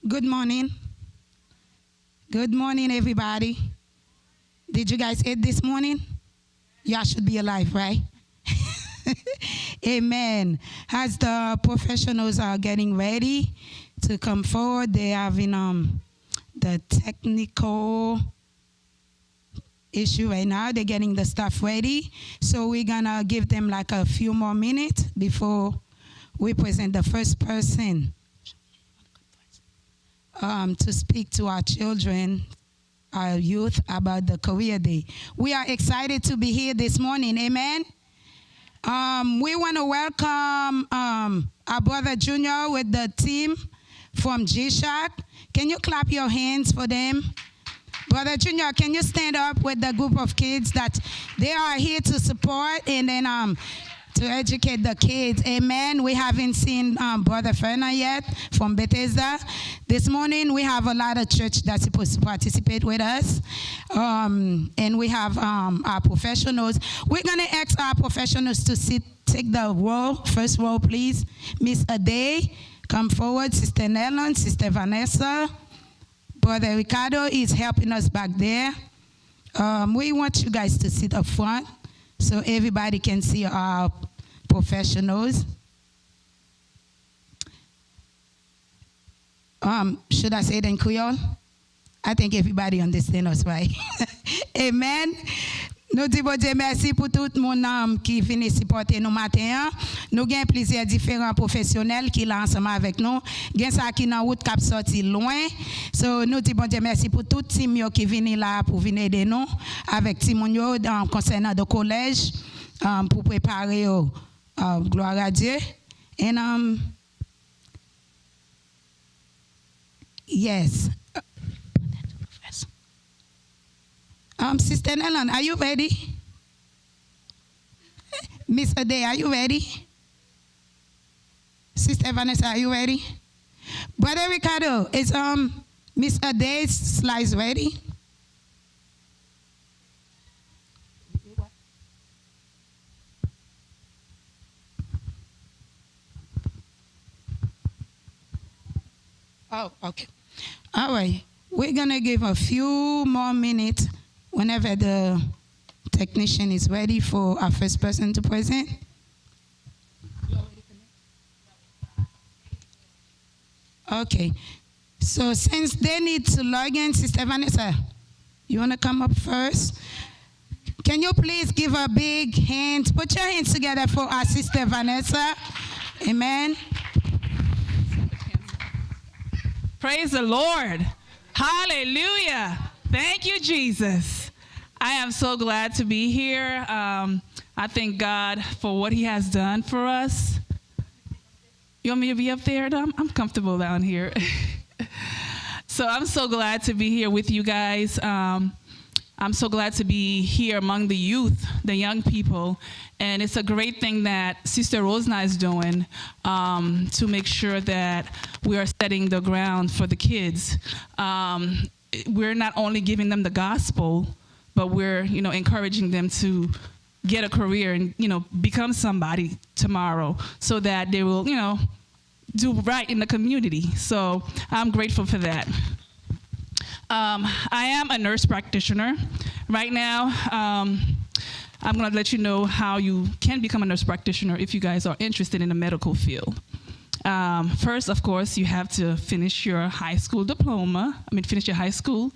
Good morning. Good morning, everybody. Did you guys eat this morning? Y'all should be alive, right? Amen. As the professionals are getting ready to come forward, they're having the technical issue right now. They're getting the stuff ready. So we're going to give them like a few more minutes before we present the first person to speak to our children, our youth, about the Career Day. We are excited to be here this morning. Amen. We want to welcome our brother Junior with the team from G-Shock. Can you clap your hands for them? Brother Junior, can you stand up with the group of kids that they are here to support and then to educate the kids? Amen. We haven't seen Brother Ferner yet from Bethesda. This morning we have a lot of church that's supposed to participate with us. And we have our professionals. We're going to ask our professionals to take the row, first row, please. Miss Ade, come forward. Sister Nelson, Sister Vanessa. Brother Ricardo is helping us back there. We want you guys to sit up front so everybody can see our professionals. Should I say it in Creole? I think everybody understands us, right? Amen. Nous disons Dieu merci pour tout le monde qui vient supporter nous matin. Nous avons plusieurs différents professionnels qui sont ensemble avec nous. Nous avons qui dans route qui sorti loin. So nous disons Dieu merci pour tout le team qui vient là pour venir aider nous avec Timonio concernant le collège pour préparer gloire à Dieu. And yes. Sister Ellen, are you ready? Miss Ade, are you ready? Sister Vanessa, are you ready? Brother Ricardo, is Miss Ade's slides ready? Oh, okay. All right. We're going to give a few more minutes whenever the technician is ready for our first person to present. Okay. So since they need to log in, Sister Vanessa, you want to come up first? Can you please give a big hand? Put your hands together for our Sister Vanessa. Amen. Praise the Lord. Hallelujah. Thank you, Jesus. I am so glad to be here. I thank God for what he has done for us. You want me to be up there? I'm comfortable down here. So I'm so glad to be here with you guys. I'm so glad to be here among the youth, the young people. And it's a great thing that Sister Rosna is doing to make sure that we are setting the ground for the kids. We're not only giving them the gospel, but we're, encouraging them to get a career and, become somebody tomorrow so that they will, do right in the community. So I'm grateful for that. I am a nurse practitioner. Right now, I'm going to let you know how you can become a nurse practitioner if you guys are interested in the medical field. First, of course, you have to finish your high school diploma. Finish your high school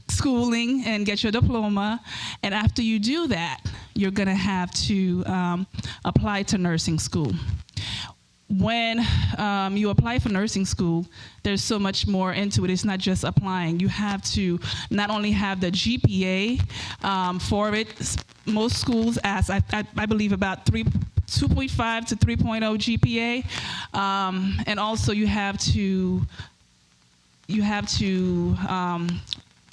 schooling and get your diploma. And after you do that, you're going to have to apply to nursing school. When you apply for nursing school, there's so much more into it. It's not just applying. You have to not only have the GPA for it. Most schools ask, I believe, about 2.5 to 3.0 GPA, and also you have to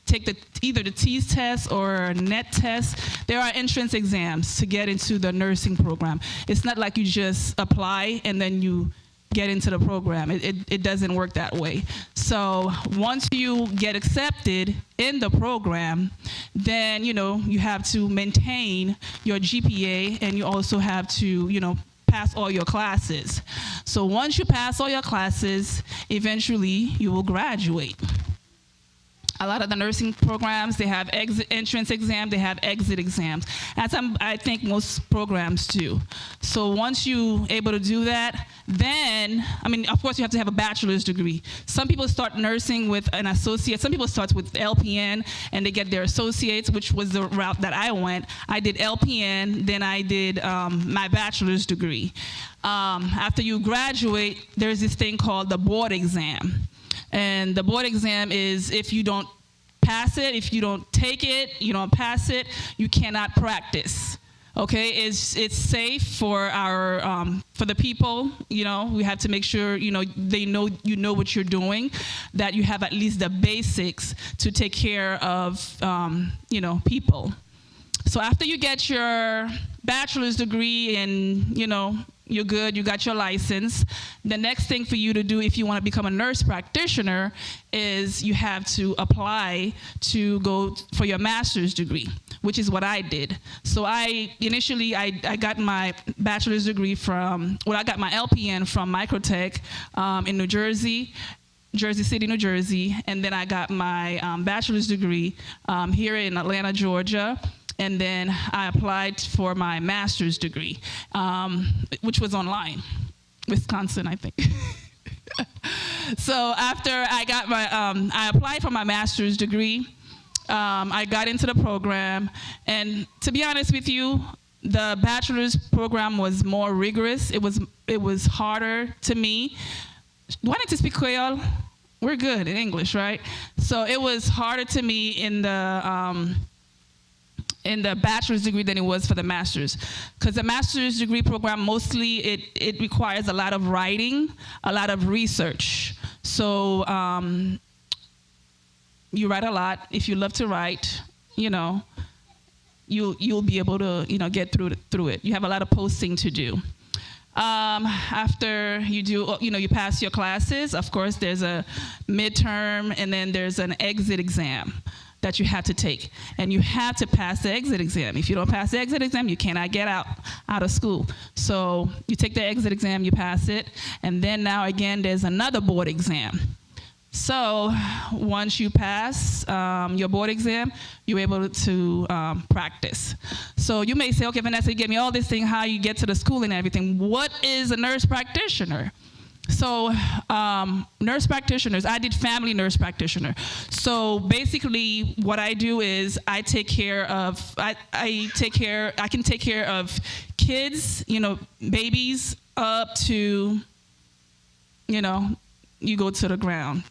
take either the Tithes test or NET test. There are entrance exams to get into the nursing program. It's not like you just apply and then you get into the program. It doesn't work that way. So once you get accepted in the program, then you have to maintain your GPA, and you also have to pass all your classes. So once you pass all your classes, eventually you will graduate. A lot of the nursing programs, they have entrance exam, they have exit exams. That's I think most programs do. So once you're able to do that, then, I mean, of course you have to have a bachelor's degree. Some people start nursing with an associate. Some people start with LPN and they get their associates, which was the route that I went. I did LPN, then I did my bachelor's degree. After you graduate, there's this thing called the board exam. And the board exam is if you don't pass it, if you don't take it, you don't pass it, you cannot practice. Okay, it's safe for our for the people. You know, we have to make sure they know you know what you're doing, that you have at least the basics to take care of people. So after you get your bachelor's degree and you're good, you got your license, the next thing for you to do if you want to become a nurse practitioner is you have to apply to go for your master's degree, which is what I did. So initially I got my bachelor's degree I got my LPN from Microtech in New Jersey. Jersey City, New Jersey, and then I got my bachelor's degree here in Atlanta, Georgia. And then I applied for my master's degree, which was online, Wisconsin, I think. So after I got I applied for my master's degree. I got into the program, and to be honest with you, the bachelor's program was more rigorous. It was harder to me. Do I need to speak Creole? We're good in English, right? So it was harder to me in the bachelor's degree than it was for the master's, because the master's degree program mostly it requires a lot of writing, a lot of research. So you write a lot. If you love to write, you'll be able to get through it. You have a lot of posting to do. After you do, you pass your classes. Of course, there's a midterm, and then there's an exit exam that you have to take, and you have to pass the exit exam. If you don't pass the exit exam, you cannot get out of school. So you take the exit exam, you pass it, and then now again there's another board exam. So once you pass your board exam, you're able to practice. So you may say, okay, Vanessa, you gave me all this thing, how you get to the school and everything. What is a nurse practitioner? So nurse practitioners, I did family nurse practitioner. So basically what I do is I can take care of kids, babies up to, you go to the ground.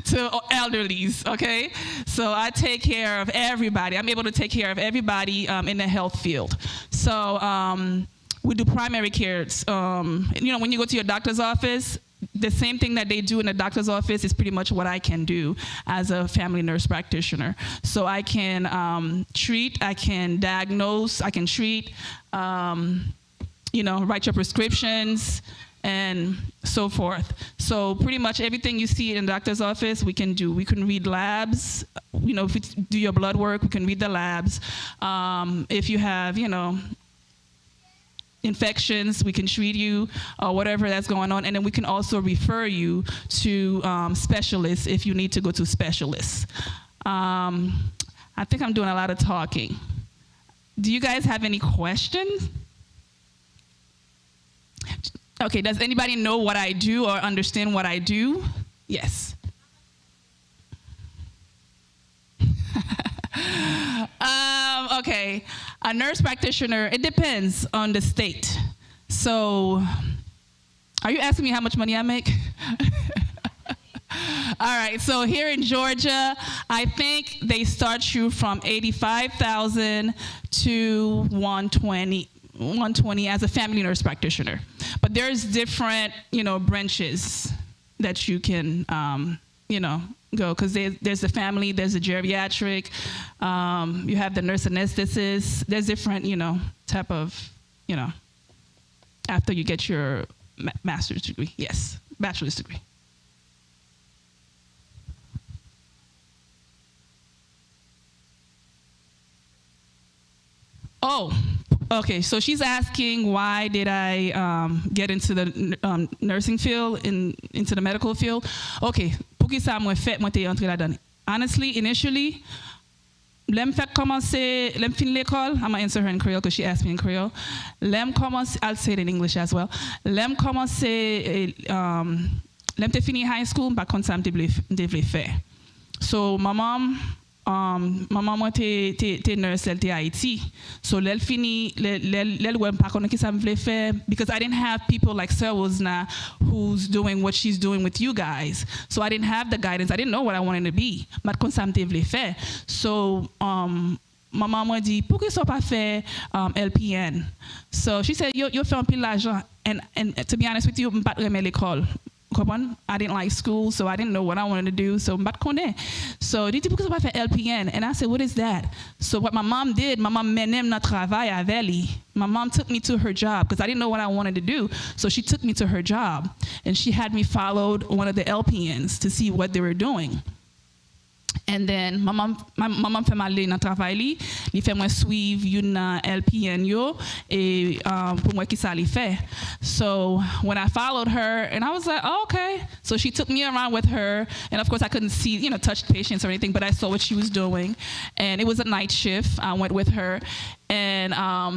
To elderlies, okay? So I take care of everybody. I'm able to take care of everybody in the health field. So we do primary care. When you go to your doctor's office, the same thing that they do in the doctor's office is pretty much what I can do as a family nurse practitioner. So I can treat, I can diagnose, I can treat, write your prescriptions, and so forth. So pretty much everything you see in the doctor's office, we can do. We can read labs. If we do your blood work, we can read the labs. If you have, infections, we can treat you, whatever that's going on. And then we can also refer you to specialists if you need to go to specialists. I think I'm doing a lot of talking. Do you guys have any questions? Okay, does anybody know what I do or understand what I do? Yes. Okay, a nurse practitioner, it depends on the state. So, are you asking me how much money I make? All right, so here in Georgia, I think they start you from $85,000 to $120 as a family nurse practitioner. But there's different, branches that you can, go, because there's the family, there's the geriatric, you have the nurse anesthetist, there's different, type of, after you get your master's degree, yes, bachelor's degree. Oh, Okay, so she's asking why did I get into the nursing field, into the medical field. Okay, pour qui ça moi fait moi t'ai entré là-dedans. Honestly, initially, Lem fait commencer, lem fin l'école. I'm gonna answer her in Creole because she asked me in Creole. Lem commence, I'll say it in English as well. Lem commence, lem te fini high school, pas comme ça m'te faire. So my mom moi te nurse elle te Haiti. So l'elle fini, l'elle ouais pas connait qui ça me faire because I didn't have people like Serwosna who's doing what she's doing with you guys. So I didn't have the guidance. I didn't know what I wanted to be. Mais comme ça m'te faire. So maman m'a dit pourquoi ça pas faire LPN. So she said yo fait un pile l'argent and to be honest with you m'pas aimer l'école. I didn't like school, so I didn't know what I wanted to do. So, so dit pourquoi ça pas faire LPN? And I said, what is that? So what my mom did, my mom menem na travail avec elle. My mom took me to her job because I didn't know what I wanted to do. So she took me to her job, and she had me followed one of the LPNs to see what they were doing. And then my mom fait m'aller dans travail li fait moi suivre une LPN yo et pour moi qui ça li fait. So when I followed her and I was like, oh, okay. So she took me around with her and of course I couldn't see, touch patients or anything, but I saw what she was doing. And it was a night shift. I went with her and I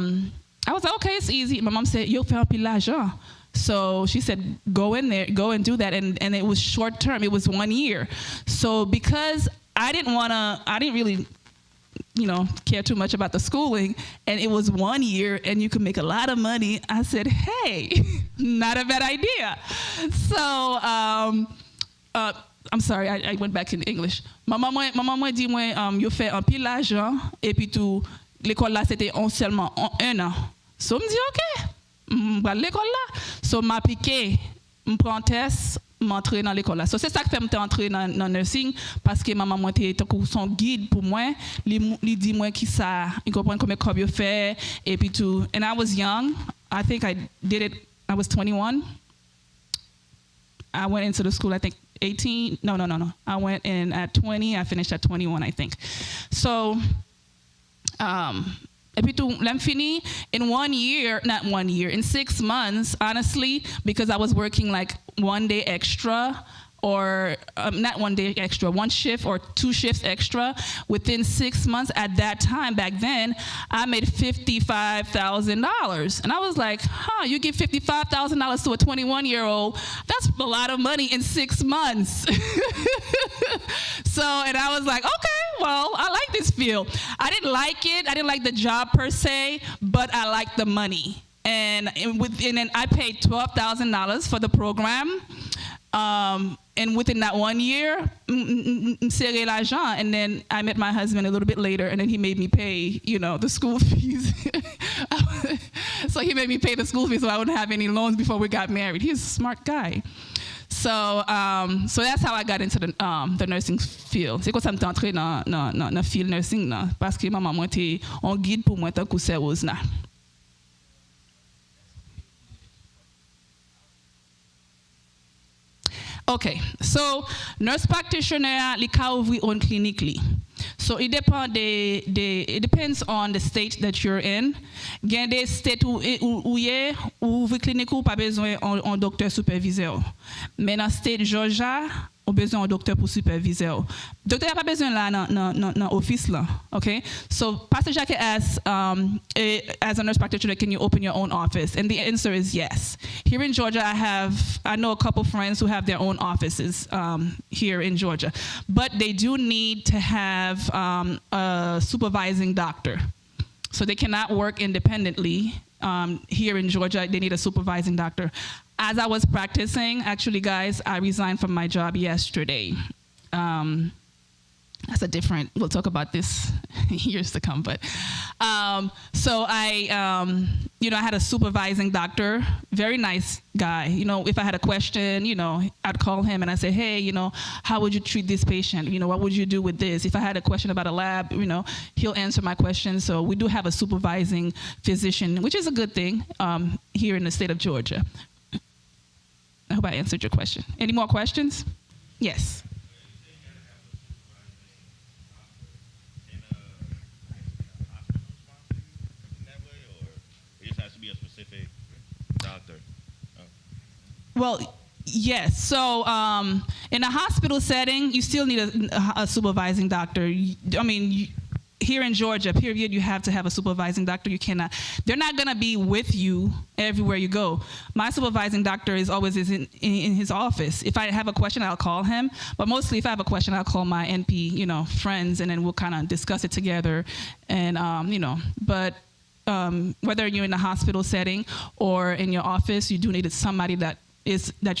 was like, okay, it's easy. My mom said, yo fais un pile l'argent. So she said, go in there, go and do that. And it was short term. It was 1 year. So because I didn't really, care too much about the schooling, and it was 1 year, and you could make a lot of money. I said, hey, not a bad idea. So, I'm sorry, I went back in English. Maman m'a dit, yo fait un pile l'argent, et puis tout, l'école là, c'était seulement 1 an. So, me dit, OK, l'école là. So, m'appliqué, m'prend test, m'entrer dans l'école là. So c'est ça qui fait m'entrer dans nursing parce que maman moi était son guide pour moi, lui dit moi qui ça, il comprend comment il fait et puis tout. And I was young. I think I did it I was 21. I went into the school I think 18. No. I went in at 20. I finished at 21 I think. So et puis tout, l'ai fini in 1 year, not 1 year, in 6 months, honestly, because I was working like 1 day extra, or not 1 day extra, 1 shift or 2 shifts extra. Within 6 months at that time, back then, I made $55,000. And I was like, you give $55,000 to a 21-year-old, that's a lot of money in 6 months. And I was like, okay, well, I like this field. I didn't like it. I didn't like the job per se, but I liked the money. And then I paid $12,000 for the program. And within that 1 year, serré l'argent, and then I met my husband a little bit later, and then he made me pay, the school fees. So he made me pay the school fees so I wouldn't have any loans before we got married. He's a smart guy. So that's how I got into the nursing field. C'est comme ça que je suis entré dans le field nursing là, parce que maman était un guide pour moi tant que Serwosna. Okay, so nurse practitioner li ka ouvri on clinically. So it depends on the state that you're in. Gen des state où yé ouvri clinique ou pas besoin un docteur superviseur. Mais dans state Georgia, on besoin un docteur pour superviseur. Docteur a pas besoin là dans office là, okay? So Pastor Jackie asks, as a nurse practitioner, can you open your own office? And the answer is yes. Here in Georgia, I know a couple friends who have their own offices here in Georgia, but they do need to have a supervising doctor. So they cannot work independently. Here in Georgia, they need a supervising doctor. As I was practicing, actually, guys, I resigned from my job yesterday. We'll talk about this years to come, but so I had a supervising doctor, very nice guy. If I had a question, I'd call him and I'd say, hey, how would you treat this patient? What would you do with this? If I had a question about a lab, he'll answer my questions. So we do have a supervising physician, which is a good thing here in the state of Georgia. I hope I answered your question. Any more questions? Yes. Well, yes. So in a hospital setting, you still need a supervising doctor. Here in Georgia, period, you have to have a supervising doctor. You cannot. They're not going to be with you everywhere you go. My supervising doctor is always in his office. If I have a question, I'll call him. But mostly, if I have a question, I'll call my NP, friends, and then we'll kind of discuss it together. And but whether you're in a hospital setting or in your office, you do need somebody that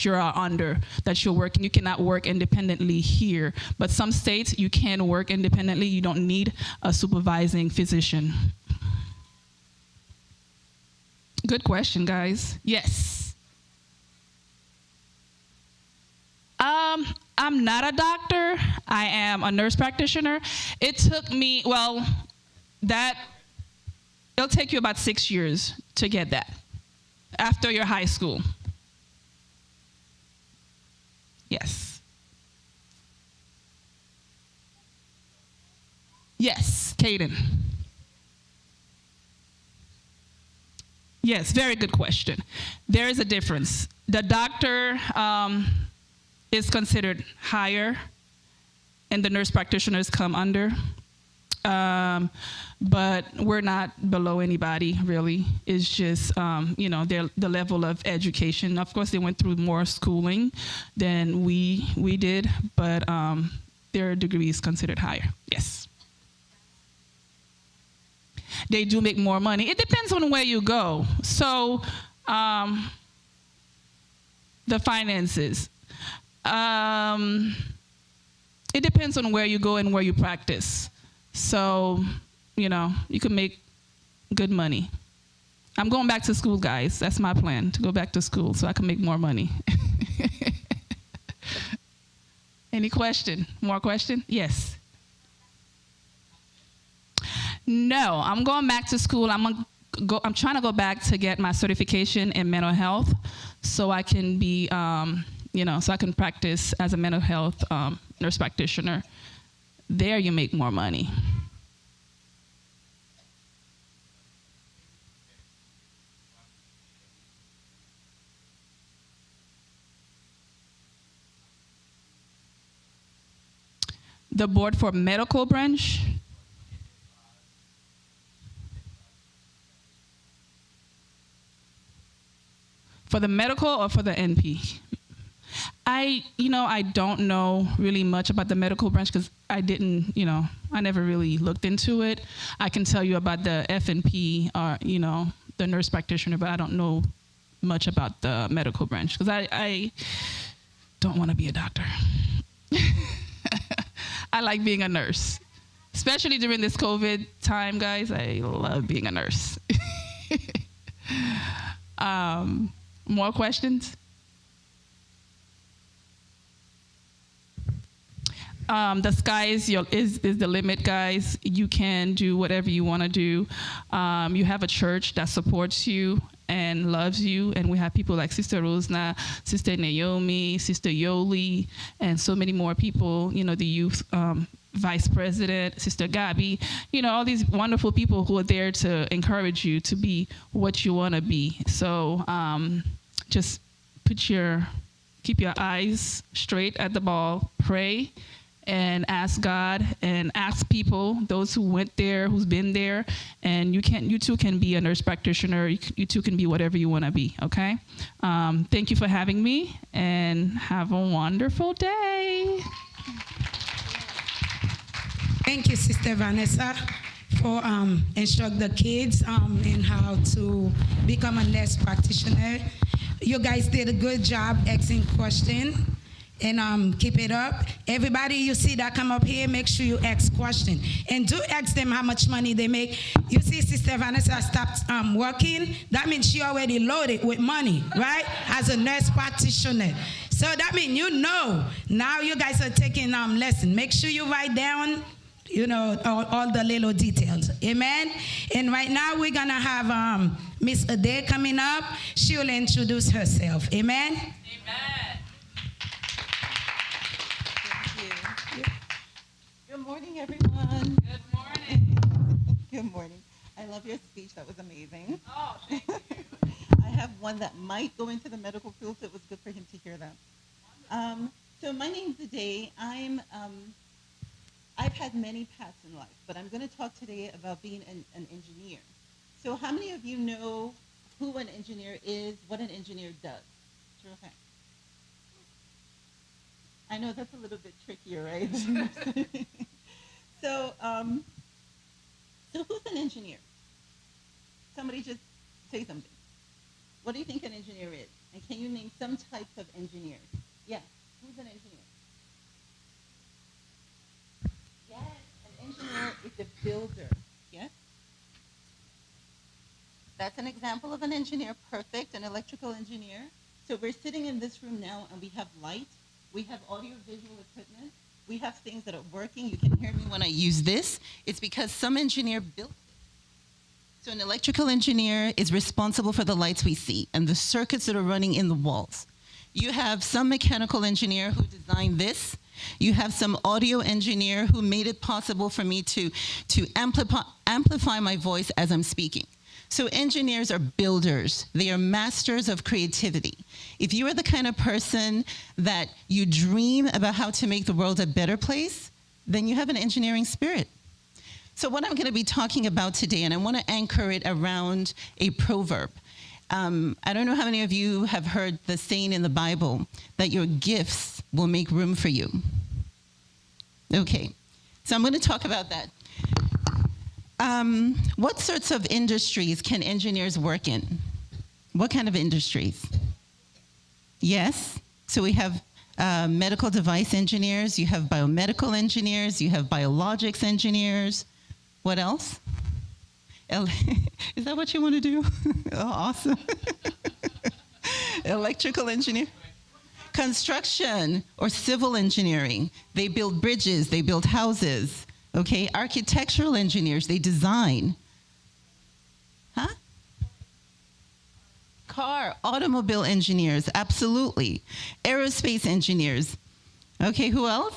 you're under, that you're working. You cannot work independently here. But some states, you can work independently. You don't need a supervising physician. Good question, guys. Yes. I'm not a doctor. I am a nurse practitioner. It took me, it'll take you about 6 years to get that after your high school. Yes. Yes, Caden. Yes, very good question. There is a difference. The doctor is considered higher, and the nurse practitioners come under. But we're not below anybody, really. It's just, the level of education. Of course, they went through more schooling than we did, but their degree is considered higher. Yes. They do make more money. It depends on where you go. So, the finances. It depends on where you go and where you practice. So, you can make good money. I'm going back to school, guys. That's my plan, to go back to school so I can make more money. Any question? More question? Yes. No, I'm going back to school. I'm trying to go back to get my certification in mental health so I can be, so I can practice as a mental health nurse practitioner. There you make more money. The board for medical branch? For the medical or for the NP? I don't know really much about the medical branch because I didn't, I never really looked into it. I can tell you about the FNP or, the nurse practitioner, but I don't know much about the medical branch because I don't want to be a doctor. I like being a nurse, especially during this COVID time, guys. I love being a nurse. More questions? The sky is the limit, guys. You can do whatever you want to do. You have a church that supports you and loves you, and we have people like Sister Rosna, Sister Naomi, Sister Yoli, and so many more people, the youth vice president, Sister Gabi, all these wonderful people who are there to encourage you to be what you want to be. So just keep your eyes straight at the ball, pray, and ask God and ask people, those who went there, who's been there, and you too can be a nurse practitioner. You too can be whatever you want to be, okay? Thank you for having me, and have a wonderful day. Thank you, Sister Vanessa, for instruct the kids in how to become a nurse practitioner. You guys did a good job asking questions. And keep it up. Everybody you see that come up here, make sure you ask questions. And do ask them how much money they make. You see Sister Vanessa stopped working. That means she already loaded with money, right? As a nurse practitioner. So that means now you guys are taking lessons. Make sure you write down, all the little details. Amen? And right now we're going to have Miss Ade coming up. She will introduce herself. Amen? Amen. Good morning, everyone. Good morning. Good morning. I love your speech. That was amazing. Oh, thank you. I have one that might go into the medical field, so it was good for him to hear that. So my name's Ade. I've had many paths in life, but I'm going to talk today about being an engineer. So how many of you know who an engineer is, what an engineer does? Sure thing. I know that's a little bit trickier, right? So who's an engineer? Somebody just say something. What do you think an engineer is? And can you name some types of engineers? Yes, who's an engineer? Yes, an engineer is a builder. Yes? That's an example of an engineer. Perfect, an electrical engineer. So we're sitting in this room now and we have light. We have audio-visual equipment. We have things that are working. You can hear me when I use this. It's because some engineer built it. So an electrical engineer is responsible for the lights we see and the circuits that are running in the walls. You have some mechanical engineer who designed this. You have some audio engineer who made it possible for me to amplify my voice as I'm speaking. So engineers are builders. They are masters of creativity. If you are the kind of person that you dream about how to make the world a better place, then you have an engineering spirit. So what I'm going to be talking about today, and I want to anchor it around a proverb. I don't know how many of you have heard the saying in the Bible that your gifts will make room for you. Okay, so I'm going to talk about that. What sorts of industries can engineers work in? What kind of industries? Yes, so we have medical device engineers, you have biomedical engineers, you have biologics engineers. What else? Is that what you want to do? Oh, awesome. Electrical engineer. Construction or civil engineering. They build bridges, they build houses. Okay, architectural engineers, they design. Huh? Automobile engineers, absolutely. Aerospace engineers. Okay, who else?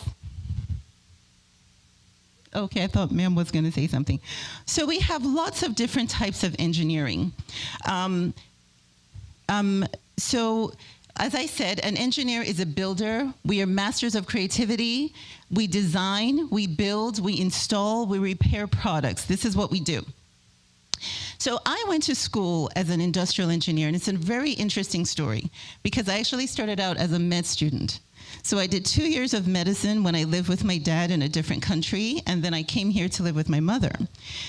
Okay, I thought ma'am was going to say something. So we have lots of different types of engineering. So as I said, an engineer is a builder. We are masters of creativity. We design, we build, we install, we repair products. This is what we do. So I went to school as an industrial engineer, and it's a very interesting story because I actually started out as a med student. So I did 2 years of medicine when I lived with my dad in a different country, and then I came here to live with my mother.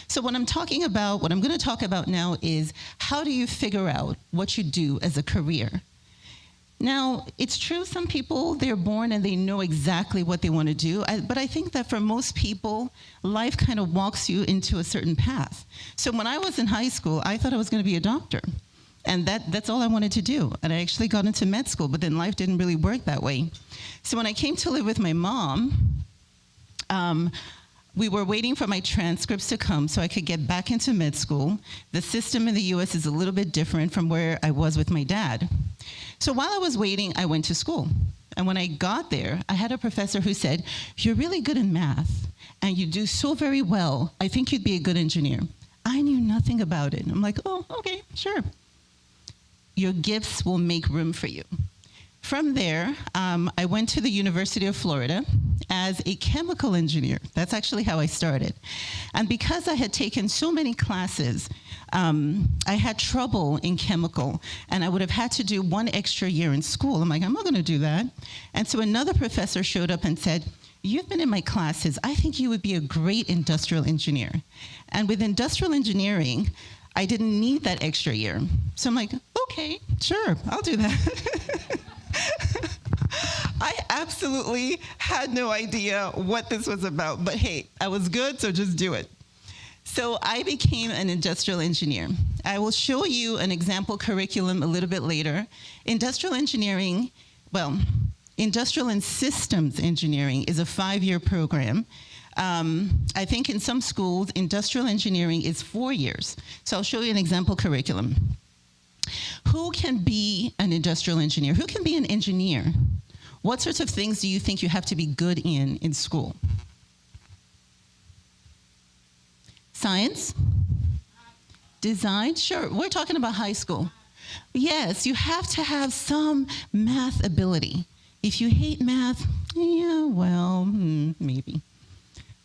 So what I'm going to talk about now is how do you figure out what you do as a career? Now, it's true, some people, they're born and they know exactly what they want to do, but I think that for most people, life kind of walks you into a certain path. So when I was in high school, I thought I was going to be a doctor. And that's all I wanted to do. And I actually got into med school, but then life didn't really work that way. So when I came to live with my mom, we were waiting for my transcripts to come so I could get back into med school. The system in the US is a little bit different from where I was with my dad. So while I was waiting, I went to school. And when I got there, I had a professor who said, "You're really good in math, and you do so very well. I think you'd be a good engineer." I knew nothing about it. I'm like, oh, okay, sure. Your gifts will make room for you. From there, I went to the University of Florida as a chemical engineer. That's actually how I started. And because I had taken so many classes, I had trouble in chemical, and I would have had to do 1 extra year in school. I'm like, I'm not going to do that. And so another professor showed up and said, "You've been in my classes. I think you would be a great industrial engineer." And with industrial engineering, I didn't need that extra year. So I'm like, okay, sure, I'll do that. I absolutely had no idea what this was about, but hey, I was good, so just do it. So I became an industrial engineer. I will show you an example curriculum a little bit later. Industrial engineering, industrial and systems engineering is a 5-year program. I think in some schools, industrial engineering is 4 years. So I'll show you an example curriculum. Who can be an industrial engineer? Who can be an engineer? What sorts of things do you think you have to be good in school? Science? Design? Sure, we're talking about high school. Yes, you have to have some math ability. If you hate math, yeah, well, maybe.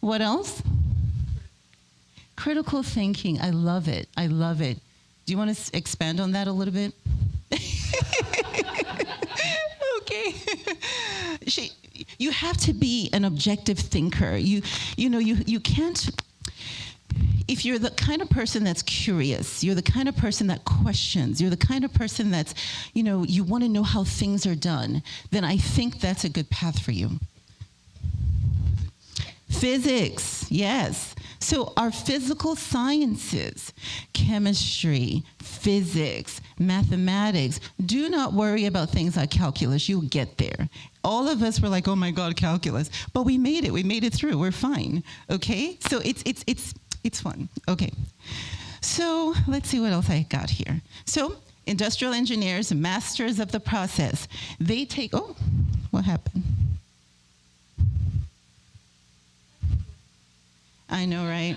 What else? Critical thinking. I love it. I love it. Do you want to expand on that a little bit? Okay. You have to be an objective thinker. You can't. If you're the kind of person that's curious, you're the kind of person that questions, you're the kind of person that's, you want to know how things are done, then I think that's a good path for you. Physics, yes. So our physical sciences, chemistry, physics, mathematics, do not worry about things like calculus. You'll get there. All of us were like, oh my God, calculus. But we made it. We made it through. We're fine. Okay? So it's fun. Okay. So let's see what else I got here. So industrial engineers, masters of the process. They take, oh, what happened? I know, right?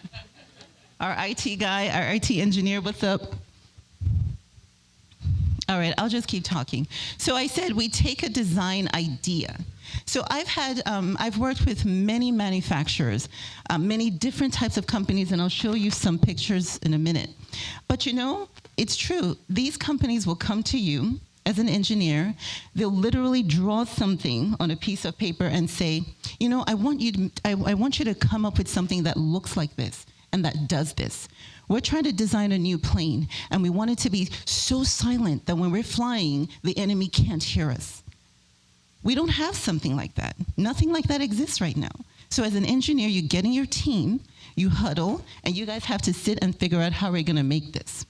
Our IT guy, our IT engineer, what's up? All right, I'll just keep talking. So I said we take a design idea. So I've worked with many manufacturers, many different types of companies, and I'll show you some pictures in a minute. But it's true. These companies will come to you as an engineer. They'll literally draw something on a piece of paper and say, I want you to come up with something that looks like this and that does this. We're trying to design a new plane, and we want it to be so silent that when we're flying, the enemy can't hear us. We don't have something like that. Nothing like that exists right now. So as an engineer, you get in your team, you huddle, and you guys have to sit and figure out how we're going to make this.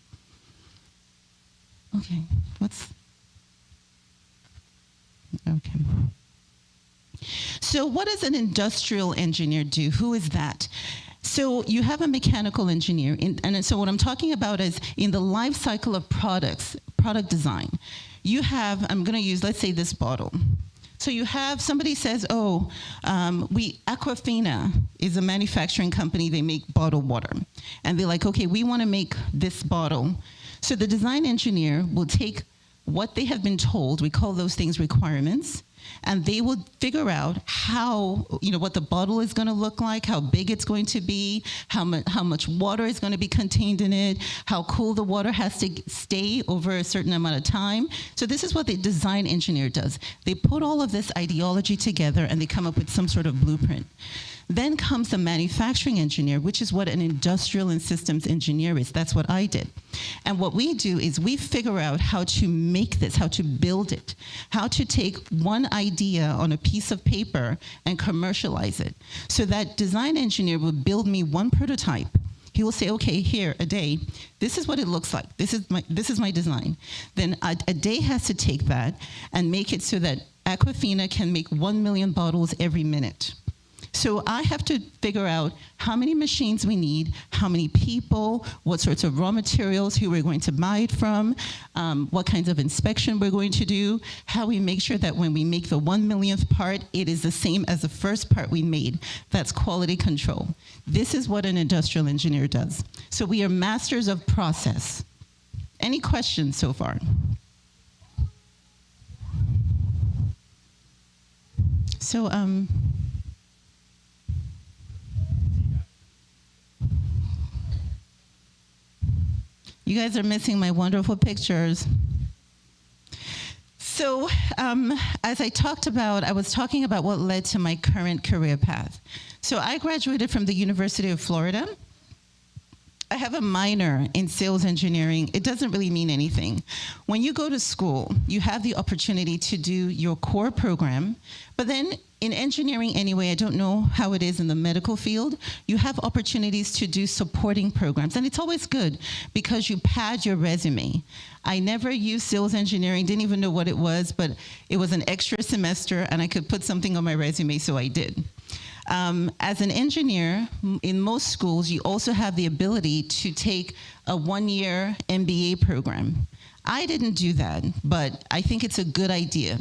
Okay, okay. So what does an industrial engineer do? Who is that? So you have a mechanical engineer, and so what I'm talking about is in the life cycle of product design. You have, I'm going to use, let's say, this bottle. So you have, somebody says, Aquafina is a manufacturing company, they make bottled water. And they're like, okay, we want to make this bottle. So the design engineer will take what they have been told, we call those things requirements, and they will figure out how, what the bottle is going to look like, how big it's going to be, how much water is going to be contained in it, how cool the water has to stay over a certain amount of time. So this is what the design engineer does. They put all of this ideology together and they come up with some sort of blueprint. Then comes the manufacturing engineer, which is what an industrial and systems engineer is. That's what I did. And what we do is we figure out how to make this, how to build it, how to take one idea on a piece of paper and commercialize it. So that design engineer will build me one prototype. He will say, okay, here, a day, this is what it looks like. This is my design. Then a day has to take that and make it so that Aquafina can make 1 million bottles every minute. So I have to figure out how many machines we need, how many people, what sorts of raw materials, who we're going to buy it from, what kinds of inspection we're going to do, how we make sure that when we make the 1 millionth part, it is the same as the first part we made. That's quality control. This is what an industrial engineer does. So we are masters of process. Any questions so far? So, you guys are missing my wonderful pictures. So as I was talking about what led to my current career path. So I graduated from the University of Florida. I have a minor in sales engineering. It doesn't really mean anything. When you go to school, you have the opportunity to do your core program, but then in engineering anyway, I don't know how it is in the medical field, you have opportunities to do supporting programs, and it's always good because you pad your resume. I never used sales engineering, didn't even know what it was, but it was an extra semester and I could put something on my resume, so I did. As an engineer, in most schools, you also have the ability to take a 1-year MBA program. I didn't do that, but I think it's a good idea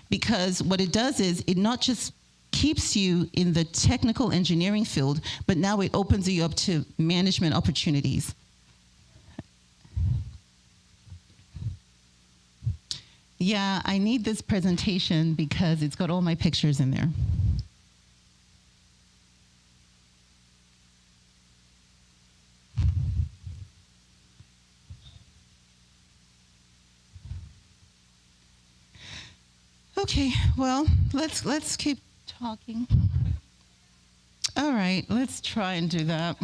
because what it does is it not just keeps you in the technical engineering field, but now it opens you up to management opportunities. Yeah, I need this presentation because it's got all my pictures in there. Okay, well, let's keep talking. All right, let's try and do that.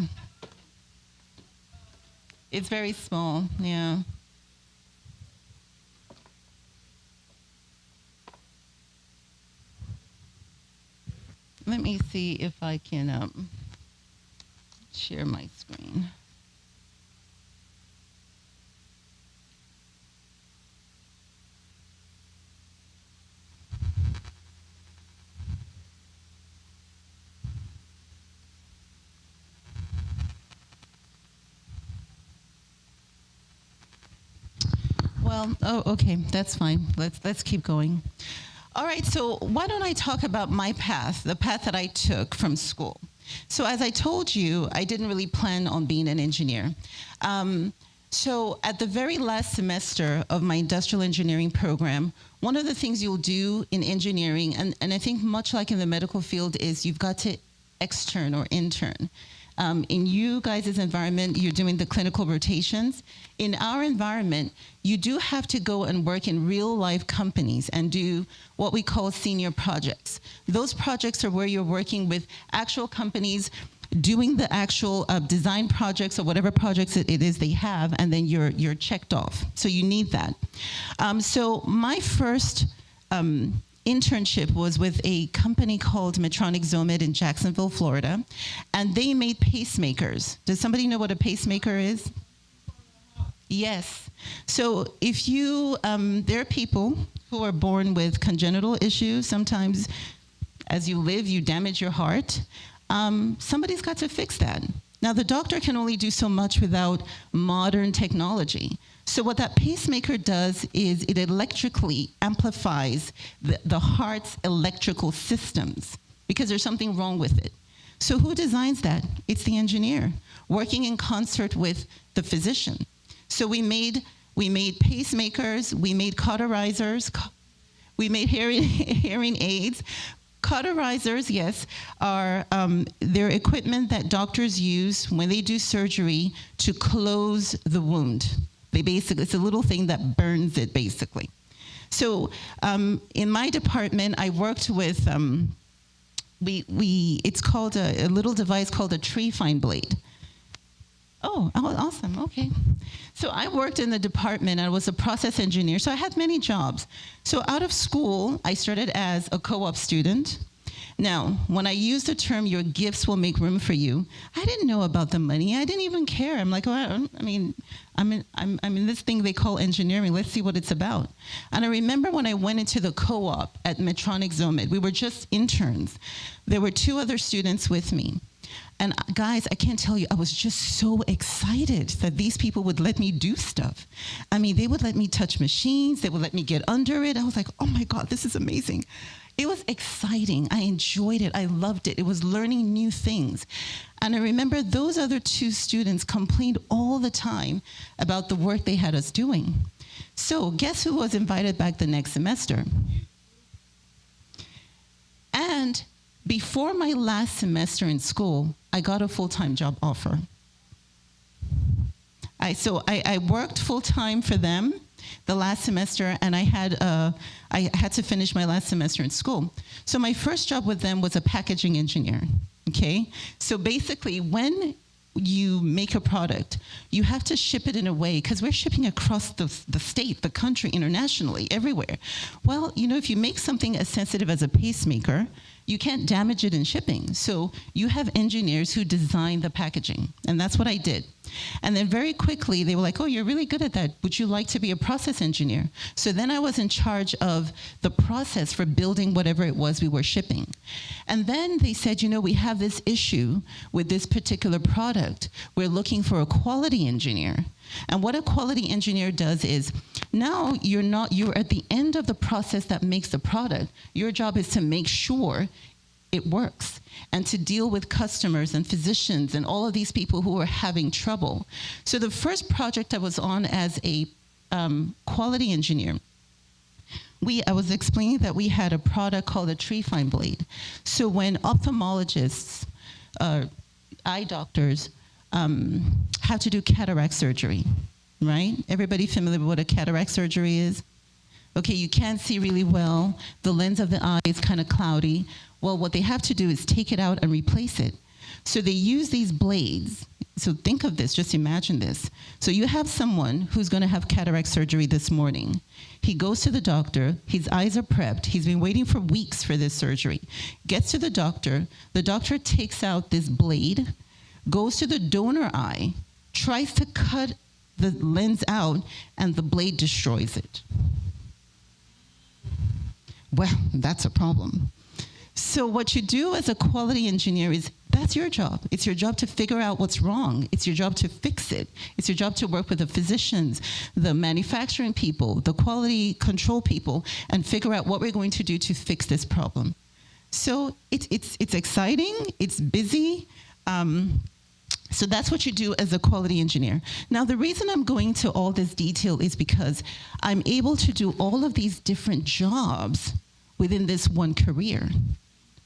It's very small, yeah. Let me see if I can share my screen. Well, oh, okay, that's fine. Let's keep going. All right, so why don't I talk about my path, the path that I took from school. So as I told you, I didn't really plan on being an engineer. So at the very last semester of my industrial engineering program, one of the things you'll do in engineering, and I think much like in the medical field, is you've got to extern or intern. In you guys' environment, you're doing the clinical rotations. In our environment, you do have to go and work in real life companies and do what we call senior projects. Those projects are where you're working with actual companies, doing the actual design projects or whatever projects it is they have, and then you're checked off. So you need that. So my first internship was with a company called Medtronic Zomed in Jacksonville, Florida, and they made pacemakers. Does somebody know what a pacemaker is? Yes. So if you, there are people who are born with congenital issues. Sometimes as you live, you damage your heart. Somebody's got to fix that. Now, the doctor can only do so much without modern technology. So what that pacemaker does is it electrically amplifies the heart's electrical systems because there's something wrong with it. So who designs that? It's the engineer working in concert with the physician. So we made pacemakers, we made cauterizers, we made hearing aids. Cauterizers, yes, are they're equipment that doctors use when they do surgery to close the wound. It's a little thing that burns it, basically. So in my department, I worked with, it's called a little device called a tree fine blade. Oh, awesome, okay. So I worked in the department, I was a process engineer, so I had many jobs. So out of school, I started as a co-op student. Now, when I use the term, your gifts will make room for you, I didn't know about the money. I didn't even care. I'm like, oh, I'm in this thing they call engineering. Let's see what it's about. And I remember when I went into the co-op at Medtronic Zomed, we were just interns. There were 2 other students with me. And guys, I can't tell you, I was just so excited that these people would let me do stuff. I mean, they would let me touch machines. They would let me get under it. I was like, oh my God, this is amazing. It was exciting. I enjoyed it. I loved it. It was learning new things. And I remember those other 2 students complained all the time about the work they had us doing. So guess who was invited back the next semester? And before my last semester in school, I got a full-time job offer. I worked full-time for them the last semester, and I had to finish my last semester in school. So my first job with them was a packaging engineer, okay? So basically, when you make a product, you have to ship it in a way, because we're shipping across the state, the country, internationally, everywhere. Well, you know, if you make something as sensitive as a pacemaker, you can't damage it in shipping. So you have engineers who design the packaging, and that's what I did. And then very quickly, they were like, oh, you're really good at that. Would you like to be a process engineer? So then I was in charge of the process for building whatever it was we were shipping. And then they said, you know, we have this issue with this particular product. We're looking for a quality engineer. And what a quality engineer does is, now you're at the end of the process that makes the product. Your job is to make sure it works and to deal with customers and physicians and all of these people who are having trouble. So the first project I was on as a quality engineer, I was explaining that we had a product called a tree fine blade. So when ophthalmologists, eye doctors, have to do cataract surgery, right? Everybody familiar with what a cataract surgery is? Okay, you can't see really well. The lens of the eye is kind of cloudy. Well, what they have to do is take it out and replace it. So they use these blades. So think of this, just imagine this. So you have someone who's going to have cataract surgery this morning. He goes to the doctor, his eyes are prepped, he's been waiting for weeks for this surgery. Gets to the doctor takes out this blade, goes to the donor eye, tries to cut the lens out, and the blade destroys it. Well, that's a problem. So what you do as a quality engineer is, that's your job. It's your job to figure out what's wrong. It's your job to fix it. It's your job to work with the physicians, the manufacturing people, the quality control people, and figure out what we're going to do to fix this problem. So it's exciting, it's busy. So that's what you do as a quality engineer. Now, the reason I'm going to all this detail is because I'm able to do all of these different jobs within this one career.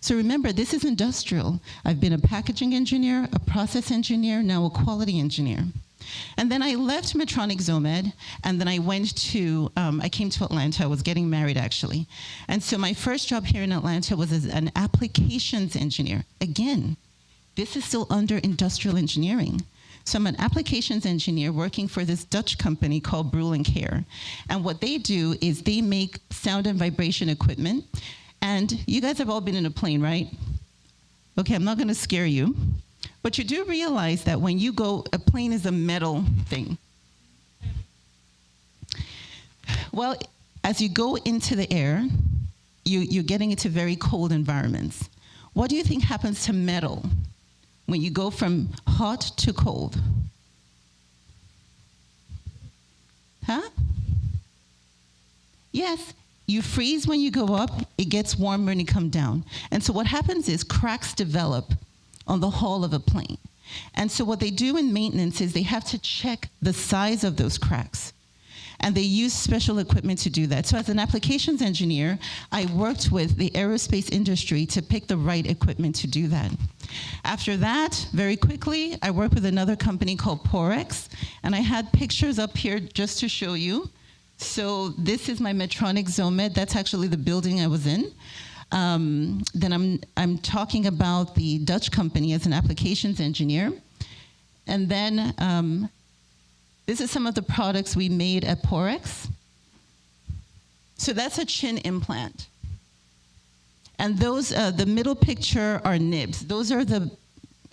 So remember, this is industrial. I've been a packaging engineer, a process engineer, now a quality engineer. And then I left Medtronic Zomed, and then I went to, I came to Atlanta. I was getting married, actually. And so my first job here in Atlanta was as an applications engineer. Again, this is still under industrial engineering. So I'm an applications engineer working for this Dutch company called Brüel & Kjær. And what they do is they make sound and vibration equipment. And you guys have all been in a plane, right? Okay, I'm not going to scare you. But you do realize that when you go, a plane is a metal thing. Well, as you go into the air, you're getting into very cold environments. What do you think happens to metal when you go from hot to cold? Huh? Yes, you freeze when you go up, it gets warm when you come down. And so what happens is cracks develop on the hull of a plane. And so what they do in maintenance is they have to check the size of those cracks. And they use special equipment to do that. So as an applications engineer, I worked with the aerospace industry to pick the right equipment to do that. After that, very quickly, I worked with another company called Porex, and I had pictures up here just to show you. So this is my Medtronic Zomed. That's actually the building I was in. Then I'm talking about the Dutch company as an applications engineer. And then this is some of the products we made at Porex. So that's a chin implant. And those, the middle picture are nibs. Those are the,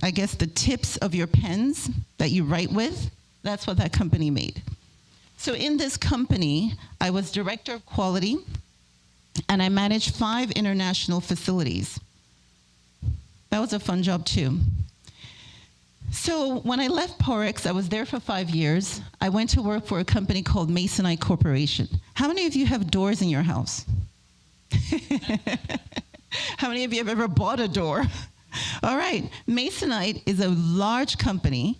I guess, the tips of your pens that you write with. That's what that company made. So in this company, I was director of quality, and I managed 5 international facilities. That was a fun job too. So when I left Porex, I was there for 5 years. I went to work for a company called Masonite Corporation. How many of you have doors in your house? How many of you have ever bought a door? All right, Masonite is a large company,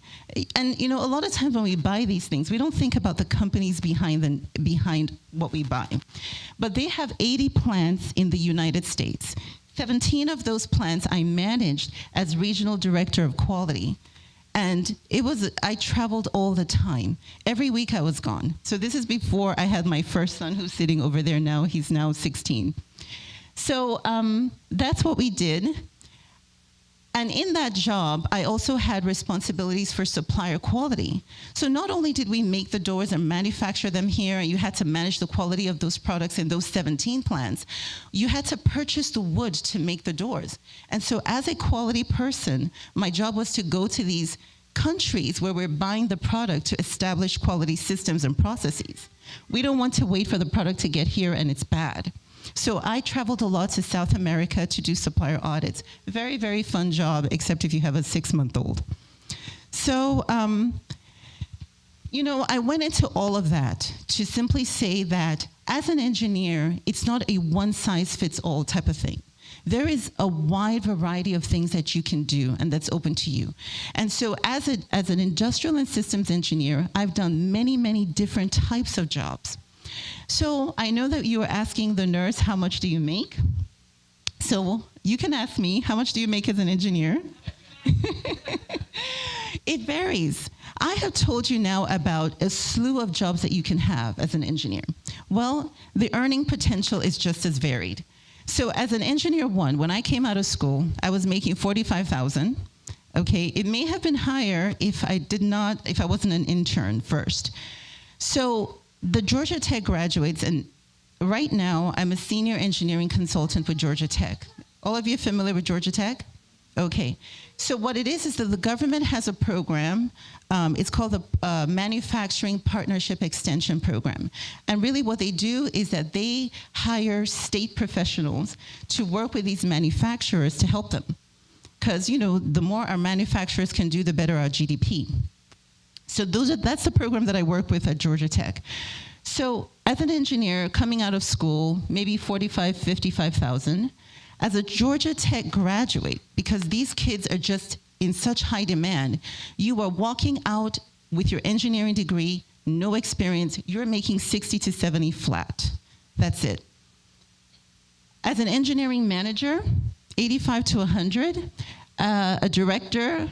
and you know, a lot of times when we buy these things, we don't think about the companies behind what we buy. But they have 80 plants in the United States. 17 of those plants I managed as regional director of quality. And I traveled all the time. Every week I was gone. So this is before I had my first son, who's sitting over there now. He's now 16. So that's what we did. And in that job, I also had responsibilities for supplier quality. So not only did we make the doors and manufacture them here, and you had to manage the quality of those products in those 17 plants, you had to purchase the wood to make the doors. And so as a quality person, my job was to go to these countries where we're buying the product to establish quality systems and processes. We don't want to wait for the product to get here and it's bad. So I traveled a lot to South America to do supplier audits. Very, very fun job, except if you have a 6-month-old. So, you know, I went into all of that to simply say that as an engineer, it's not a one-size-fits-all type of thing. There is a wide variety of things that you can do and that's open to you. And so as an industrial and systems engineer, I've done many, many different types of jobs. So I know that you are asking the nurse, how much do you make? So you can ask me, how much do you make as an engineer? It varies. I have told you now about a slew of jobs that you can have as an engineer. Well, the earning potential is just as varied. So as an engineer one, when I came out of school, I was making $45,000. Okay, it may have been higher if I wasn't an intern first. So the Georgia Tech graduates, and right now I'm a senior engineering consultant with Georgia Tech. All of you familiar with Georgia Tech? Okay, so what it is that the government has a program, it's called the Manufacturing Partnership Extension Program. And really what they do is that they hire state professionals to work with these manufacturers to help them. Because, you know, the more our manufacturers can do, the better our GDP. So that's the program that I work with at Georgia Tech. So as an engineer coming out of school, maybe 45, 55,000. As a Georgia Tech graduate, because these kids are just in such high demand, you are walking out with your engineering degree, no experience, you're making 60 to 70 flat. That's it. As an engineering manager, 85 to 100, a director,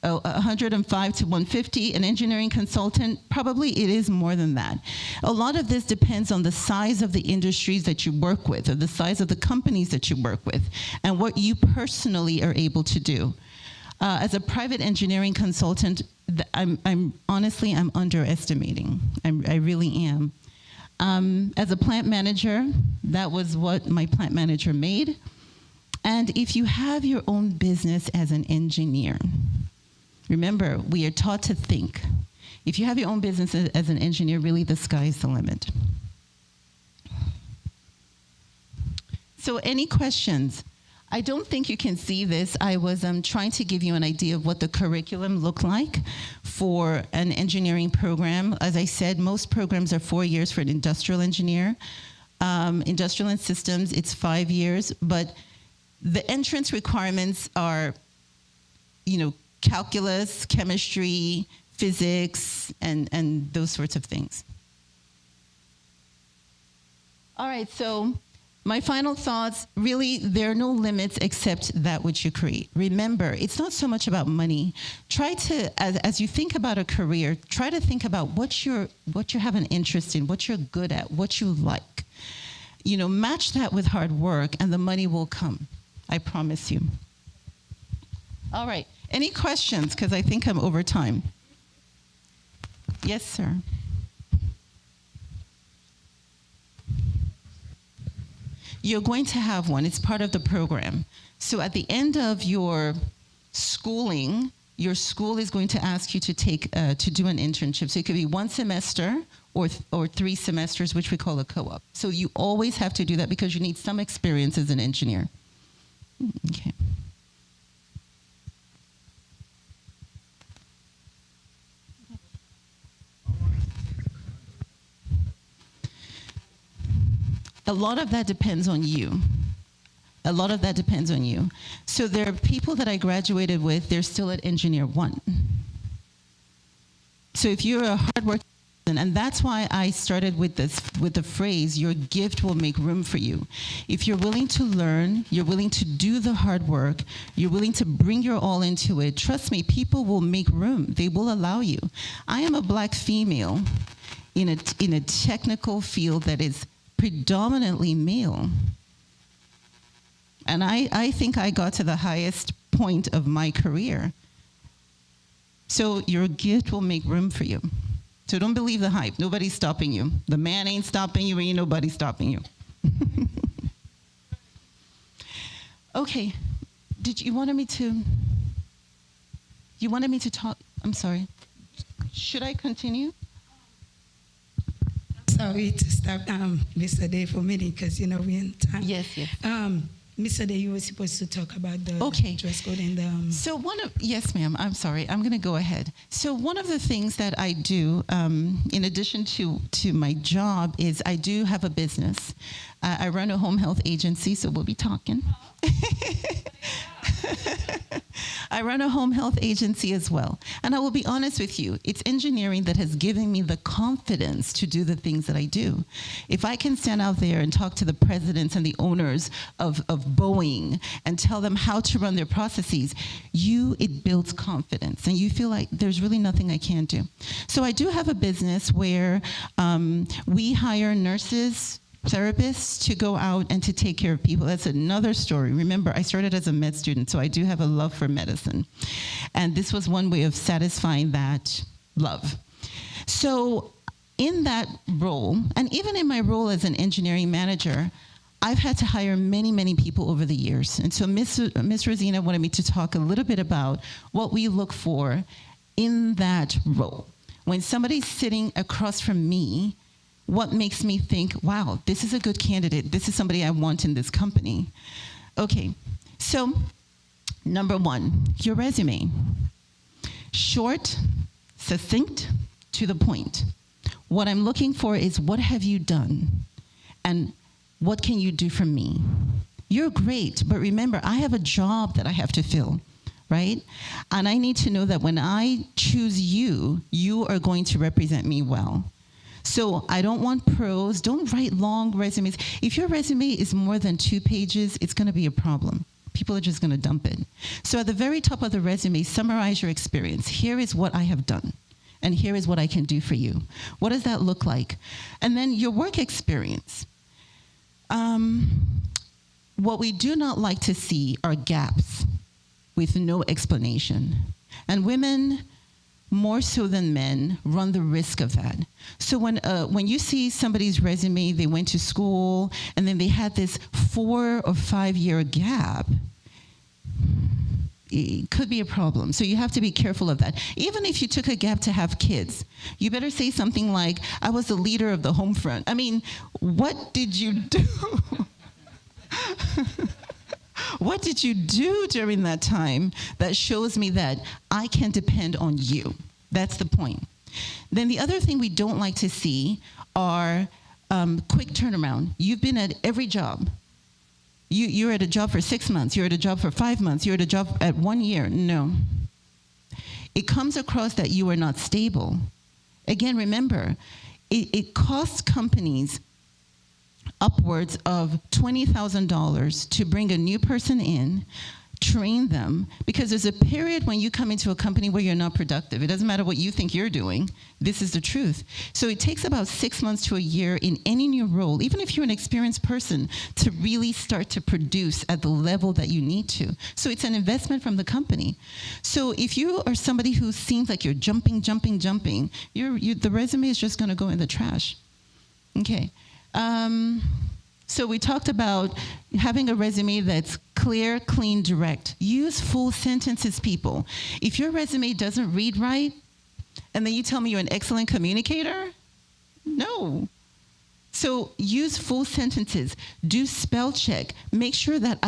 105 to 150, an engineering consultant, probably it is more than that. A lot of this depends on the size of the industries that you work with, or the size of the companies that you work with, and what you personally are able to do. As a private engineering consultant, I'm honestly underestimating. I really am. As a plant manager, that was what my plant manager made. And if you have your own business as an engineer, remember, we are taught to think. If you have your own business as an engineer, really the sky is the limit. So any questions? I don't think you can see this. I was trying to give you an idea of what the curriculum looked like for an engineering program. As I said, most programs are 4 years for an industrial engineer. Industrial and systems, it's 5 years, but the entrance requirements are, you know, calculus, chemistry, physics, and those sorts of things. All right, so my final thoughts, really, there are no limits except that which you create. Remember, it's not so much about money. Try to, as you think about a career, try to think about what you have an interest in, what you're good at, what you like. You know, match that with hard work, and the money will come. I promise you. All right. Any questions? Because I think I'm over time. Yes, sir. You're going to have one. It's part of the program. So at the end of your schooling, your school is going to ask you to do an internship. So it could be 1 semester or 3 semesters, which we call a co-op. So you always have to do that because you need some experience as an engineer. Okay. A lot of that depends on you. A lot of that depends on you. So there are people that I graduated with, they're still at engineer 1. So if you're a hard worker, and that's why I started with the phrase, your gift will make room for you. If you're willing to learn, you're willing to do the hard work, you're willing to bring your all into it, trust me, people will make room. They will allow you. I am a black female in a technical field that is predominantly male. And I think I got to the highest point of my career. So your gift will make room for you. So don't believe the hype. Nobody's stopping you. The man ain't stopping you, ain't nobody stopping you. Okay. You wanted me to talk? I'm sorry. Should I continue? Sorry to stop Mr. Day for a minute because, you know, we're in time. Yes. Mr. Day, you were supposed to talk about the dress code and the... So yes, ma'am, I'm sorry. I'm going to go ahead. So one of the things that I do, in addition to my job, is I do have a business. I run a home health agency, so we'll be talking. I run a home health agency as well. And I will be honest with you, it's engineering that has given me the confidence to do the things that I do. If I can stand out there and talk to the presidents and the owners of Boeing and tell them how to run their processes, it builds confidence. And you feel like there's really nothing I can't do. So I do have a business where we hire nurses, therapists to go out and to take care of people. That's another story. Remember, I started as a med student, so I do have a love for medicine. And this was one way of satisfying that love. So in that role, and even in my role as an engineering manager, I've had to hire many, many people over the years. And so Miss Rosina wanted me to talk a little bit about what we look for in that role. When somebody's sitting across from me, what makes me think, wow, this is a good candidate. This is somebody I want in this company. Okay, so number one, your resume. Short, succinct, to the point. What I'm looking for is, what have you done? And what can you do for me? You're great, but remember, I have a job that I have to fill, right? And I need to know that when I choose you, you are going to represent me well. So I don't want prose. Don't write long resumes. If your resume is more than 2 pages, it's going to be a problem. People are just going to dump it. So at the very top of the resume, summarize your experience. Here is what I have done, and here is what I can do for you. What does that look like? And then your work experience. What we do not like to see are gaps with no explanation. And women, more so than men, run the risk of that. So when you see somebody's resume, they went to school, and then they had this 4 or 5 year gap, it could be a problem. So you have to be careful of that. Even if you took a gap to have kids, you better say something like, I was the leader of the home front. I mean, what did you do? What did you do during that time that shows me that I can depend on you? That's the point. Then the other thing we don't like to see are quick turnaround. You've been at every job. You're at a job for 6 months. You're at a job for 5 months. You're at a job at 1 year. No. It comes across that you are not stable. Again, remember, it costs companies upwards of $20,000 to bring a new person in, train them, because there's a period when you come into a company where you're not productive. It doesn't matter what you think you're doing. This is the truth. So it takes about 6 months to a year in any new role, even if you're an experienced person, to really start to produce at the level that you need to. So it's an investment from the company. So if you are somebody who seems like you're jumping, the resume is just going to go in the trash. Okay. So we talked about having a resume that's clear, clean, direct. Use full sentences, people. If your resume doesn't read right, and then you tell me you're an excellent communicator, no. So use full sentences. Do spell check. Make sure that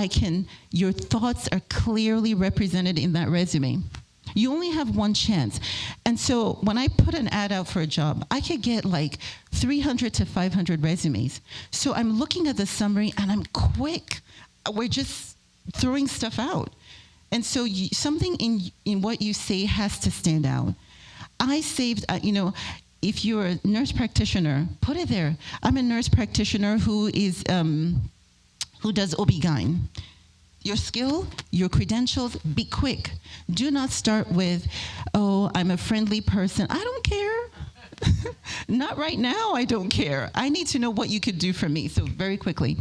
your thoughts are clearly represented in that resume. You only have one chance. And so when I put an ad out for a job, I could get like 300 to 500 resumes. So I'm looking at the summary and I'm quick. We're just throwing stuff out. And so something in what you say has to stand out. I saved, if you're a nurse practitioner, put it there. I'm a nurse practitioner who does OB-GYN. Your skill, your credentials, be quick. Do not start with, oh, I'm a friendly person. I don't care. Not right now, I don't care. I need to know what you could do for me. So very quickly.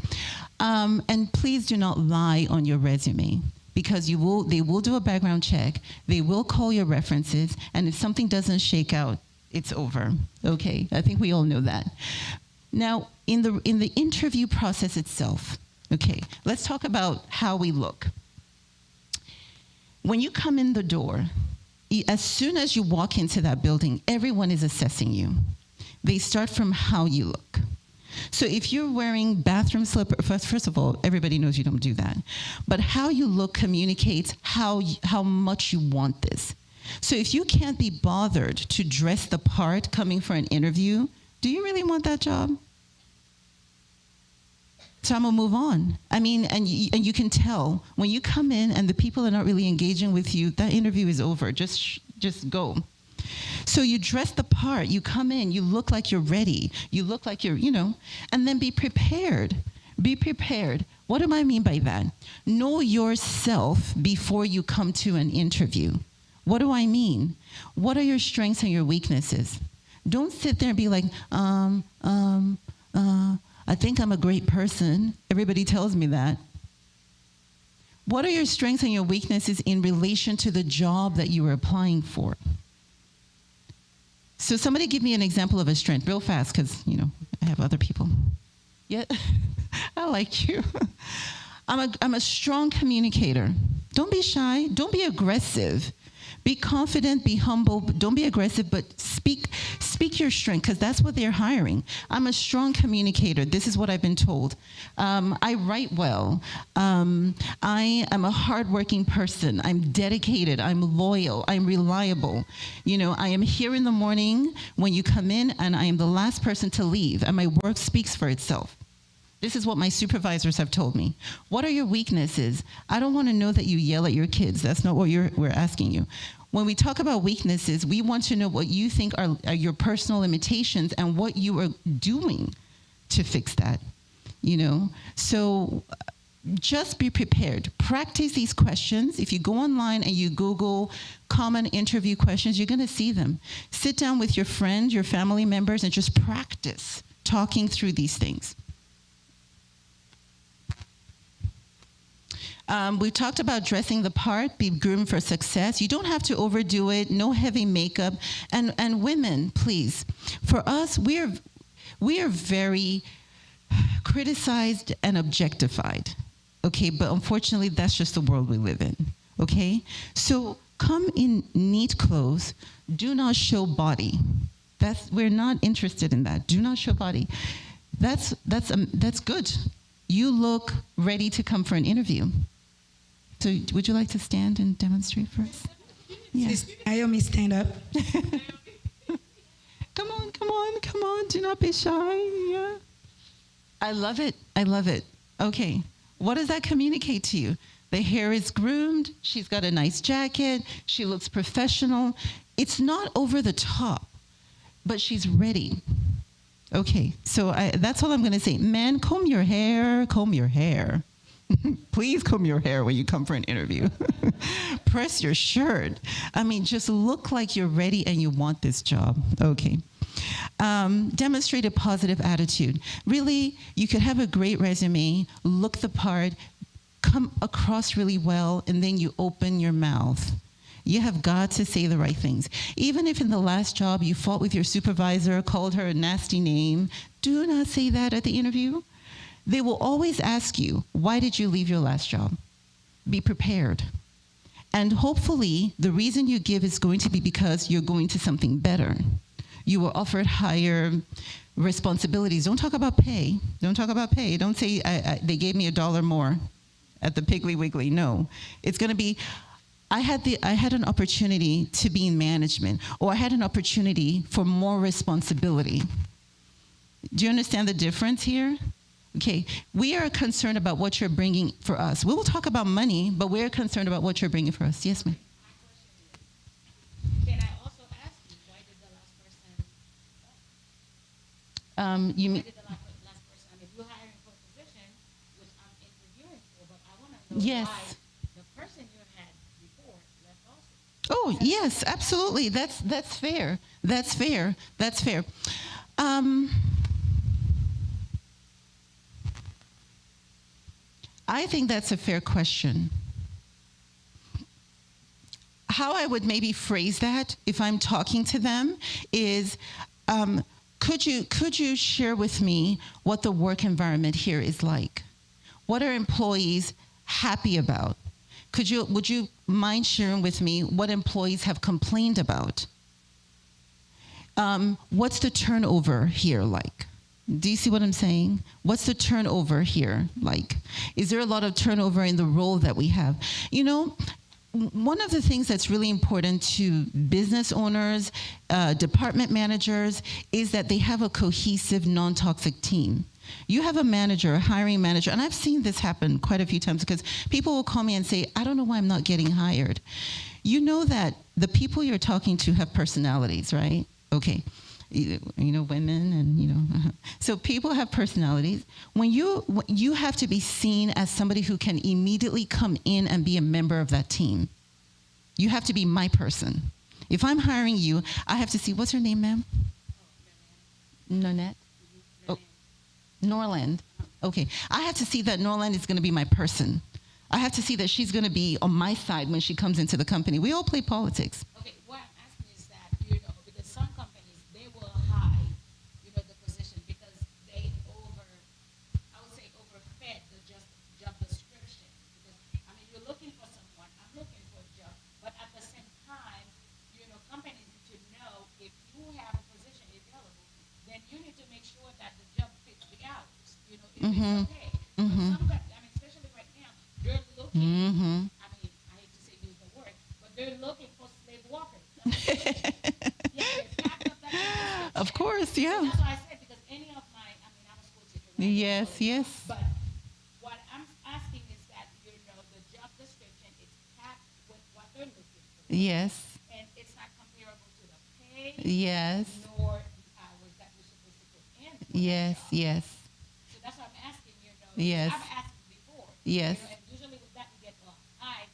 And please do not lie on your resume, because they will do a background check. They will call your references. And if something doesn't shake out, it's over. Okay, I think we all know that. Now, in the interview process itself, okay, let's talk about how we look. When you come in the door, as soon as you walk into that building, everyone is assessing you. They start from how you look. So if you're wearing bathroom slippers, first of all, everybody knows you don't do that. But how you look communicates how much you want this. So if you can't be bothered to dress the part coming for an interview, do you really want that job? So I'm gonna move on. I mean, and you can tell when you come in and the people are not really engaging with you, that interview is over. Just go. So you dress the part, you come in, you look like you're ready. You look like you're, and then be prepared. Be prepared. What do I mean by that? Know yourself before you come to an interview. What do I mean? What are your strengths and your weaknesses? Don't sit there and be like, I think I'm a great person. Everybody tells me that. What are your strengths and your weaknesses in relation to the job that you are applying for? So somebody give me an example of a strength real fast, because, I have other people. Yeah, I like you. I'm a strong communicator. Don't be shy. Don't be aggressive. Be confident, be humble, don't be aggressive, but speak your strength, because that's what they're hiring. I'm a strong communicator. This is what I've been told. I write well. I am a hardworking person. I'm dedicated. I'm loyal. I'm reliable. I am here in the morning when you come in, and I am the last person to leave, and my work speaks for itself. This is what my supervisors have told me. What are your weaknesses? I don't want to know that you yell at your kids. That's not what we're asking you. When we talk about weaknesses, we want to know what you think are your personal limitations and what you are doing to fix that, So just be prepared. Practice these questions. If you go online and you Google common interview questions, you're going to see them. Sit down with your friends, your family members, and just practice talking through these things. We talked about dressing the part, be groomed for success. You don't have to overdo it, no heavy makeup. And women, please, for us, we are very criticized and objectified, okay? But unfortunately, that's just the world we live in, okay? So come in neat clothes. Do not show body. We're not interested in that. Do not show body. That's good. You look ready to come for an interview. So would you like to stand and demonstrate for us? Yes. Naomi, stand up. Come on. Do not be shy. Yeah. I love it. Okay. What does that communicate to you? The hair is groomed. She's got a nice jacket. She looks professional. It's not over the top, but she's ready. Okay. So that's all I'm going to say. Man, comb your hair. Please comb your hair when you come for an interview. Press your shirt. I mean, just look like you're ready and you want this job. Okay. Demonstrate a positive attitude. Really, you could have a great resume, look the part, come across really well, and then you open your mouth. You have got to say the right things. Even if in the last job you fought with your supervisor, called her a nasty name, do not say that at the interview. They will always ask you, why did you leave your last job? Be prepared. And hopefully, the reason you give is going to be because you're going to something better. You were offered higher responsibilities. Don't talk about pay. Don't say, they gave me $1 more at the Piggly Wiggly. No. It's going to be, I had an opportunity to be in management, or I had an opportunity for more responsibility. Do you understand the difference here? Okay, we are concerned about what you're bringing for us. We will talk about money, but we're concerned about what you're bringing for us. Yes, ma'am. Can I also ask you, why did the last person? You mean? Why did the last person? If you're hiring for a position, which I'm interviewing for, but I want to know yes. why the person you had before left also. Oh, yes, absolutely. That's fair. That's fair. I think that's a fair question. How I would maybe phrase that if I'm talking to them is, could you share with me what the work environment here is like? What are employees happy about? Would you mind sharing with me what employees have complained about? What's the turnover here like? Do you see what I'm saying? What's the turnover here like? Is there a lot of turnover in the role that we have? One of the things that's really important to business owners, department managers, is that they have a cohesive, non-toxic team. You have a manager, a hiring manager, and I've seen this happen quite a few times because people will call me and say, I don't know why I'm not getting hired. You know that the people you're talking to have personalities, right? Okay. You know, women and, you know. So people have personalities. When you have to be seen as somebody who can immediately come in and be a member of that team. You have to be my person. If I'm hiring you, I have to see, what's her name, ma'am? Nanette? Oh, Norland. Okay. I have to see that Norland is going to be my person. I have to see that she's going to be on my side when she comes into the company. We all play politics. Okay, what I'm asking is that, you know, because some companies, they will hide, you know, the position because they I would say overfed the job description. Because, I mean, you're looking for someone, I'm looking for a job, but at the same time, you know, companies need to know if you have a position available, then you need to make sure that the job fits the hours, you know, if it's okay. But some, I mean, especially right now, they're looking, I mean, I hate to say use the word, but they're looking for slave walkers. Yeah, they're packed up that description. Of course, yeah. So that's why I said, because any of my, I mean, I'm a school teacher. Right? Yes, yes. But what I'm asking is that, you know, the job description is packed with what they're looking for. Yes. And it's not comparable to the pay, Yes. nor the hours that we're supposed to put in. for that Yes, job. yes. So that's what I'm asking, you know. Yes. I've asked before. Yes. You know, and usually with that, we get a high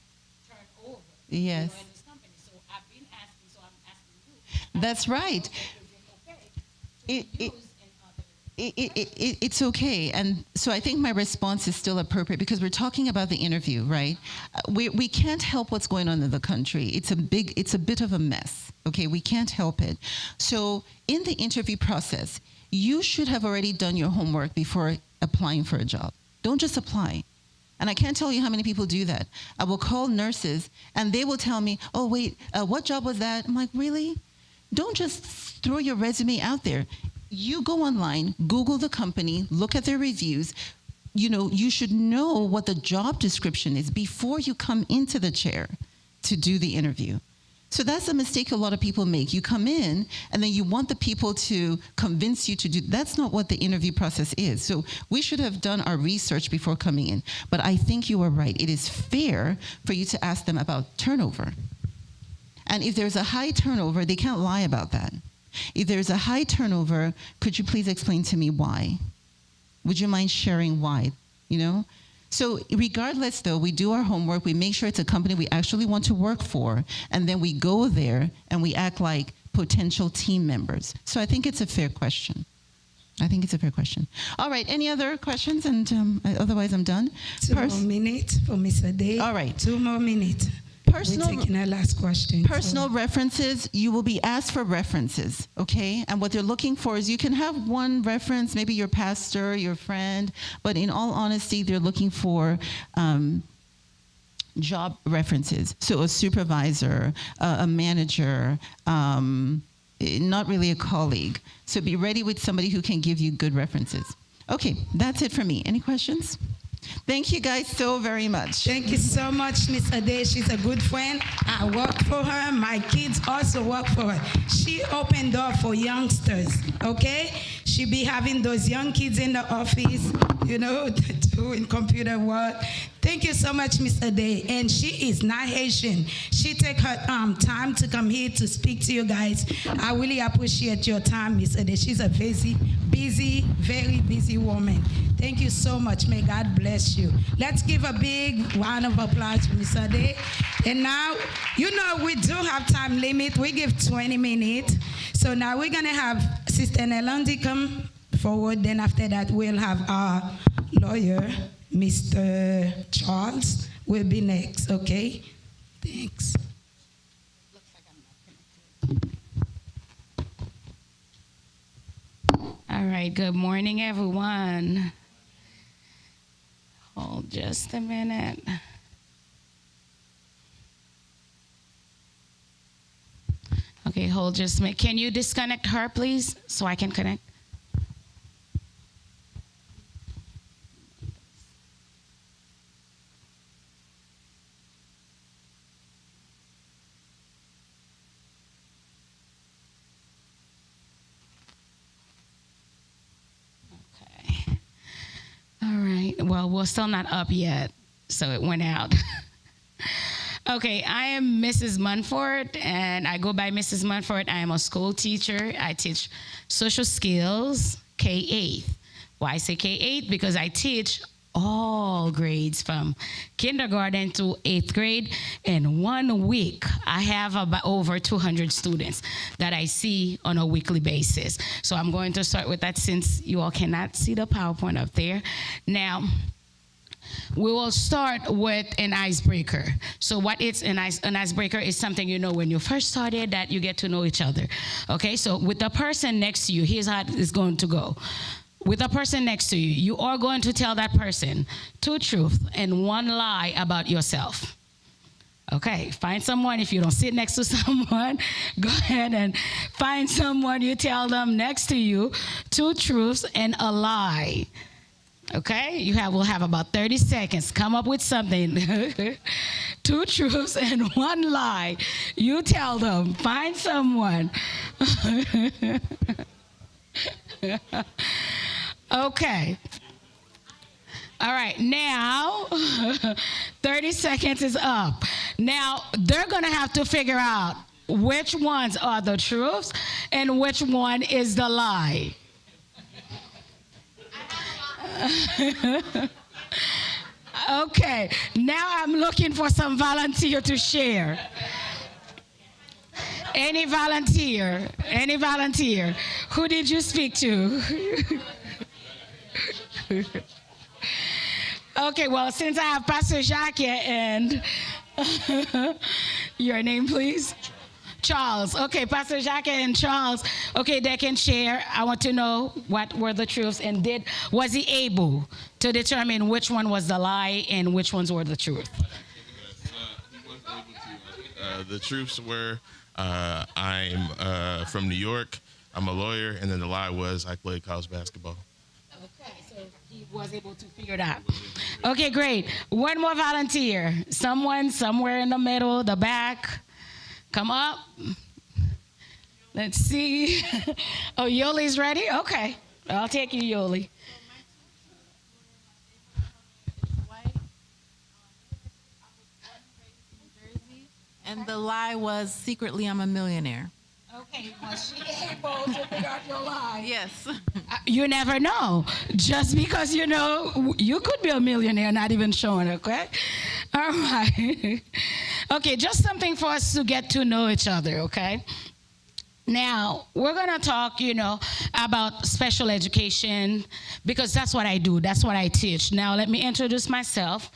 turnover. Yes. You know, in this company. So I've been asking, so I'm asking you. That's right. Is it okay It- to it- use in other? It's okay. And so I think my response is still appropriate because we're talking about the interview, right? We can't help what's going on in the country. It's a bit of a mess. Okay, we can't help it. So in the interview process, you should have already done your homework before applying for a job. Don't just apply. And I can't tell you how many people do that. I will call nurses and they will tell me, oh, wait, what job was that? I'm like, really? Don't just throw your resume out there. You go online, Google the company, look at their reviews. You know, you should know what the job description is before you come into the chair to do the interview. So that's a mistake a lot of people make. You come in and then you want the people to convince you to do. That's not what the interview process is. So we should have done our research before coming in. But I think you are right. It is fair for you to ask them about turnover. And if there's a high turnover, they can't lie about that. If there's a high turnover, could you please explain to me why? Would you mind sharing why? You know? So regardless, though, we do our homework. We make sure it's a company we actually want to work for. And then we go there and we act like potential team members. So I think it's a fair question. All right. Any other questions? And otherwise, I'm done. 2 more minutes for Miss Ade. All right. 2 more minutes. Personal, We're taking our last question. Personal references, you will be asked for references, okay? And what they're looking for is you can have one reference, maybe your pastor, your friend, but in all honesty, they're looking for job references. So a supervisor, a manager, not really a colleague. So be ready with somebody who can give you good references. Okay, that's it for me. Any questions? Thank you guys so very much. Thank you so much, Miss Ade. She's a good friend. I work for her. My kids also work for her. She opened door for youngsters, okay? She be having those young kids in the office, you know, doing computer work. Thank you so much, Miss Ade. And she is not Haitian. She take her time to come here to speak to you guys. I really appreciate your time, Miss Ade. She's a very busy woman. Thank you so much. May God bless you. Let's give a big round of applause to Miss Ade. And now, you know, we do have time limit. We give 20 minutes. So now we're going to have Sister Nelandi come forward. Then after that, we'll have our lawyer, Mr. Charles, will be next, okay? Thanks. Looks like I'm not connected. All right, good morning, everyone. Hold just a minute. Okay, hold just a minute. Can you disconnect her, please, so I can connect? Okay. Well, we're still not up yet, so it went out. Okay, I am Mrs. Munford, and I go by Mrs. Munford. I am a school teacher. I teach social skills, K-8. Why I say K-8? Because I teach all grades from kindergarten to 8th grade. In 1 week, I have about over 200 students that I see on a weekly basis. So I'm going to start with that since you all cannot see the PowerPoint up there. Now, we will start with an icebreaker. So what is an icebreaker is something you know when you first started that you get to know each other. Okay, so with the person next to you, here's how it's going to go. With the person next to you, you are going to tell that person 2 truths and 1 lie about yourself. Okay, find someone. If you don't sit next to someone, go ahead and find someone. You tell them next to you 2 truths and a lie. Okay, we'll have about 30 seconds. Come up with something. 2 truths and 1 lie. You tell them. Find someone. Okay. All right, now 30 seconds is up. Now they're going to have to figure out which ones are the truths and which one is the lie. Okay, now I'm looking for some volunteer to share. Any volunteer? Any volunteer? Who did you speak to? Okay, well, since I have Pastor Jacques and your name, please? Charles. Okay, Pastor Jacques and Charles. Okay, they can share. I want to know what were the truths and was he able to determine which one was the lie and which ones were the truth? He was able to. The truths were I'm from New York. I'm a lawyer, and then the lie was I played college basketball. Okay, so he was able to figure it out. Okay, great. One more volunteer. Someone somewhere in the middle, the back. Come up. Let's see. Oh, Yoli's ready? Okay. I'll take you, Yoli. And the lie was secretly I'm a millionaire. Okay, was she able to figure out your lie? Yes. You never know. Just because you know, you could be a millionaire not even showing, okay? All right. Okay, just something for us to get to know each other, okay? Now, we're going to talk, about special education because that's what I do. That's what I teach. Now, let me introduce myself.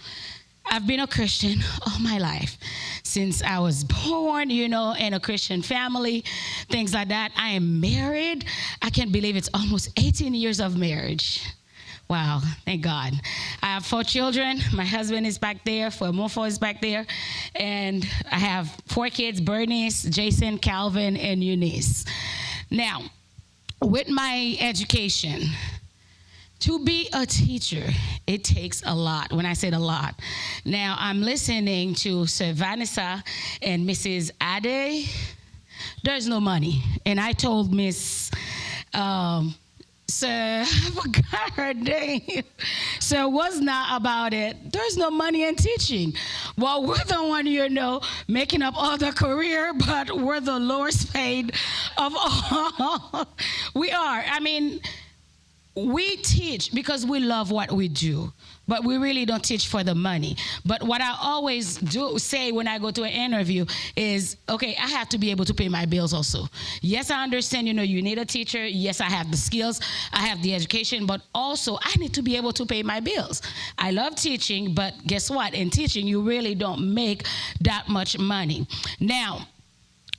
I've been a Christian all my life. Since I was born, in a Christian family, things like that. I am married. I can't believe it's almost 18 years of marriage. Wow, thank God. I have 4 children. My husband is back there. Mofo is back there. And I have 4 kids, Bernice, Jason, Calvin, and Eunice. Now, with my education, to be a teacher, it takes a lot. When I said a lot. Now, I'm listening to Sir Vanessa and Mrs. Ade. There's no money. And I told Miss, I forgot her name. So it was not about it. There's no money in teaching. Well, we're the one, making up all the career, but we're the lowest paid of all. We are. We teach because we love what we do, but we really don't teach for the money. But what I always say when I go to an interview is, okay, I have to be able to pay my bills also. Yes, I understand, you need a teacher. Yes, I have the skills. I have the education, but also I need to be able to pay my bills. I love teaching, but guess what? In teaching, you really don't make that much money. Now,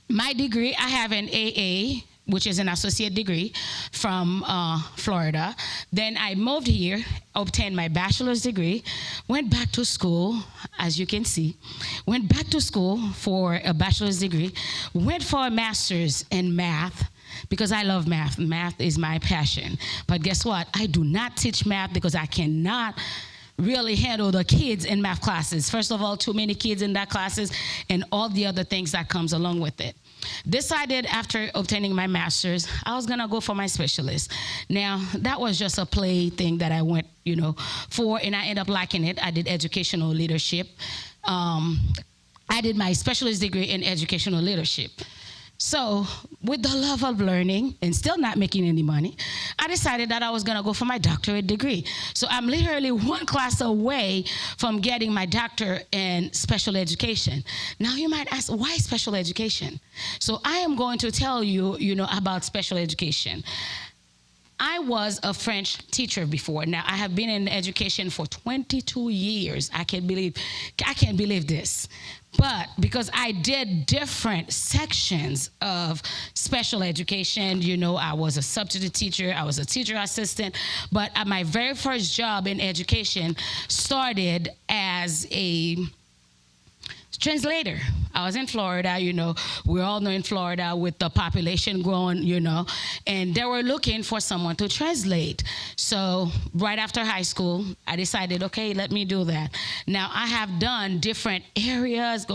my degree, I have an AA, which is an associate degree from Florida. Then I moved here, obtained my bachelor's degree, went back to school, as you can see, went back to school for a bachelor's degree, went for a master's in math, because I love math. Math is my passion. But guess what? I do not teach math because I cannot really handle the kids in math classes. First of all, too many kids in that classes and all the other things that comes along with it. decided after obtaining my master's, I was gonna go for my specialist. Now, that was just a play thing that I went, for, and I ended up liking it. I did educational leadership. I did my specialist degree in educational leadership. So with the love of learning and still not making any money, I decided that I was gonna go for my doctorate degree. So I'm literally one class away from getting my doctorate in special education. Now you might ask, why special education? So I am going to tell you, about special education. I was a French teacher before. Now I have been in education for 22 years. I can't believe this. But because I did different sections of special education, I was a substitute teacher, I was a teacher assistant, but my very first job in education started as a translator. I was in Florida, we all know in Florida with the population growing, and they were looking for someone to translate. So right after high school, I decided, okay, let me do that. Now I have done different areas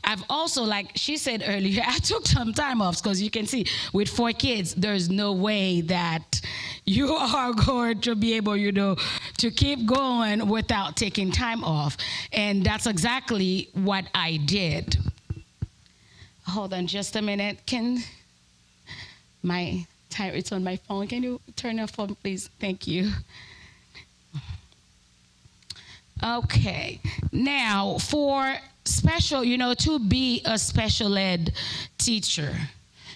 I've also, like she said earlier, I took some time off because you can see with 4 kids, there's no way that you are going to be able, to keep going without taking time off. And that's exactly what I did. Hold on just a minute. It's on my phone. Can you turn your phone, please? Thank you. Okay. Now, for special, to be a special ed teacher,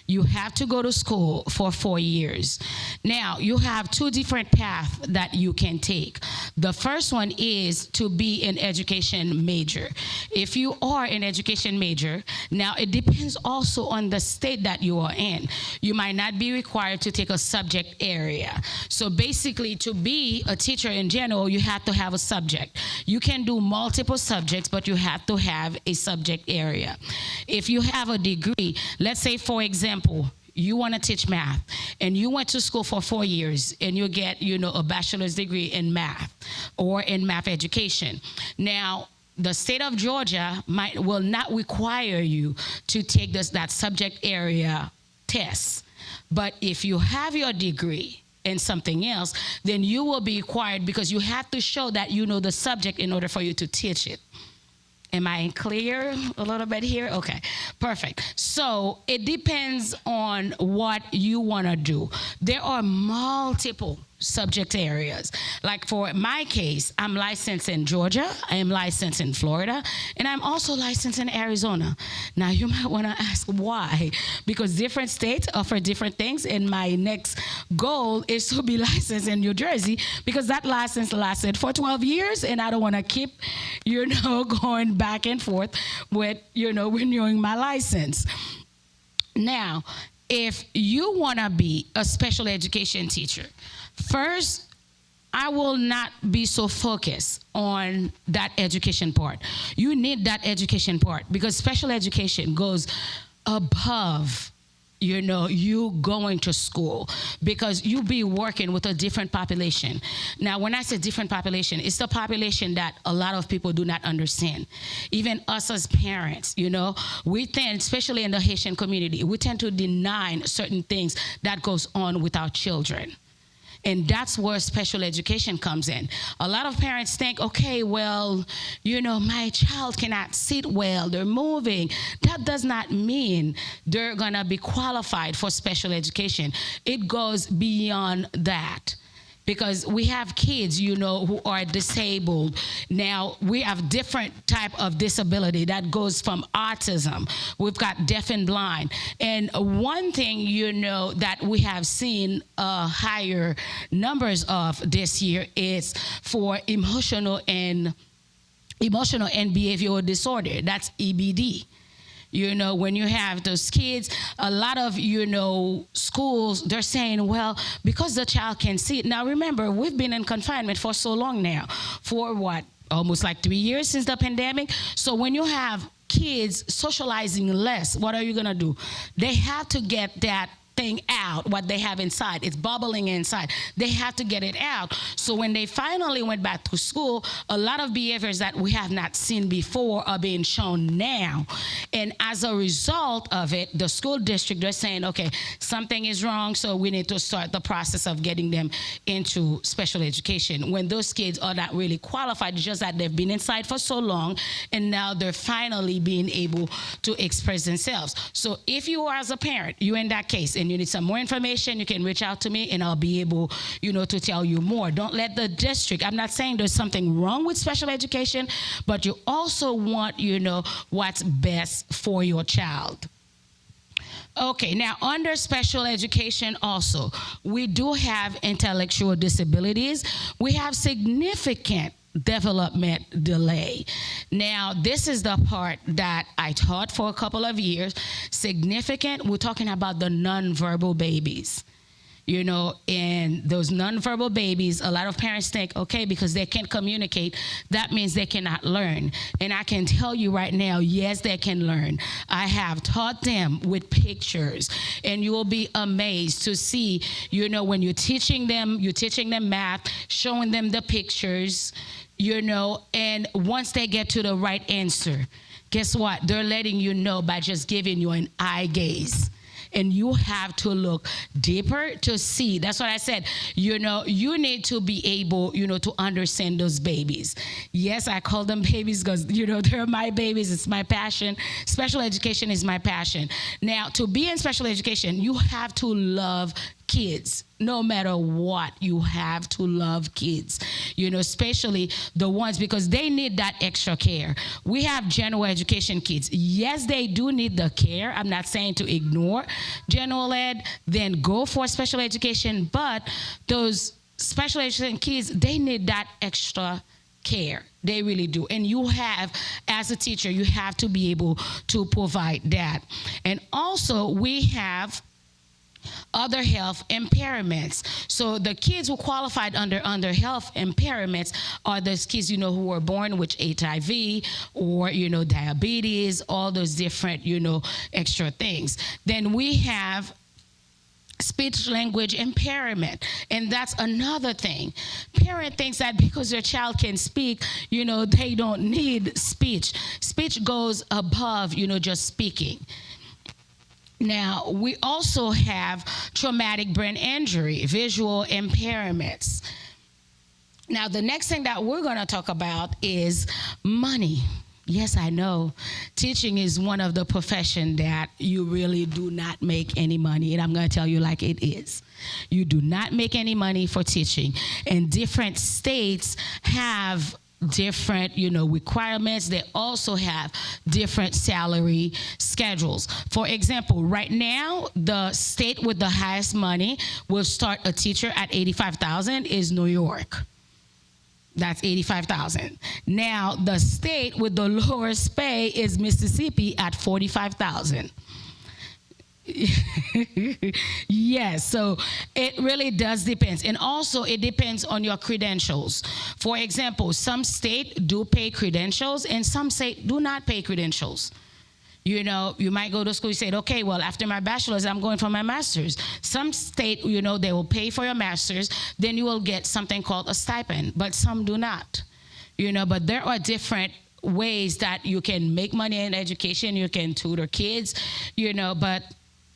you have to go to school for 4 years. Now, you have 2 different paths that you can take. The first one is to be an education major. If you are an education major, now it depends also on the state that you are in. You might not be required to take a subject area. So basically, to be a teacher in general, you have to have a subject. You can do multiple subjects, but you have to have a subject area. If you have a degree, let's say, for example, you want to teach math and you went to school for 4 years and you get, a bachelor's degree in math or in math education. Now, the state of Georgia will not require you to take that subject area test. But if you have your degree in something else, then you will be required because you have to show that you know the subject in order for you to teach it. Am I clear a little bit here? Okay, perfect. So it depends on what you want to do. There are multiple subject areas. Like for my case, I'm licensed in Georgia, I am licensed in Florida, and I'm also licensed in Arizona. Now you might want to ask why, because different states offer different things, and my next goal is to be licensed in New Jersey because that license lasted for 12 years and I don't want to keep, going back and forth with, renewing my license. Now, if you want to be a special education teacher, first, I will not be so focused on that education part. You need that education part because special education goes above, you going to school because you be working with a different population. Now, when I say different population, it's the population that a lot of people do not understand. Even us as parents, we tend, especially in the Haitian community, we tend to deny certain things that goes on with our children. And that's where special education comes in. A lot of parents think, okay, well, my child cannot sit well, they're moving. That does not mean they're gonna be qualified for special education. It goes beyond that. Because we have kids, who are disabled. Now, we have different type of disability that goes from autism. We've got deaf and blind. And one thing, that we have seen higher numbers of this year is for emotional and behavioral disorder. That's EBD. When you have those kids, a lot of, schools, they're saying, well, because the child can see it. Now, remember, we've been in confinement for so long now, for what, almost like 3 years since the pandemic. So when you have kids socializing less, what are you going to do? They have to get that thing out, what they have inside. It's bubbling inside. They have to get it out. So when they finally went back to school, a lot of behaviors that we have not seen before are being shown now. And as a result of it, the school district, they're saying, okay, something is wrong, so we need to start the process of getting them into special education. When those kids are not really qualified, it's just that they've been inside for so long, and now they're finally being able to express themselves. So if you are, as a parent, you're in that case, and you need some more information, you can reach out to me and I'll be able, to tell you more. Don't let the district, I'm not saying there's something wrong with special education, but you also want, what's best for your child. Okay, now under special education also, we do have intellectual disabilities. We have significant development delay. Now, this is the part that I taught for a couple of years. Significant, we're talking about the nonverbal babies. And those nonverbal babies, a lot of parents think, okay, because they can't communicate, that means they cannot learn. And I can tell you right now, yes, they can learn. I have taught them with pictures, and you will be amazed to see, when you're teaching them math, showing them the pictures, and once they get to the right answer, guess what? They're letting you know by just giving you an eye gaze. And you have to look deeper to see. That's what I said. You need to be able, to understand those babies. Yes, I call them babies because, they're my babies. It's my passion. Special education is my passion. Now, to be in special education, you have to love kids. No matter what, you have to love kids, especially the ones, because they need that extra care. We have general education kids. Yes, they do need the care. I'm not saying to ignore general ed, then go for special education, but those special education kids, they need that extra care. They really do. And you have, as a teacher, you have to be able to provide that. And also, we have other health impairments. So the kids who qualified under health impairments are those kids, who were born with HIV or, diabetes, all those different, extra things. Then we have speech language impairment, and that's another thing. Parent thinks that because their child can speak, they don't need speech. Speech goes above, just speaking. Now, we also have traumatic brain injury, visual impairments. Now, the next thing that we're going to talk about is money. Yes, I know. Teaching is one of the professions that you really do not make any money, and I'm going to tell you like it is. You do not make any money for teaching, and different states have different, requirements. They also have different salary schedules. For example, right now, the state with the highest money will start a teacher at $85,000 is New York. That's $85,000. Now, the state with the lowest pay is Mississippi at $45,000. Yes, so it really does depend. And also it depends on your credentials. For example, some states do pay credentials and some states do not pay credentials. You might go to school, you say, okay, well, after my bachelor's, I'm going for my master's. Some state, they will pay for your master's, then you will get something called a stipend, but some do not. But there are different ways that you can make money in education. You can tutor kids, but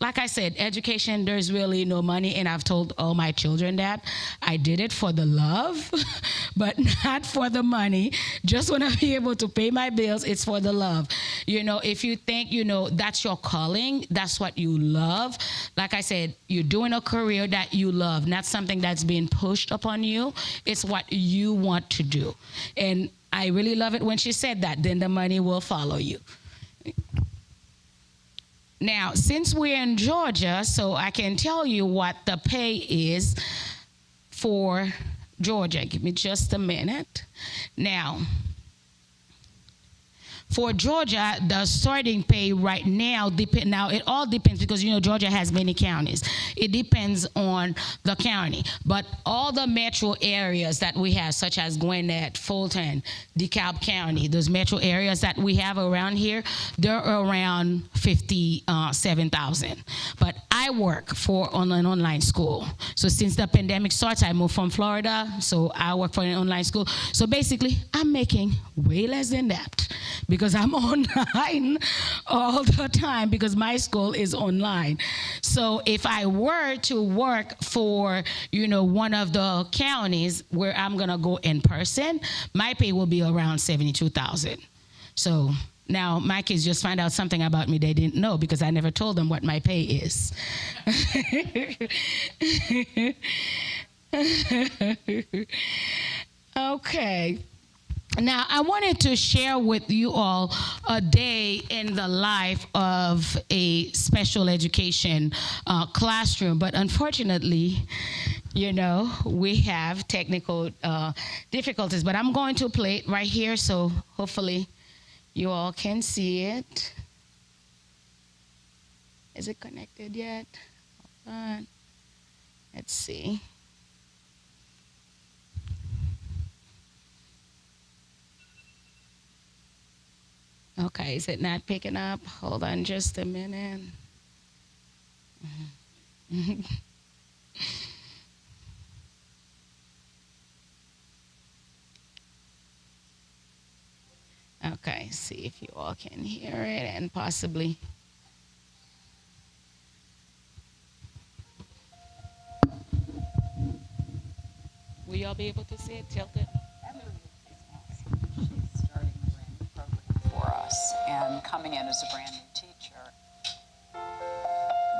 like I said, education, there's really no money, and I've told all my children that. I did it for the love, but not for the money. Just want to be able to pay my bills, it's for the love. If you think, that's your calling, that's what you love. Like I said, you're doing a career that you love, not something that's being pushed upon you. It's what you want to do. And I really love it when she said that, then the money will follow you. Now, since we're in Georgia, so I can tell you what the pay is for Georgia. Give me just a minute. Now, For Georgia, the starting pay right now, it all depends because, Georgia has many counties. It depends on the county. But all the metro areas that we have, such as Gwinnett, Fulton, DeKalb County, those metro areas that we have around here, they're around 57,000. But I work on an online school. So since the pandemic starts, I moved from Florida, so I work for an online school. So basically, I'm making way less than that because I'm online all the time because my school is online. So if I were to work for, one of the counties where I'm going to go in person, my pay will be around 72,000. So now my kids just find out something about me they didn't know because I never told them what my pay is. Okay. Now, I wanted to share with you all a day in the life of a special education classroom, but unfortunately, we have technical difficulties, but I'm going to play it right here, so hopefully you all can see it. Is it connected yet? Hold on. Let's see. Okay, is it not picking up? Hold on just a minute. Okay, see if you all can hear it and possibly. Will y'all be able to see it tilted? For us and coming in as a brand new teacher.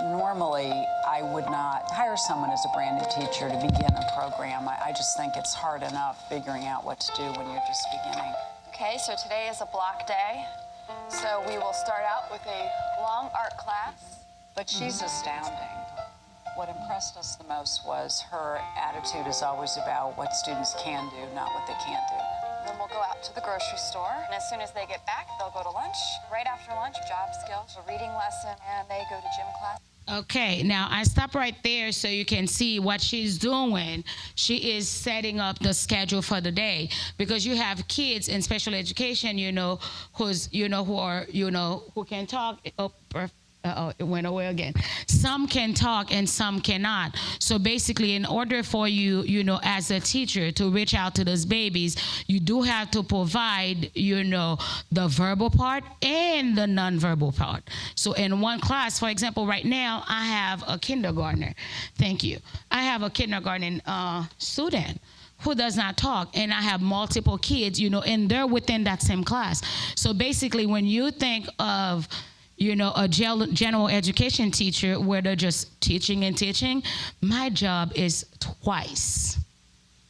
Normally, I would not hire someone as a brand new teacher to begin a program. I just think it's hard enough figuring out what to do when you're just beginning. Okay, so today is a block day. So we will start out with a long art class. But she's astounding. What impressed us the most was her attitude is always about what students can do, not what they can't do. Then we'll go out to the grocery store, and as soon as they get back, they'll go to lunch. Right after lunch, job skills, a reading lesson, and they go to gym class. Okay, now I stop right there so you can see what she's doing. She is setting up the schedule for the day because you have kids in special education, who can talk. It went away again. Some can talk and some cannot. So basically, in order for you, as a teacher to reach out to those babies, you do have to provide, the verbal part and the nonverbal part. So in one class, for example, right now, I have a kindergartner. Thank you. I have a kindergarten student who does not talk, and I have multiple kids, and they're within that same class. So basically, when you think of a general education teacher where they're just teaching and teaching, my job is twice,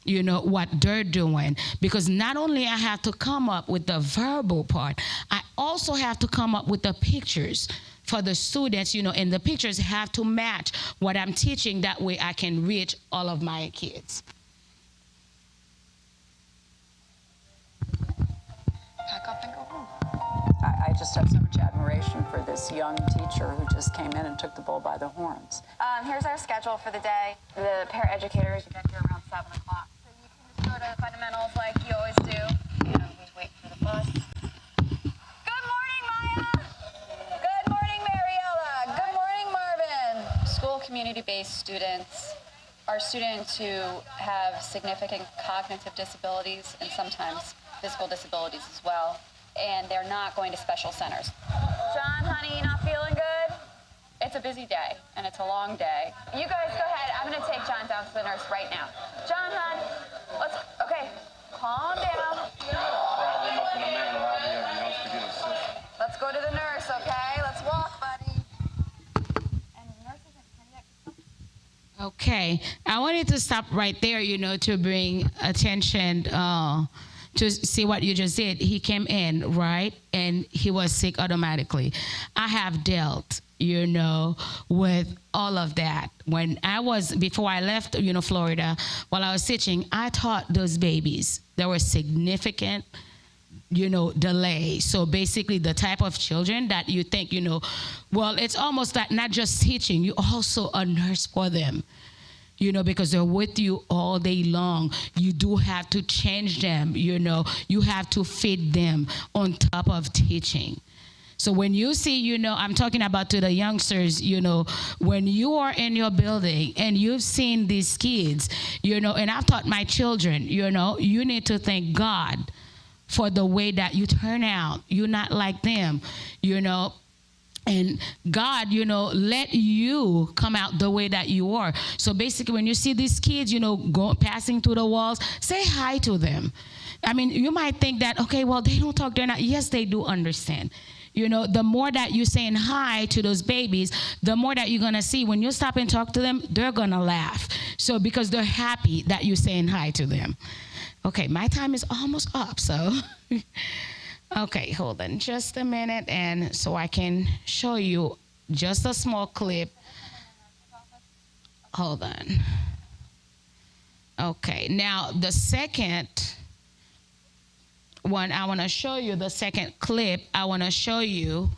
what they're doing. Because not only I have to come up with the verbal part, I also have to come up with the pictures for the students, and the pictures have to match what I'm teaching. That way I can reach all of my kids. Pack up and go home. I just have so much admiration for this young teacher who just came in and took the bull by the horns. Here's our schedule for the day. The paraeducators get here around 7 o'clock. So you can just go to fundamentals like you always do. And we wait for the bus. Good morning, Maya. Good morning, Mariella. Good morning, Marvin. School community-based students are students who have significant cognitive disabilities and sometimes physical disabilities as well. And they're not going to special centers. John, honey, you not feeling good? It's a busy day, and it's a long day. You guys go ahead. I'm going to take John down to the nurse right now. John, hon, okay, calm down. Let's go to the nurse, okay? Let's walk, buddy. And the nurse isn't here yet. Okay, I wanted to stop right there, to bring attention to see what you just did. He came in, right? And he was sick automatically. I have dealt, with all of that. Before I left, Florida, while I was teaching, I taught those babies. There were significant delay. So basically the type of children that you think, well, it's almost like not just teaching, you also a nurse for them. Because they're with you all day long. You do have to change them, you have to feed them on top of teaching. So when you see, I'm talking about to the youngsters, when you are in your building and you've seen these kids, and I've taught my children, you need to thank God for the way that you turn out. You're not like them, and God, let you come out the way that you are. So basically, when you see these kids, passing through the walls, say hi to them. I mean, you might think that, okay, well, they don't talk, they're not. Yes, they do understand. The more that you're saying hi to those babies, the more that you're going to see when you stop and talk to them, they're going to laugh. So because they're happy that you're saying hi to them. Okay, my time is almost up, so. Okay, hold on just a minute, and so I can show you just a small clip. Hold on. Okay, now the second one I want to show you, the second clip I want to show you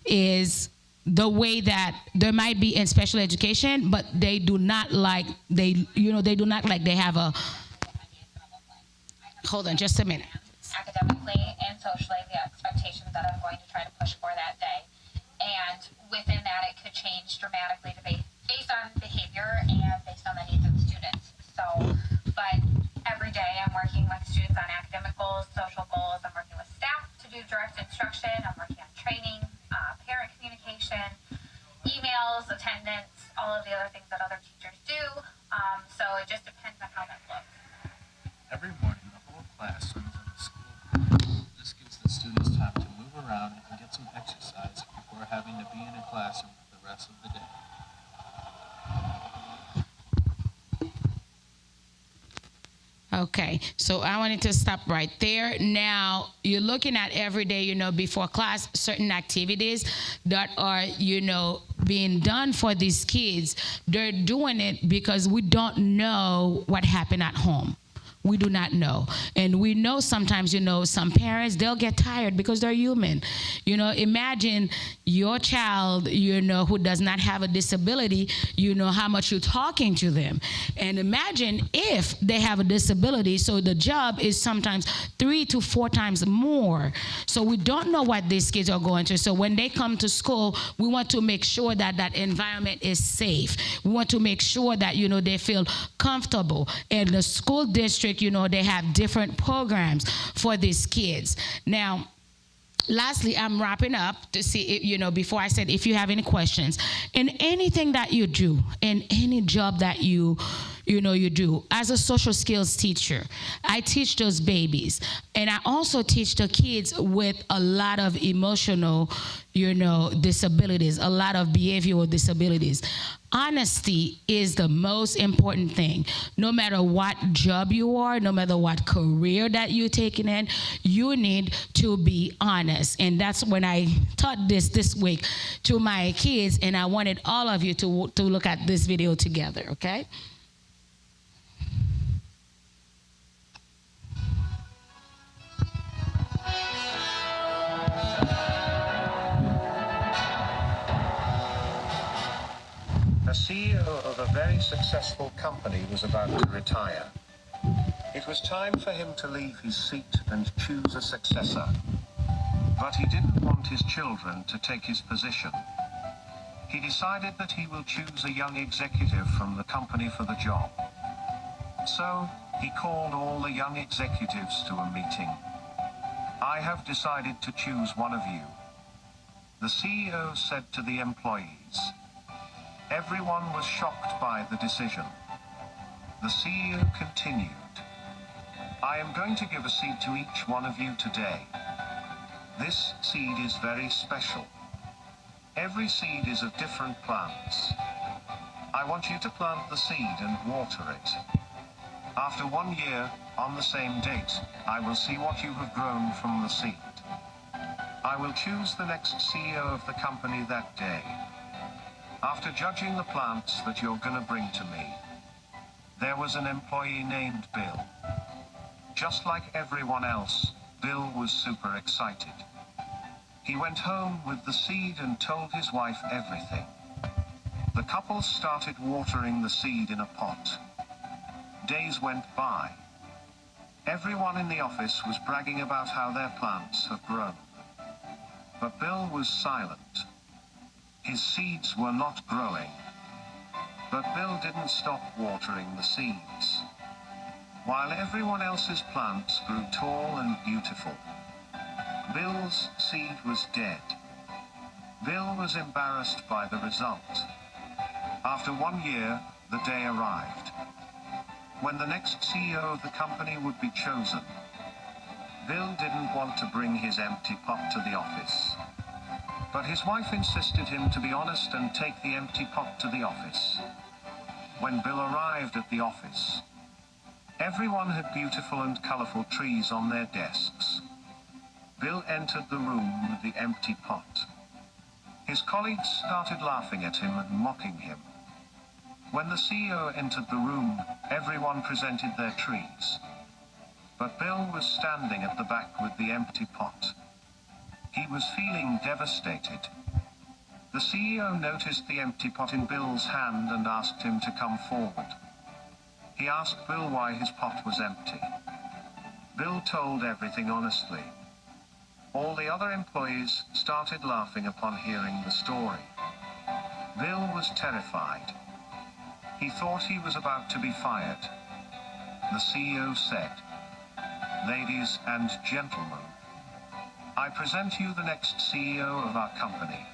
is the way that there might be in special education, but they do not like, they do not like they have a, hold on just a minute. Academically and socially, the expectations that I'm going to try to push for that day. And within that, it could change dramatically based on behavior and based on the needs of the students. So, but every day I'm working with students on academic goals, social goals. I'm working with staff to do direct instruction. I'm working on training, parent communication, emails, attendance, all of the other things that other teachers do. So it just depends on how that looks. Every morning, the whole class swims in the school. This gives the students time to move around and get some exercise before having to be in a classroom for the rest of the day. Okay, so I wanted to stop right there. Now, you're looking at every day, before class, certain activities that are, being done for these kids. They're doing it because we don't know what happened at home. We do not know. And we know sometimes, some parents, they'll get tired because they're human. Imagine your child, who does not have a disability, how much you're talking to them. And imagine if they have a disability, so the job is sometimes 3 to 4 times more. So we don't know what these kids are going through. So when they come to school, we want to make sure that that environment is safe. We want to make sure that, they feel comfortable. And the school district, they have different programs for these kids. Now, lastly, I'm wrapping up to see if, before I said, if you have any questions, in anything that you do, in any job that you do, as a social skills teacher, I teach those babies. And I also teach the kids with a lot of emotional, disabilities, a lot of behavioral disabilities. Honesty is the most important thing. No matter what job you are, no matter what career that you're taking in, you need to be honest. And that's when I taught this week to my kids, and I wanted all of you to look at this video together, okay? A CEO of a very successful company was about to retire. It was time for him to leave his seat and choose a successor. But he didn't want his children to take his position. He decided that he will choose a young executive from the company for the job. So, he called all the young executives to a meeting. I have decided to choose one of you. The CEO said to the employees. Everyone was shocked by the decision. The CEO continued. I am going to give a seed to each one of you today. This seed is very special. Every seed is of different plants. I want you to plant the seed and water it. After 1 year, on the same date, I will see what you have grown from the seed. I will choose the next CEO of the company that day. After judging the plants that you're going to bring to me, there was an employee named Bill. Just like everyone else, Bill was super excited. He went home with the seed and told his wife everything. The couple started watering the seed in a pot. Days went by. Everyone in the office was bragging about how their plants have grown. But Bill was silent. His seeds were not growing. But Bill didn't stop watering the seeds. While everyone else's plants grew tall and beautiful, Bill's seed was dead. Bill was embarrassed by the result. After 1 year, the day arrived. When the next CEO of the company would be chosen, Bill didn't want to bring his empty pot to the office. But his wife insisted him to be honest and take the empty pot to the office. When Bill arrived at the office, everyone had beautiful and colorful trees on their desks. Bill entered the room with the empty pot. His colleagues started laughing at him and mocking him. When the CEO entered the room, everyone presented their trees. But Bill was standing at the back with the empty pot. He was feeling devastated. The CEO noticed the empty pot in Bill's hand and asked him to come forward. He asked Bill why his pot was empty. Bill told everything honestly. All the other employees started laughing upon hearing the story. Bill was terrified. He thought he was about to be fired. The CEO said, "Ladies and gentlemen, I present you the next CEO of our company.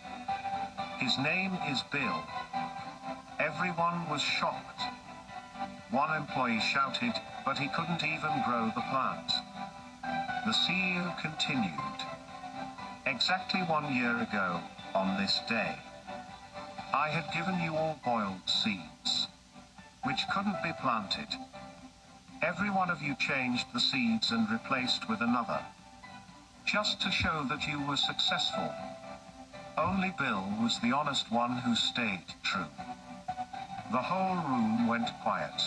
His name is Bill." Everyone was shocked. One employee shouted, but he couldn't even grow the plant. The CEO continued, "Exactly 1 year ago, on this day, I had given you all boiled seeds, which couldn't be planted. Every one of you changed the seeds and replaced with another, just to show that you were successful. Only Bill was the honest one who stayed true." The whole room went quiet.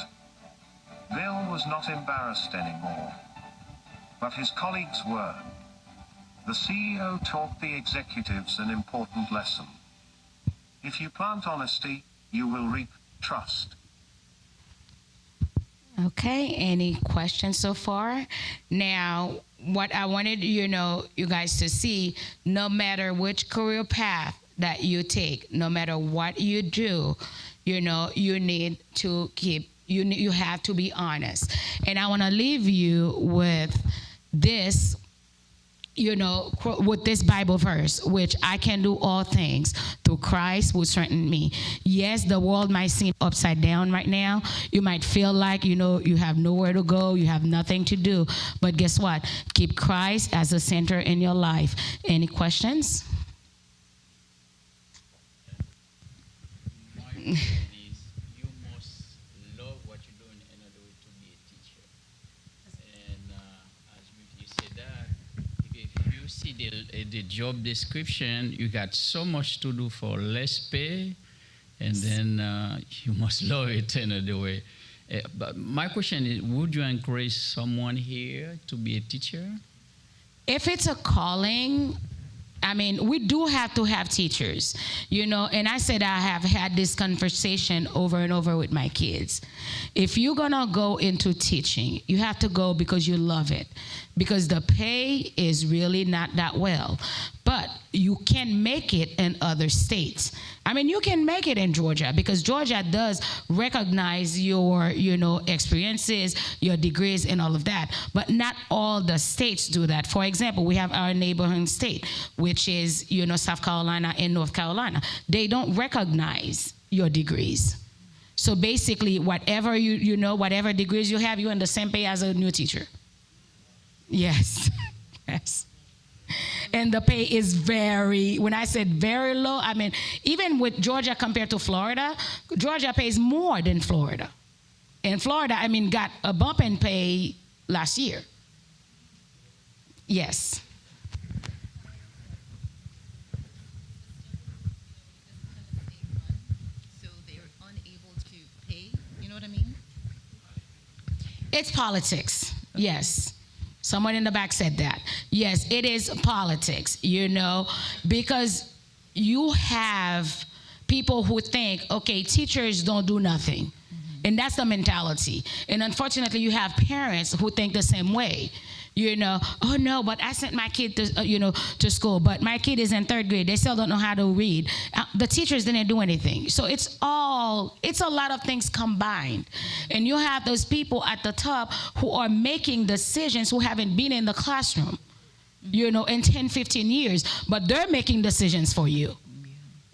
Bill was not embarrassed anymore, but his colleagues were. The CEO taught the executives an important lesson. If you plant honesty, you will reap trust. Okay, any questions so far? Now, what I wanted you guys to see, no matter which career path that you take, no matter what you do, you need to you have to be honest. And I want to leave you with this, with this Bible verse, which I can do all things through Christ who strengthened me. Yes, the world might seem upside down right now. You might feel like, you have nowhere to go, you have nothing to do. But guess what? Keep Christ as a center in your life. Any questions? My question is, you must love what you're doing in order to be a teacher. And as you said that, if you see the job description, you got so much to do for less pay, and then you must love it another way. But my question is, would you encourage someone here to be a teacher? If it's a calling, we do have to have teachers, and I said I have had this conversation over and over with my kids. If you're gonna go into teaching, you have to go because you love it, because the pay is really not that well, but you can make it in other states. You can make it in Georgia because Georgia does recognize your, experiences, your degrees and all of that, but not all the states do that. For example, we have our neighboring state, which is, South Carolina and North Carolina. They don't recognize your degrees. So basically, whatever whatever degrees you have, you're in the same pay as a new teacher. Yes, yes. And the pay is when I said very low, even with Georgia compared to Florida, Georgia pays more than Florida. And Florida, got a bump in pay last year. Yes. So they're unable to pay, you know what I mean? It's politics, yes. Someone in the back said that. Yes, it is politics, you know, because you have people who think, okay, teachers don't do nothing. And that's the mentality. And unfortunately, you have parents who think the same way. You know, oh no, but I sent my kid to, to school, but my kid is in 3rd grade. They still don't know how to read. The teachers didn't do anything. So it's a lot of things combined. And you have those people at the top who are making decisions who haven't been in the classroom, in 10, 15 years, but they're making decisions for you.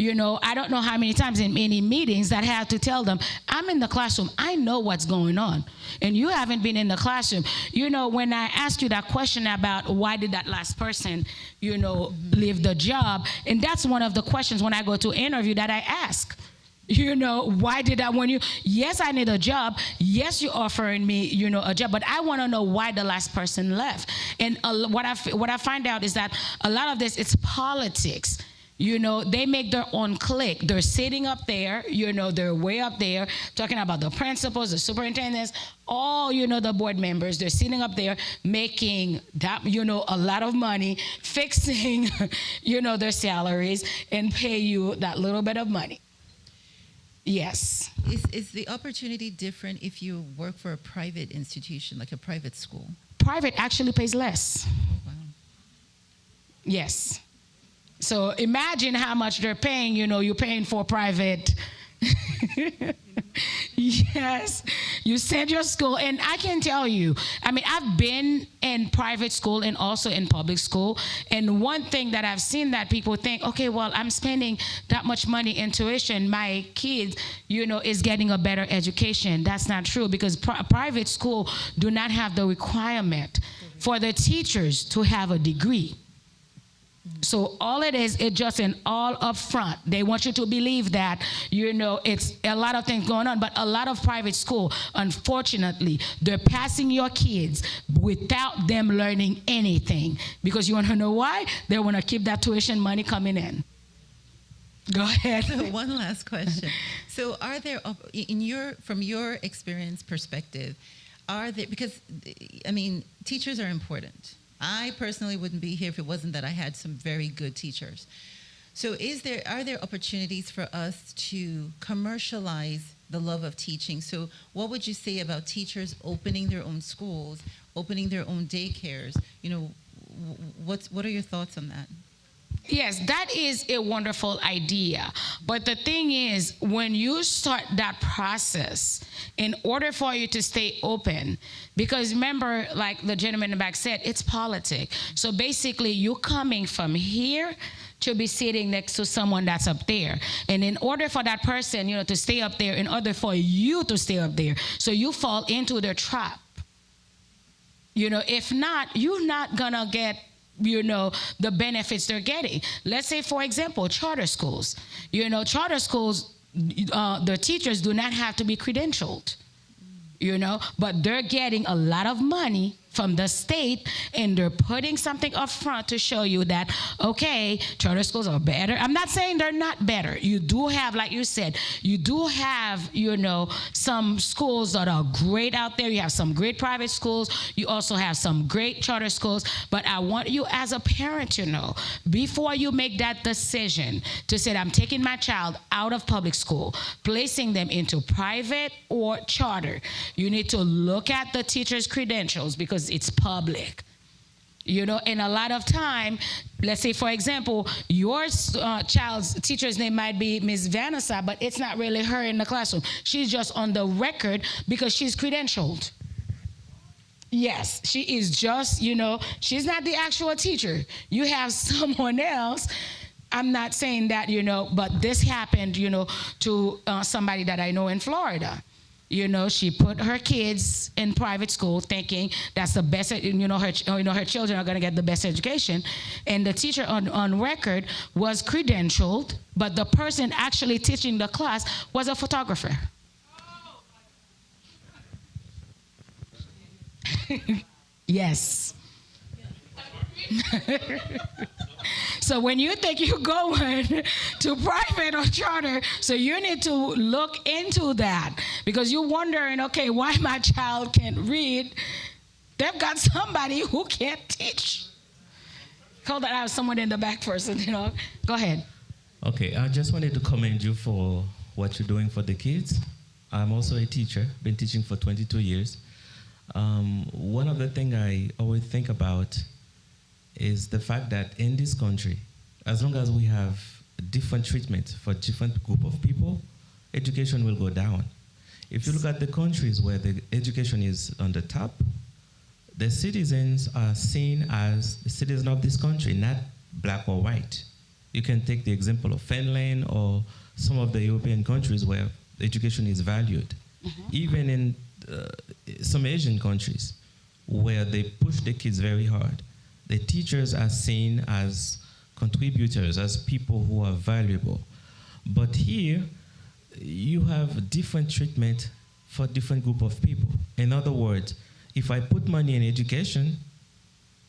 I don't know how many times in many meetings that I have to tell them, I'm in the classroom, I know what's going on. And you haven't been in the classroom. When I asked you that question about why did that last person, leave the job, and that's one of the questions when I go to interview that I ask. Why did I want you? Yes, I need a job. Yes, you're offering me, a job, but I want to know why the last person left. And what I find out is that a lot of this, it's politics. They make their own clique. They're sitting up there, they're way up there, talking about the principals, the superintendents, all, the board members. They're sitting up there making that, a lot of money, fixing, their salaries, and pay you that little bit of money. Yes. Is the opportunity different if you work for a private institution, like a private school? Private actually pays less. Oh, wow. Yes. So imagine how much they're paying, you're paying for private. Yes, you send your school, and I can tell you, I've been in private school and also in public school, and one thing that I've seen that people think, okay, well, I'm spending that much money in tuition, my kid, is getting a better education. That's not true, because private school do not have the requirement for the teachers to have a degree. So all it is, it's just an all up front. They want you to believe that, it's a lot of things going on. But a lot of private school, unfortunately, they're passing your kids without them learning anything. Because you want to know why? They want to keep that tuition money coming in. Go ahead. So one last question. So are there, from your experience perspective, because teachers are important. I personally wouldn't be here if it wasn't that I had some very good teachers. So are there opportunities for us to commercialize the love of teaching? So what would you say about teachers opening their own schools, opening their own daycares? What are your thoughts on that? Yes, that is a wonderful idea. But the thing is, when you start that process, in order for you to stay open, because remember, like the gentleman in the back said, it's politics. So basically, you're coming from here to be sitting next to someone that's up there. And in order for that person, to stay up there, in order for you to stay up there, so you fall into their trap. If not, you're not gonna get the benefits they're getting. Let's say, for example, charter schools. Charter schools, the teachers do not have to be credentialed, but they're getting a lot of money from the state, and they're putting something up front to show you that, okay, charter schools are better. I'm not saying they're not better. You do have, like you said, you do have, some schools that are great out there. You have some great private schools. You also have some great charter schools. But I want you as a parent to know, before you make that decision to say, I'm taking my child out of public school, placing them into private or charter, you need to look at the teacher's credentials, because it's public, and a lot of time, let's say, for example, your child's teacher's name might be Miss Vanessa, but it's not really her in the classroom. She's just on the record because she's credentialed. Yes, she is just, she's not the actual teacher. You have someone else. I'm not saying that, but this happened, to somebody that I know in Florida. She put her kids in private school thinking that's the best, her children are going to get the best education. And the teacher on record was credentialed, but the person actually teaching the class was a photographer. Yes. So when you think you're going to private or charter, so you need to look into that, because you're wondering, okay, why my child can't read, They've got somebody who can't teach. Hold on, I have someone in the back first. Go ahead. Okay, I just wanted to commend you for what you're doing for the kids. I'm also a teacher, been teaching for 22 years. One of the things I always think about is the fact that in this country, as long as we have different treatment for different group of people, education will go down. If you look at the countries where the education is on the top, the citizens are seen as the citizens of this country, not black or white. You can take the example of Finland or some of the European countries where education is valued. Even in some Asian countries where they push the kids very hard, the teachers are seen as contributors, as people who are valuable. But here, you have different treatment for different group of people. In other words, if I put money in education,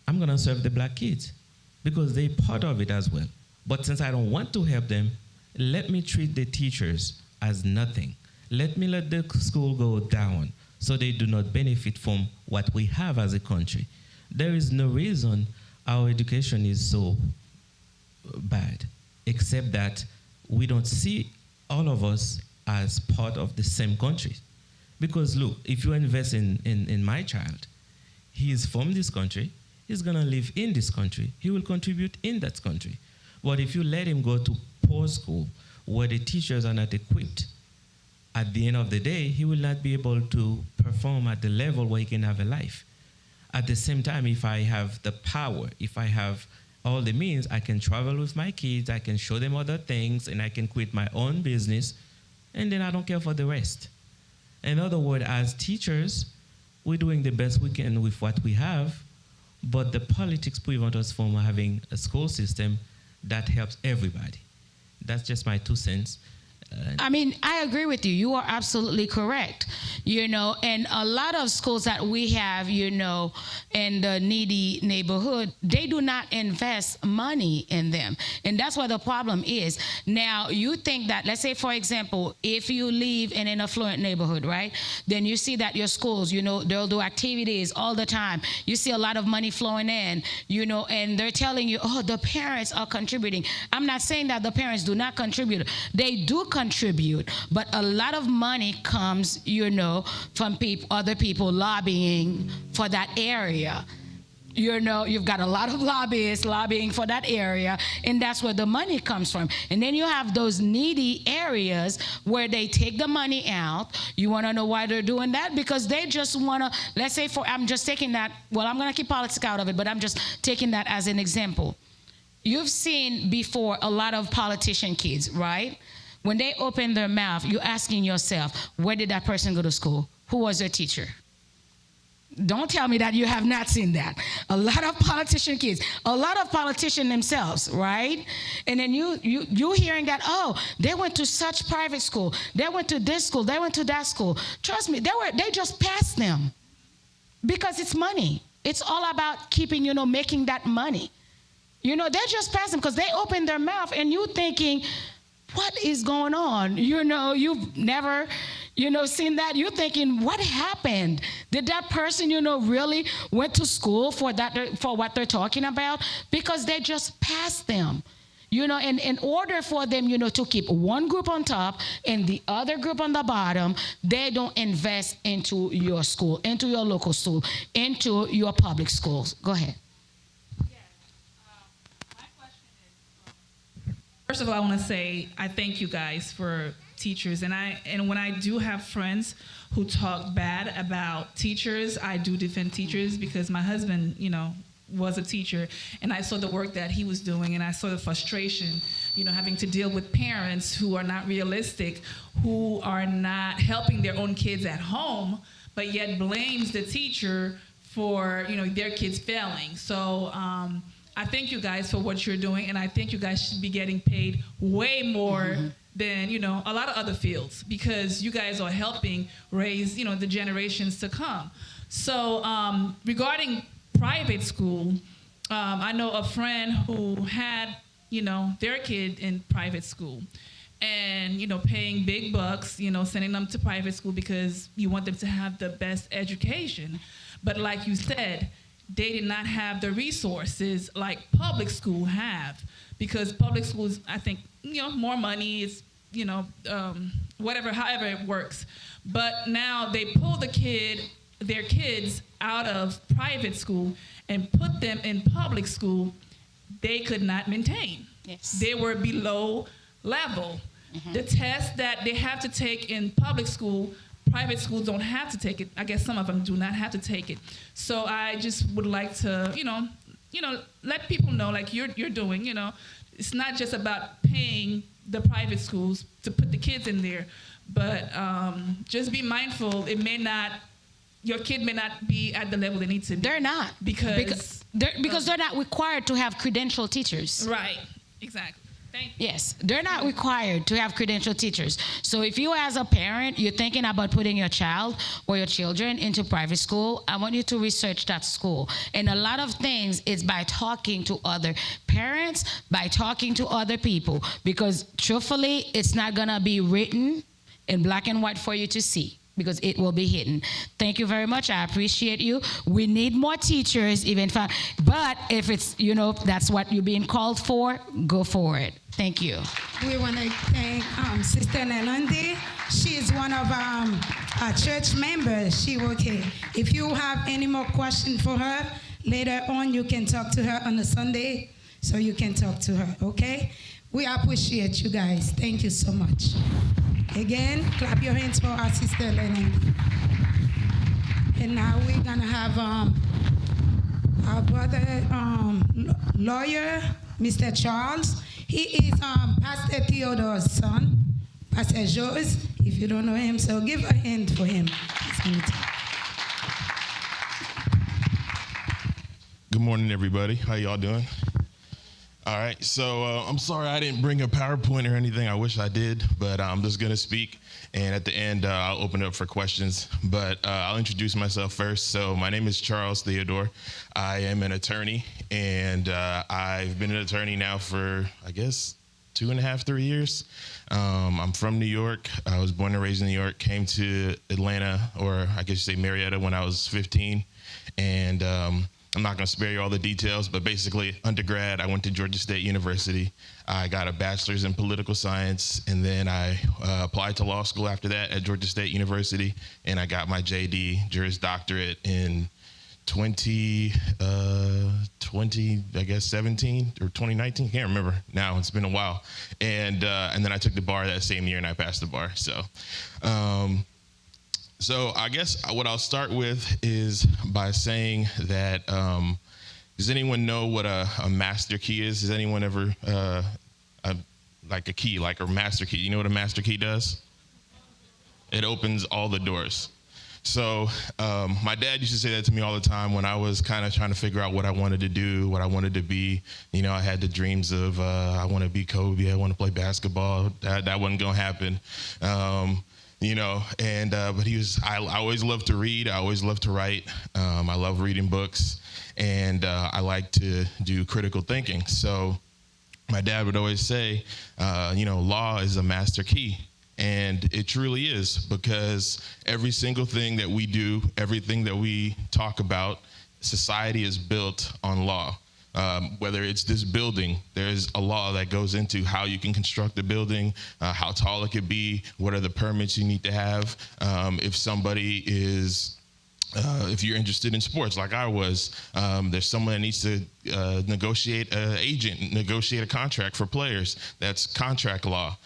I'm gonna serve the black kids because they're part of it as well. But since I don't want to help them, let me treat the teachers as nothing. Let me let the school go down so they do not benefit from what we have as a country. There is no reason our education is so bad, except that we don't see all of us as part of the same country. Because look, if you invest in my child, he is from this country, he's gonna live in this country, he will contribute in that country. But if you let him go to poor school where the teachers are not equipped, at the end of the day, he will not be able to perform at the level where he can have a life. At the same time, if I have the power, if I have all the means, I can travel with my kids, I can show them other things, and I can quit my own business, and then I don't care for the rest. In other words, as teachers, we're doing the best we can with what we have, but the politics prevent us from having a school system that helps everybody. That's just my 2 cents. I mean, I agree with you. You are absolutely correct. And a lot of schools that we have, in the needy neighborhood, they do not invest money in them. And that's what the problem is. Now, you think that, let's say, for example, if you live in an affluent neighborhood, right, then you see that your schools, they'll do activities all the time. You see a lot of money flowing in, and they're telling you, oh, the parents are contributing. I'm not saying that the parents do not contribute. They do contribute, but a lot of money comes, from other people lobbying for that area. You've got a lot of lobbyists lobbying for that area, and that's where the money comes from. And then you have those needy areas where they take the money out. You want to know why they're doing that? Because they just want to, let's say I'm just taking that, well, I'm going to keep politics out of it, but I'm just taking that as an example. You've seen before a lot of politician kids, right? When they open their mouth, you're asking yourself, where did that person go to school? Who was their teacher? Don't tell me that you have not seen that. A lot of politician kids, a lot of politicians themselves, right? And then you hearing that, oh, they went to such private school, they went to this school, they went to that school. Trust me, they just passed them because it's money. It's all about keeping, making that money. They just passed them because they opened their mouth, and you thinking, what is going on? You've never, seen that. You're thinking, what happened? Did that person, really went to school for what they're talking about? Because they just passed them. And in order for them, to keep one group on top and the other group on the bottom, they don't invest into your school, into your local school, into your public schools. Go ahead. First of all, I want to say I thank you guys for teachers, and when I do have friends who talk bad about teachers, I do defend teachers because my husband, was a teacher, and I saw the work that he was doing, and I saw the frustration, having to deal with parents who are not realistic, who are not helping their own kids at home, but yet blames the teacher for their kids failing. So I thank you guys for what you're doing, and I think you guys should be getting paid way more than, a lot of other fields, because you guys are helping raise, the generations to come. So regarding private school, I know a friend who had, their kid in private school, and, paying big bucks, sending them to private school because you want them to have the best education. But like you said, they did not have the resources like public school have, because public schools, I think, more money is, whatever, however it works. But now they pull their kids out of private school and put them in public school. They could not maintain. Yes. They were below level. Mm-hmm. The test that they have to take in public school, private schools don't have to take it. I guess some of them do not have to take it. So I just would like to, let people know, like you're doing, it's not just about paying the private schools to put the kids in there, but just be mindful. Your kid may not be at the level they need to be. They're not. Because they're not required to have credentialed teachers. Right, exactly. Thank you. Yes, they're not required to have credentialed teachers. So if you as a parent, you're thinking about putting your child or your children into private school, I want you to research that school. And a lot of things is by talking to other parents, by talking to other people, because truthfully, it's not gonna be written in black and white for you to see, because it will be hidden. Thank you very much. I appreciate you. We need more teachers, but if it's, that's what you're being called for, go for it. Thank you. We want to thank Sister Nelandi. She is one of our church members. She works here. If you have any more questions for her, later on you can talk to her on a Sunday, so you can talk to her, okay? We appreciate you guys. Thank you so much. Again, clap your hands for our Sister Nelandi. And now we're going to have our brother, lawyer, Mr. Charles. He is Pastor Theodore's son, Pastor Joe's, if you don't know him, so give a hand for him. Good morning, everybody. How y'all doing? All right, so I'm sorry I didn't bring a PowerPoint or anything. I wish I did, but I'm just going to speak, and at the end, I'll open it up for questions. But I'll introduce myself first. So my name is Charles Theodore. I am an attorney, and I've been an attorney now for, I guess, 2.5, 3 years. I'm from New York. I was born and raised in New York, came to Atlanta, or I guess you say Marietta, when I was 15, and I'm not going to spare you all the details, but basically, undergrad, I went to Georgia State University. I got a bachelor's in political science, and then I applied to law school after that at Georgia State University, and I got my JD, Juris Doctorate, in 20, I guess 17 or 2019, can't remember now, it's been a while. And then I took the bar that same year and I passed the bar. So I guess what I'll start with is by saying that, does anyone know what a master key is? Has anyone ever, like a key, like a master key? You know what a master key does? It opens all the doors. So my dad used to say that to me all the time when I was kind of trying to figure out what I wanted to do, what I wanted to be. I had the dreams of I want to be Kobe, I want to play basketball. That wasn't going to happen. But I always loved to read. I always loved to write. I love reading books, and I like to do critical thinking. So my dad would always say, law is a master key. And it truly is, because every single thing that we do, everything that we talk about, society is built on law. Whether it's this building, there's a law that goes into how you can construct the building, how tall it could be, what are the permits you need to have. If somebody is, if you're interested in sports like I was, there's someone that needs to negotiate an agent, negotiate a contract for players. That's contract law.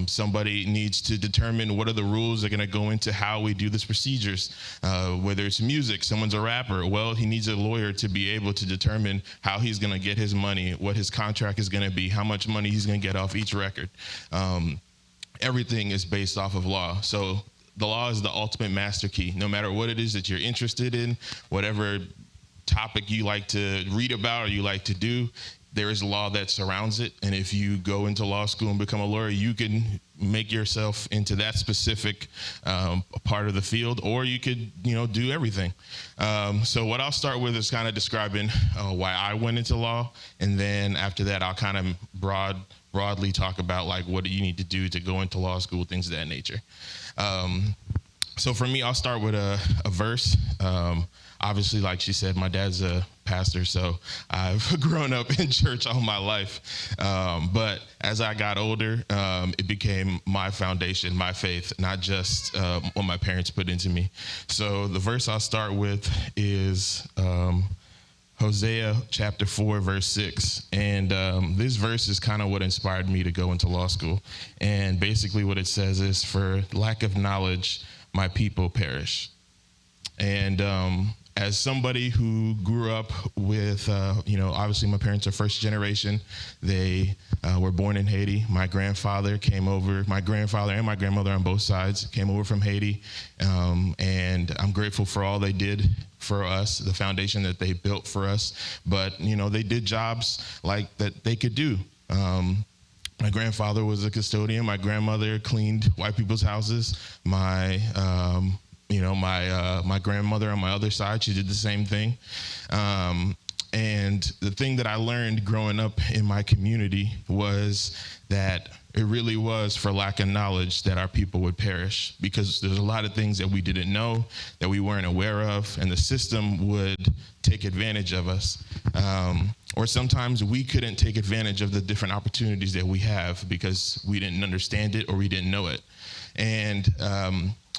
Somebody needs to determine what are the rules that are going to go into how we do this procedures. Whether it's music, someone's a rapper, well, he needs a lawyer to be able to determine how he's going to get his money, what his contract is going to be, how much money he's going to get off each record. Everything is based off of law. So the law is the ultimate master key. No matter what it is that you're interested in, whatever topic you like to read about or you like to do, there is a law that surrounds it. And if you go into law school and become a lawyer, you can make yourself into that specific part of the field, or you could, do everything. So what I'll start with is kind of describing why I went into law. And then after that, I'll kind of broadly talk about like what do you need to do to go into law school, things of that nature. So for me, I'll start with a verse. obviously, like she said, my dad's a pastor, so I've grown up in church all my life. But as I got older, it became my foundation, my faith, not just what my parents put into me. So the verse I'll start with is Hosea chapter 4, verse 6. And this verse is kind of what inspired me to go into law school. And basically what it says is, for lack of knowledge, my people perish. And as somebody who grew up with, obviously my parents are first generation. They were born in Haiti. My grandfather came over, my grandfather and my grandmother on both sides came over from Haiti. And I'm grateful for all they did for us, the foundation that they built for us. But, they did jobs like that they could do. My grandfather was a custodian. My grandmother cleaned white people's houses. My grandmother on my other side, she did the same thing. And the thing that I learned growing up in my community was that it really was for lack of knowledge that our people would perish, because there's a lot of things that we didn't know, that we weren't aware of, and the system would take advantage of us. Or sometimes we couldn't take advantage of the different opportunities that we have because we didn't understand it or we didn't know it. And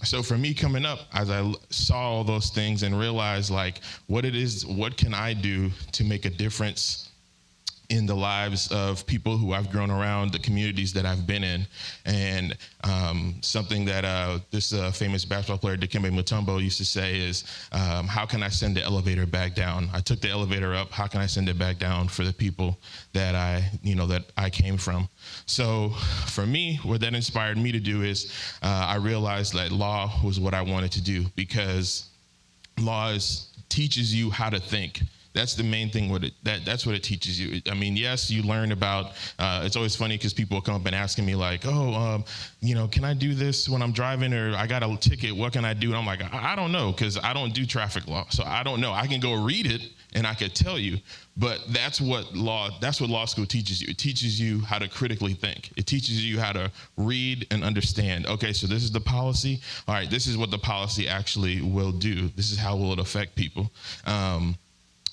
so for me coming up, as I saw all those things and realized what can I do to make a difference in the lives of people who I've grown around, the communities that I've been in. And something that this famous basketball player, Dikembe Mutombo, used to say is, how can I send the elevator back down? I took the elevator up, how can I send it back down for the people that I came from? So for me, what that inspired me to do is I realized that law was what I wanted to do, because law teaches you how to think. That's the main thing with it. That's what it teaches you. I mean, yes, you learn about, it's always funny because people will come up and asking me like, can I do this when I'm driving, or I got a ticket, what can I do? And I'm like, I don't know, because I don't do traffic law. So I don't know. I can go read it and I could tell you, but that's what law school teaches you. It teaches you how to critically think. It teaches you how to read and understand. Okay, so this is the policy. All right, this is what the policy actually will do. This is how will it affect people.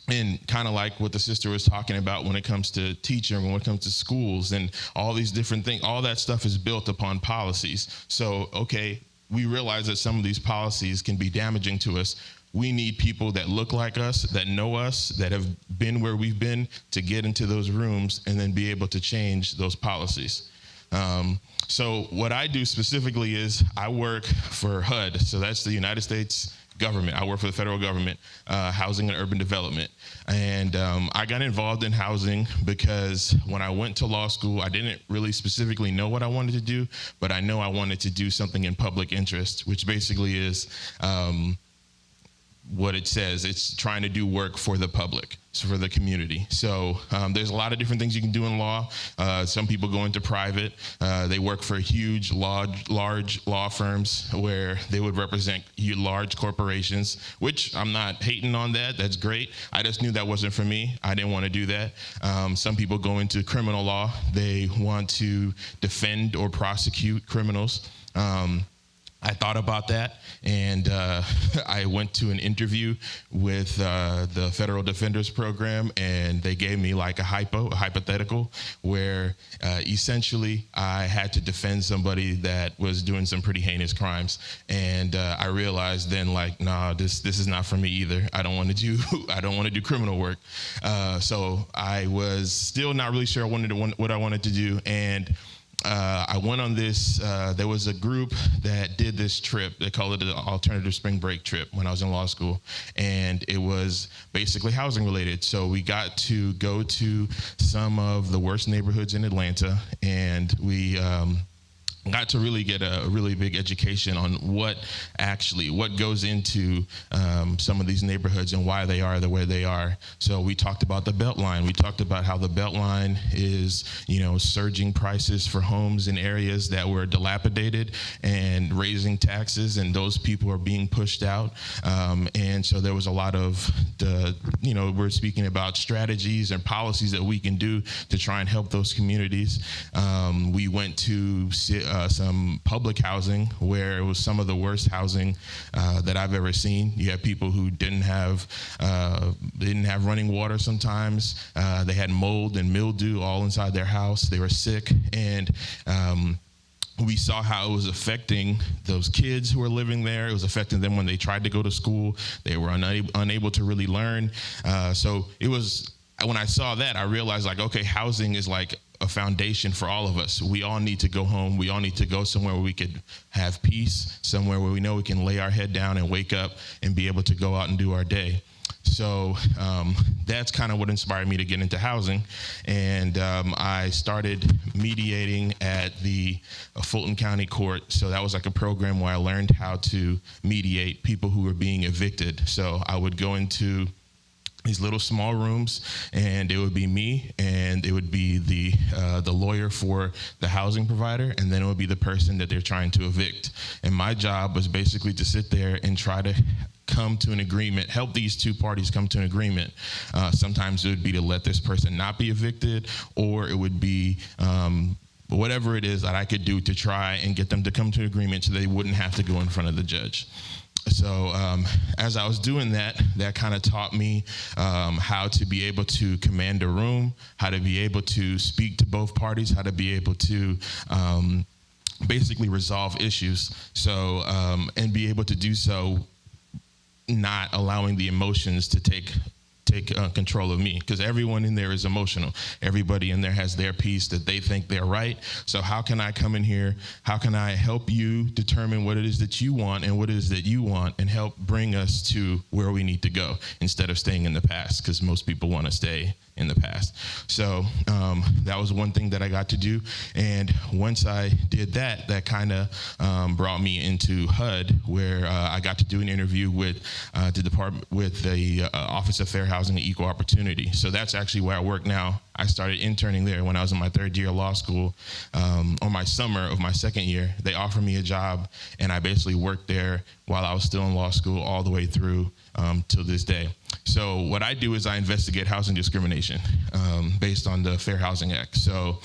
And kind of like what the sister was talking about when it comes to teaching, when it comes to schools and all these different things, all that stuff is built upon policies. So, okay, we realize that some of these policies can be damaging to us. We need people that look like us, that know us, that have been where we've been, to get into those rooms and then be able to change those policies. So what I do specifically is I work for HUD. So that's the United States government. I work for the federal government, housing and urban development. And I got involved in housing because when I went to law school, I didn't really specifically know what I wanted to do, but I know I wanted to do something in public interest, which basically is what it says. It's trying to do work for the public, so for the community. So there's a lot of different things you can do in law. Some people go into private. They work for huge, large law firms where they would represent large corporations, which I'm not hating on that. That's great. I just knew that wasn't for me. I didn't want to do that. Some people go into criminal law. They want to defend or prosecute criminals. I thought about that, and I went to an interview with the Federal Defenders Program, and they gave me like a hypothetical, where essentially I had to defend somebody that was doing some pretty heinous crimes. And I realized then, like, nah, this is not for me either. I don't want to do criminal work. So I was still not really sure what I wanted to do, and I went on this, there was a group that did this trip. They called it the Alternative Spring Break Trip when I was in law school. And it was basically housing related. So we got to go to some of the worst neighborhoods in Atlanta, and we got to really get a really big education on what goes into some of these neighborhoods and why they are the way they are. So we talked about the Beltline. We talked about how the Beltline is, surging prices for homes in areas that were dilapidated and raising taxes, and those people are being pushed out. And so there was a lot of we're speaking about strategies and policies that we can do to try and help those communities. We went to some public housing where it was some of the worst housing that I've ever seen. You have people who didn't have running water sometimes. They had mold and mildew all inside their house. They were sick, and we saw how it was affecting those kids who were living there. It was affecting them when they tried to go to school. They were unable to really learn. So it was, when I saw that, I realized, like, okay, housing is like a foundation for all of us. We all need to go home. We all need to go somewhere where we could have peace, somewhere where we know we can lay our head down and wake up and be able to go out and do our day. So that's kind of what inspired me to get into housing. And I started mediating at the Fulton County Court. So that was like a program where I learned how to mediate people who were being evicted. So I would go into these little small rooms, and it would be me, and it would be the lawyer for the housing provider, and then it would be the person that they're trying to evict. And my job was basically to sit there and try to come to an agreement, help these two parties come to an agreement. Sometimes it would be to let this person not be evicted, or it would be whatever it is that I could do to try and get them to come to an agreement so they wouldn't have to go in front of the judge. So as I was doing that, that kind of taught me how to be able to command a room, how to be able to speak to both parties, how to be able to basically resolve issues. So and be able to do so, not allowing the emotions to take control of me, because everyone in there is emotional. Everybody in there has their piece that they think they're right. So how can I come in here? How can I help you determine what it is that you want and what it is that you want, and help bring us to where we need to go instead of staying in the past, because most people want to stay in the past. So that was one thing that I got to do. And once I did that, that kind of brought me into HUD, where I got to do an interview with the department, with the Office of Fair Housing and Equal Opportunity. So that's actually where I work now. I started interning there when I was in my third year of law school. On my summer of my second year, they offered me a job, and I basically worked there while I was still in law school all the way through till this day. So what I do is I investigate housing discrimination based on the Fair Housing Act. So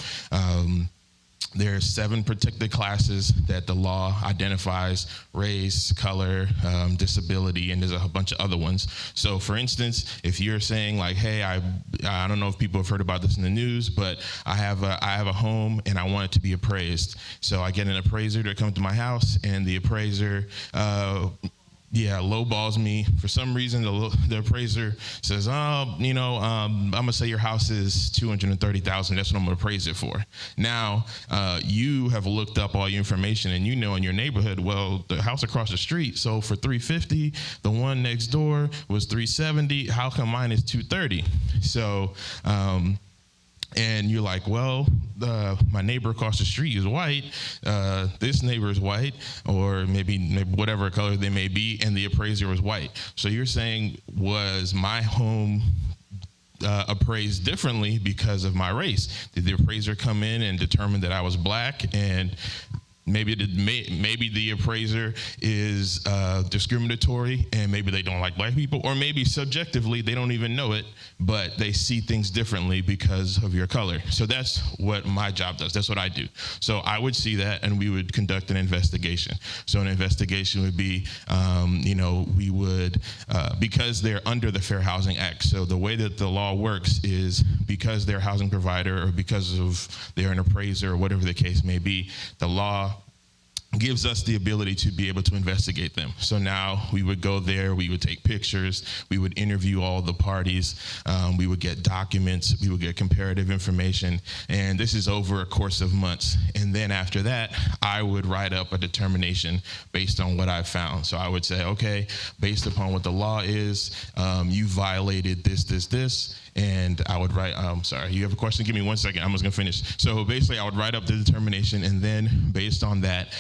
there are 7 protected classes that the law identifies: race, color, disability, and there's a bunch of other ones. So for instance, if you're saying like, hey, I don't know if people have heard about this in the news, but I have a home and I want it to be appraised. So I get an appraiser to come to my house, and the appraiser lowballs me. For some reason, the appraiser says, I'm gonna say your house is $230,000. That's what I'm gonna appraise it for. Now, you have looked up all your information, and you know in your neighborhood, well, the house across the street sold for $350. The one next door was $370. How come mine is $230? So, and you're like, well, my neighbor across the street is white, this neighbor is white, or maybe whatever color they may be, and the appraiser was white. So you're saying, was my home appraised differently because of my race? Did the appraiser come in and determine that I was black, and maybe the appraiser is discriminatory, and maybe they don't like black people, or maybe subjectively they don't even know it, but they see things differently because of your color. So that's what my job does. That's what I do. So I would see that, and we would conduct an investigation. So an investigation would be, we would, because they're under the Fair Housing Act. So the way that the law works is, because they're a housing provider, or because of they're an appraiser, or whatever the case may be, the law gives us the ability to be able to investigate them. So now we would go there, we would take pictures, we would interview all the parties, we would get documents, we would get comparative information, and this is over a course of months. And then after that, I would write up a determination based on what I found. So I would say, okay, based upon what the law is, you violated this, and I would write, sorry, you have a question? Give me 1 second, I'm just gonna finish. So basically I would write up the determination, and then based on that,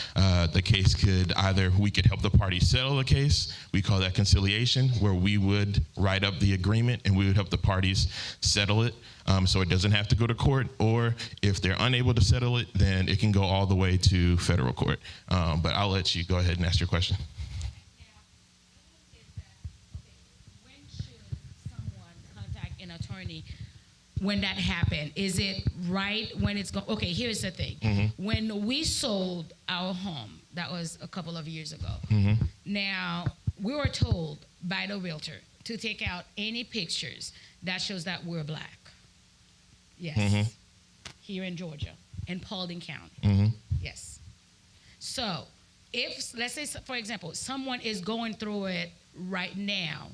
the case could we could help the party settle the case. We call that conciliation, where we would write up the agreement and we would help the parties settle it. So it doesn't have to go to court, or if they're unable to settle it, then it can go all the way to federal court. But I'll let you go ahead and ask your question. When should someone contact an attorney when that happened? Is it right when it's going? Okay, here's the thing. When we sold our home, that was a couple of years ago. Now, we were told by the realtor to take out any pictures that shows that we're black. Yes. Here in Georgia, in Paulding County. Yes. So, if, let's say, for example, someone is going through it right now,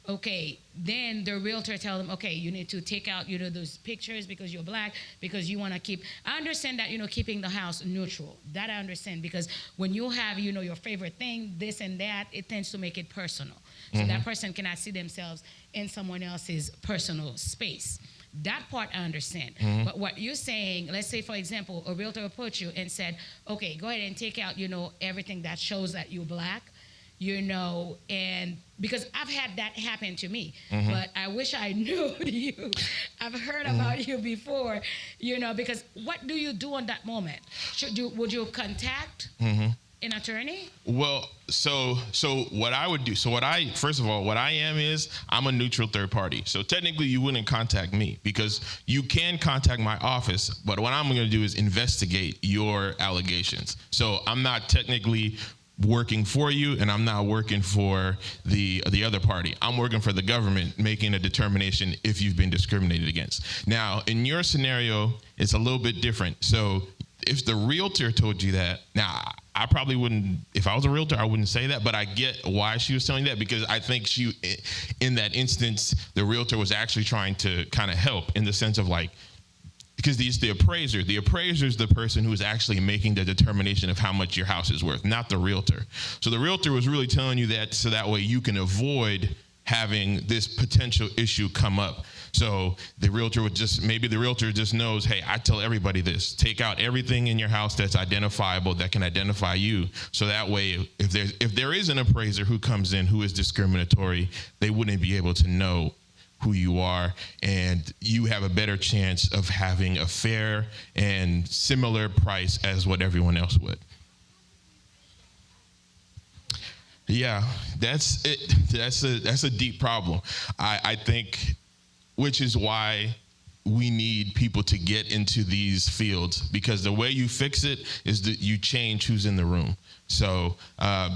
okay, then the realtor tell them, okay, you need to take out, those pictures because you're black, because you want to keep, I understand that, keeping the house neutral. That I understand, because when you have, your favorite thing, this and that, it tends to make it personal. So that person cannot see themselves in someone else's personal space. That part I understand. But what you're saying, let's say, for example, a realtor approached you and said, okay, go ahead and take out, everything that shows that you're black, and because I've had that happen to me, but I wish I knew you. I've heard about you before, because what do you do in that moment? Would you contact an attorney? Well, so what I would do, first of all, what I am is I'm a neutral third party. So technically you wouldn't contact me, because you can contact my office, but what I'm going to do is investigate your allegations. So I'm not technically working for you, and I'm not working for the other party. I'm working for the government, making a determination if you've been discriminated against. Now, in your scenario, it's a little bit different. So if the realtor told you that, now I probably wouldn't, if I was a realtor, I wouldn't say that, but I get why she was telling that, because I think in that instance, the realtor was actually trying to kind of help, in the sense of like, because the appraiser is the person who is actually making the determination of how much your house is worth, not the realtor. So the realtor was really telling you that so that way you can avoid having this potential issue come up. So the realtor maybe the realtor just knows, hey, I tell everybody this, take out everything in your house that's identifiable, that can identify you. So that way, if there is an appraiser who comes in who is discriminatory, they wouldn't be able to know who you are, and you have a better chance of having a fair and similar price as what everyone else would. Yeah, that's it. That's a deep problem. I think, which is why we need people to get into these fields, because the way you fix it is that you change who's in the room. So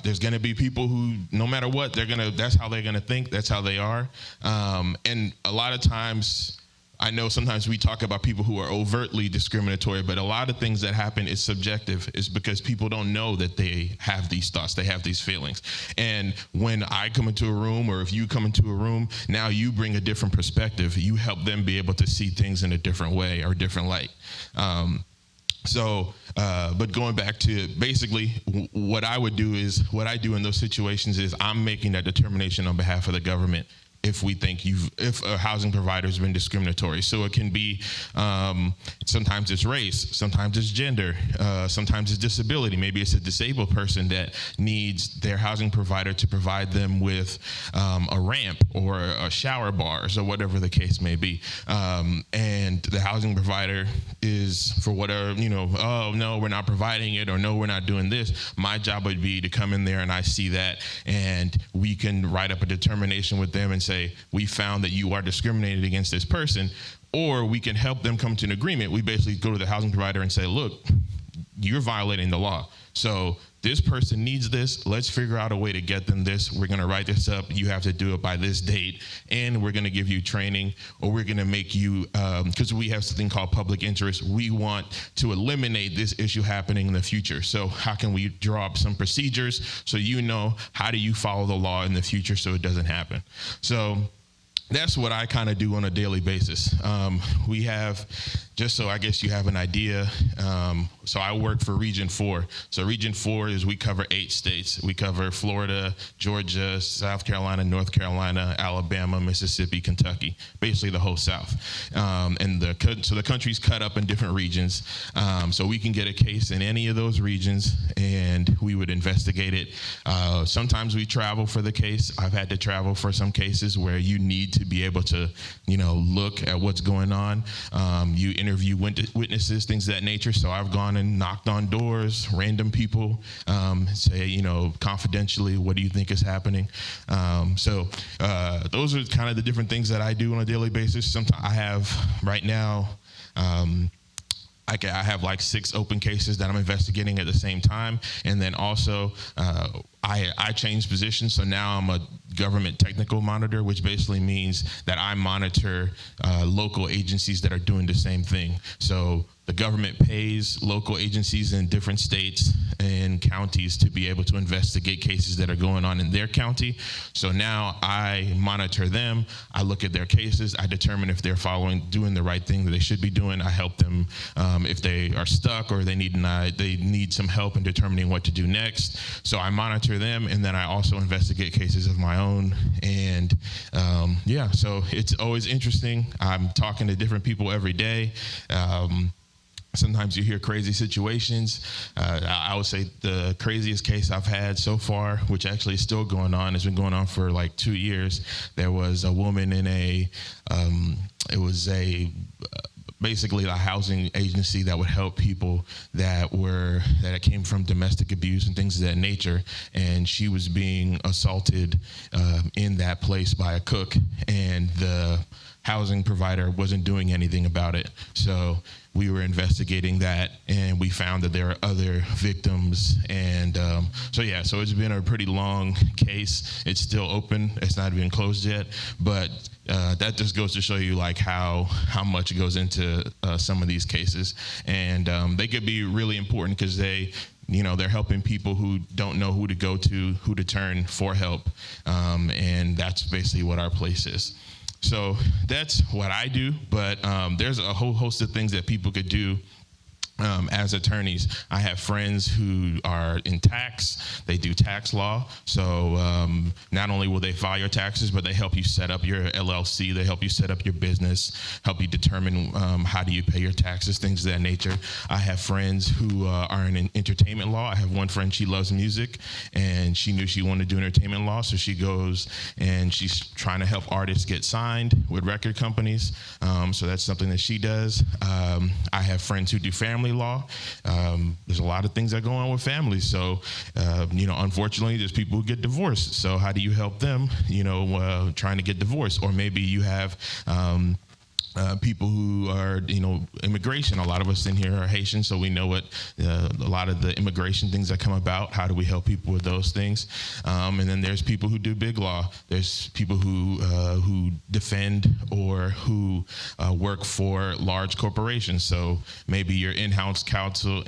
there's going to be people who, no matter what, that's how they're going to think, that's how they are. And a lot of times, I know sometimes we talk about people who are overtly discriminatory, but a lot of things that happen is subjective. It's because people don't know that they have these thoughts, they have these feelings. And when I come into a room, or if you come into a room, now you bring a different perspective. You help them be able to see things in a different way or different light. But going back to basically what I do in those situations is I'm making that determination on behalf of the government if we think if a housing provider has been discriminatory. So it can be, sometimes it's race, sometimes it's gender, sometimes it's disability. Maybe it's a disabled person that needs their housing provider to provide them with a ramp or a shower bars or whatever the case may be. And the housing provider is, for whatever, oh, no, we're not providing it, or no, we're not doing this. My job would be to come in there and I see that, and we can write up a determination with them and say, we found that you are discriminated against this person, or we can help them come to an agreement. We basically go to the housing provider and say, look, you're violating the law. So this person needs this. Let's figure out a way to get them this. We're going to write this up. You have to do it by this date, and we're going to give you training, or we're going to make you, because we have something called public interest. We want to eliminate this issue happening in the future. So how can we draw up some procedures so how do you follow the law in the future so it doesn't happen? So that's what I kind of do on a daily basis. We have, just so I guess you have an idea, so I work for Region 4. So Region 4 is we cover 8 states. We cover Florida, Georgia, South Carolina, North Carolina, Alabama, Mississippi, Kentucky, basically the whole South. So the country's cut up in different regions. So we can get a case in any of those regions, and we would investigate it. Sometimes we travel for the case. I've had to travel for some cases where you need to be able to, look at what's going on. You interview witnesses, things of that nature. So I've gone and knocked on doors, random people, say, confidentially, what do you think is happening? So those are kind of the different things that I do on a daily basis. Sometimes I have right now, I have like 6 open cases that I'm investigating at the same time. And then also I changed positions. So now I'm a government technical monitor, which basically means that I monitor local agencies that are doing the same thing. So the government pays local agencies in different states and counties to be able to investigate cases that are going on in their county. So now I monitor them. I look at their cases. I determine if they're doing the right thing that they should be doing. I help them if they are stuck or they need some help in determining what to do next. So I monitor them, and then I also investigate cases of my own. And so it's always interesting. I'm talking to different people every day. Sometimes you hear crazy situations. I would say the craziest case I've had so far, which actually is still going on, has been going on for like 2 years. There was a woman in basically a housing agency that would help people that came from domestic abuse and things of that nature. And she was being assaulted in that place by a cook, and the housing provider wasn't doing anything about it. So we were investigating that, and we found that there are other victims. And so it's been a pretty long case. It's still open. It's not even closed yet. But that just goes to show you like how much goes into some of these cases. And they could be really important because they're helping people who don't know who to go to, who to turn for help. And that's basically what our place is. So that's what I do, but there's a whole host of things that people could do as attorneys. I have friends who are in tax. They do tax law. So not only will they file your taxes, but they help you set up your LLC. They help you set up your business, help you determine how do you pay your taxes, things of that nature. I have friends who are in entertainment law. I have one friend, she loves music, and she knew she wanted to do entertainment law. So she goes and she's trying to help artists get signed with record companies. So that's something that she does. I have friends who do family law. There's a lot of things that go on with families. So, unfortunately, there's people who get divorced. So how do you help them, trying to get divorced? Or maybe you have people who are, immigration. A lot of us in here are Haitian, so we know what a lot of the immigration things that come about. How do we help people with those things? And then there's people who do big law. There's people who defend or who work for large corporations. So maybe you're in-house counsel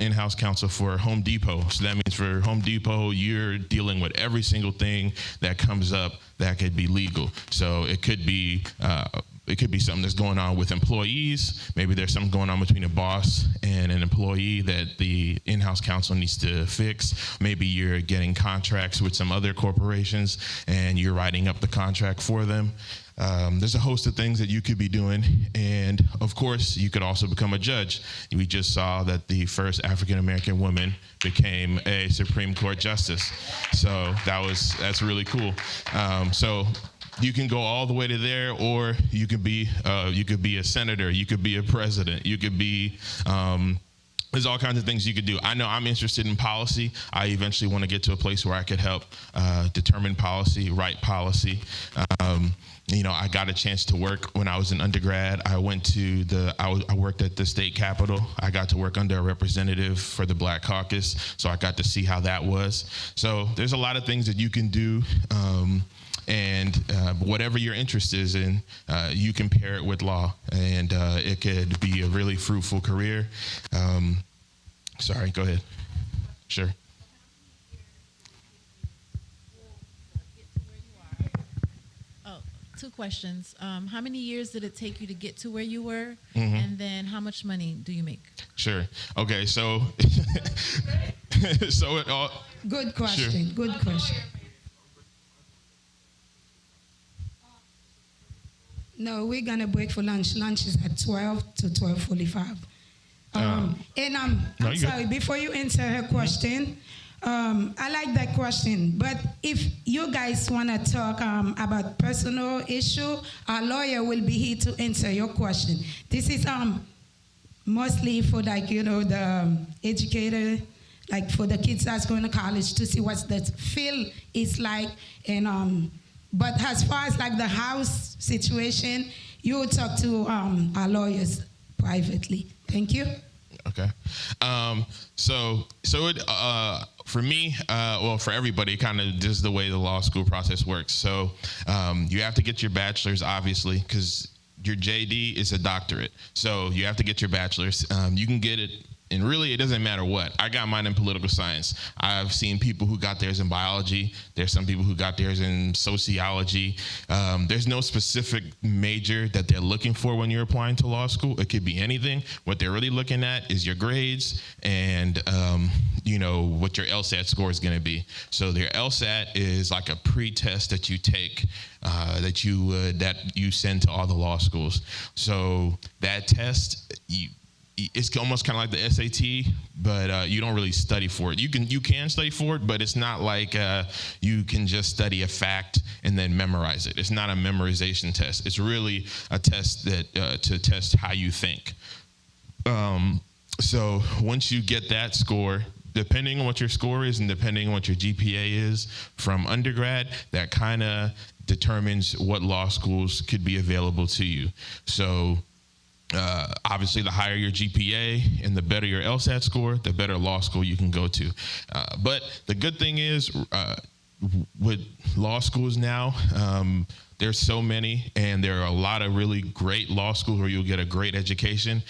for Home Depot. So that means for Home Depot, you're dealing with every single thing that comes up that could be legal. So it could be something that's going on with employees. Maybe there's something going on between a boss and an employee that the in-house counsel needs to fix. Maybe you're getting contracts with some other corporations and you're writing up the contract for them. There's a host of things that you could be doing. And of course, you could also become a judge. We just saw that the first African-American woman became a Supreme Court justice. So that's really cool. So you can go all the way to there, or you could be a senator, you could be a president, you could be there's all kinds of things you could do. I know I'm interested in policy. I eventually want to get to a place where I could help determine policy, write policy. I got a chance to work when I was an undergrad. I worked at the state capitol. I got to work under a representative for the Black Caucus, so I got to see how that was. So there's a lot of things that you can do. And whatever your interest is in, you can pair it with law, and it could be a really fruitful career. Sorry, go ahead. Sure. Oh, 2 questions. How many years did it take you to get to where you were? Mm-hmm. And then how much money do you make? Sure. Okay, so it all. Good question. Sure. Good question. No, we're gonna break for lunch. Lunch is at 12 to 12:45. I'm sorry. Before you answer her question, I like that question, but if you guys want to talk about personal issue, our lawyer will be here to answer your question. This is mostly for the educator, like for the kids that's going to college to see what the field is like, and but as far as like the house situation, you will talk to our lawyers privately. Thank you. Okay. For me, for everybody, kind of just the way the law school process works. So you have to get your bachelor's, obviously, because your JD is a doctorate. So you have to get your bachelor's. You can get it, and really it doesn't matter what. I got mine in political science. I've seen people who got theirs in biology. There's some people who got theirs in sociology. There's no specific major that they're looking for when you're applying to law school. It could be anything. What they're really looking at is your grades and what your LSAT score is going to be. So their LSAT is like a pre-test that you take that you send to all the law schools. So that test, it's almost kind of like the SAT, but you don't really study for it. You can study for it, but it's not like you can just study a fact and then memorize it. It's not a memorization test. It's really a test that to test how you think. So once you get that score, depending on what your score is and depending on what your GPA is from undergrad, that kind of determines what law schools could be available to you. So obviously, the higher your GPA and the better your LSAT score, the better law school you can go to. But the good thing is, with law schools now, there's so many, and there are a lot of really great law schools where you'll get a great education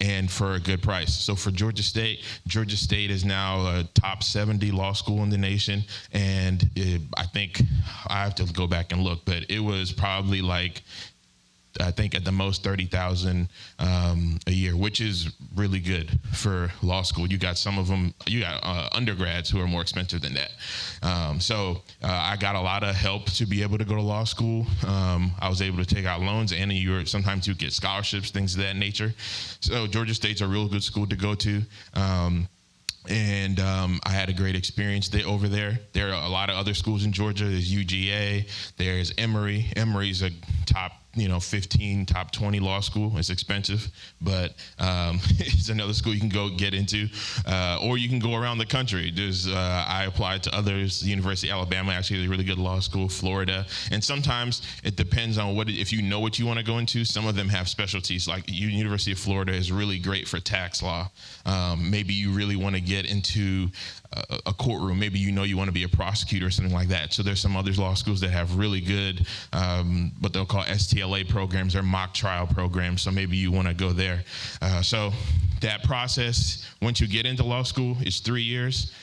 and for a good price. So for Georgia State is now a top 70 law school in the nation, and I think I have to go back and look, but it was probably like, I think at the most 30,000 a year, which is really good for law school. You got some of them, you got undergrads who are more expensive than that. So I got a lot of help to be able to go to law school. I was able to take out loans, and sometimes you get scholarships, things of that nature. So Georgia State's a real good school to go to. And I had a great experience over there. There are a lot of other schools in Georgia. There's UGA, there's Emory. Emory's a top 15, top 20 law school. It's expensive, but it's another school you can go get into, or you can go around the country. I applied to others. The University of Alabama actually is a really good law school, Florida, and sometimes it depends on if you know what you want to go into. Some of them have specialties, like University of Florida is really great for tax law. Maybe you really want to get into a courtroom. Maybe you want to be a prosecutor or something like that. So there's some other law schools that have really good, what they'll call STLA programs or mock trial programs. So maybe you want to go there. So that process, once you get into law school, is 3 years,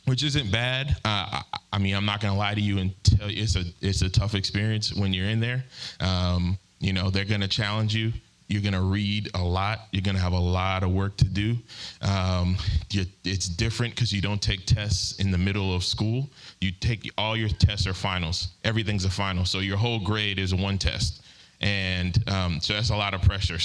which isn't bad. I mean, I'm not going to lie to you and tell you it's a tough experience when you're in there. They're going to challenge you. You're going to read a lot. You're going to have a lot of work to do. It's different because you don't take tests in the middle of school. You take all your tests are finals. Everything's a final. So your whole grade is one test. And so that's a lot of pressure.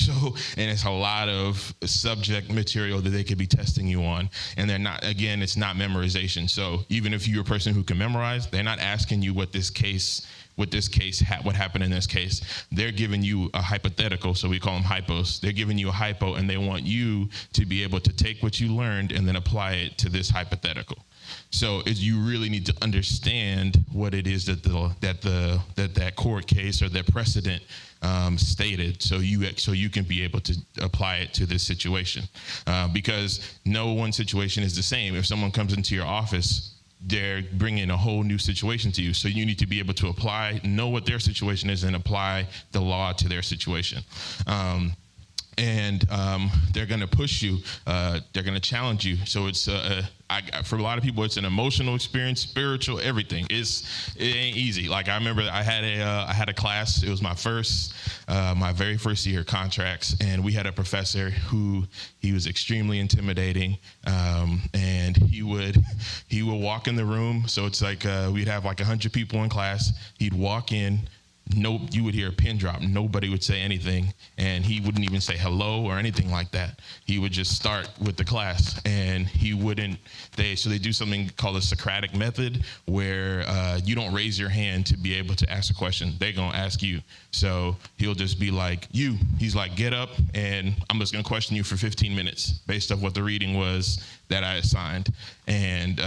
And it's a lot of subject material that they could be testing you on. And it's not memorization. So even if you're a person who can memorize, they're not asking you what happened in this case. They're giving you a hypothetical, so we call them hypos. They're giving you a hypo, and they want you to be able to take what you learned and then apply it to this hypothetical. So you really need to understand what it is that court case or that precedent stated, so you can be able to apply it to this situation. Because no one situation is the same. If someone comes into your office, they're bringing a whole new situation to you. So you need to be able to know what their situation is and apply the law to their situation. They're going to push you. They're going to challenge you. So it's for a lot of people, it's an emotional experience, spiritual, everything. It ain't easy. Like I remember, I had a class. It was my very first year contracts, and we had a professor he was extremely intimidating, and he would walk in the room. So it's like we'd have like 100 people in class. He'd walk in. you would hear a pin drop. Nobody would say anything, and he wouldn't even say hello or anything like that. He would just start with the class, and he wouldn't. So they do something called a Socratic method, where you don't raise your hand to be able to ask a question. They're gonna ask you. So he'll just be like, he's like, get up, and I'm just gonna question you for 15 minutes based off what the reading was that I assigned, and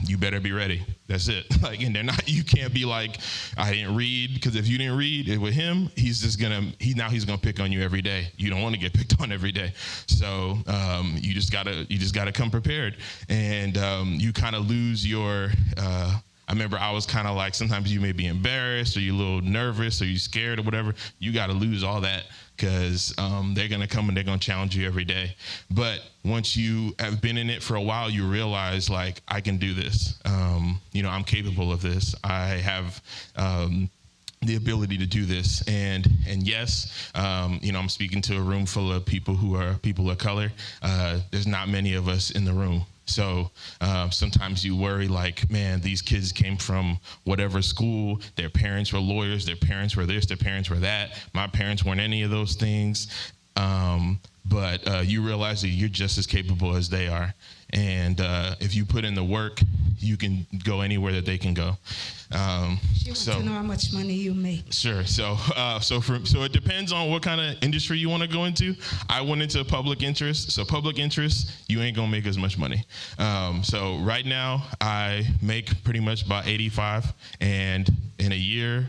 you better be ready. That's it. Like, and you can't be like, I didn't read, because if you didn't read it with him, he's gonna pick on you every day. You don't want to get picked on every day. So you just gotta come prepared, and you kind of lose your. I remember I was kind of like, sometimes you may be embarrassed, or you're a little nervous, or you're scared, or whatever. You got to lose all that, because they're going to come and they're going to challenge you every day. But once you have been in it for a while, you realize, like, I can do this. I'm capable of this. I have the ability to do this. And yes, I'm speaking to a room full of people who are people of color. There's not many of us in the room. So sometimes you worry, like, man, these kids came from whatever school, their parents were lawyers, their parents were this, their parents were that. My parents weren't any of those things. But you realize that you're just as capable as they are. And if you put in the work, you can go anywhere that they can go. She wants to know how much money you make. Sure. So it depends on what kind of industry you want to go into. I went into public interest. So public interest, you ain't gonna make as much money. So right now I make pretty much about 85, and in a year,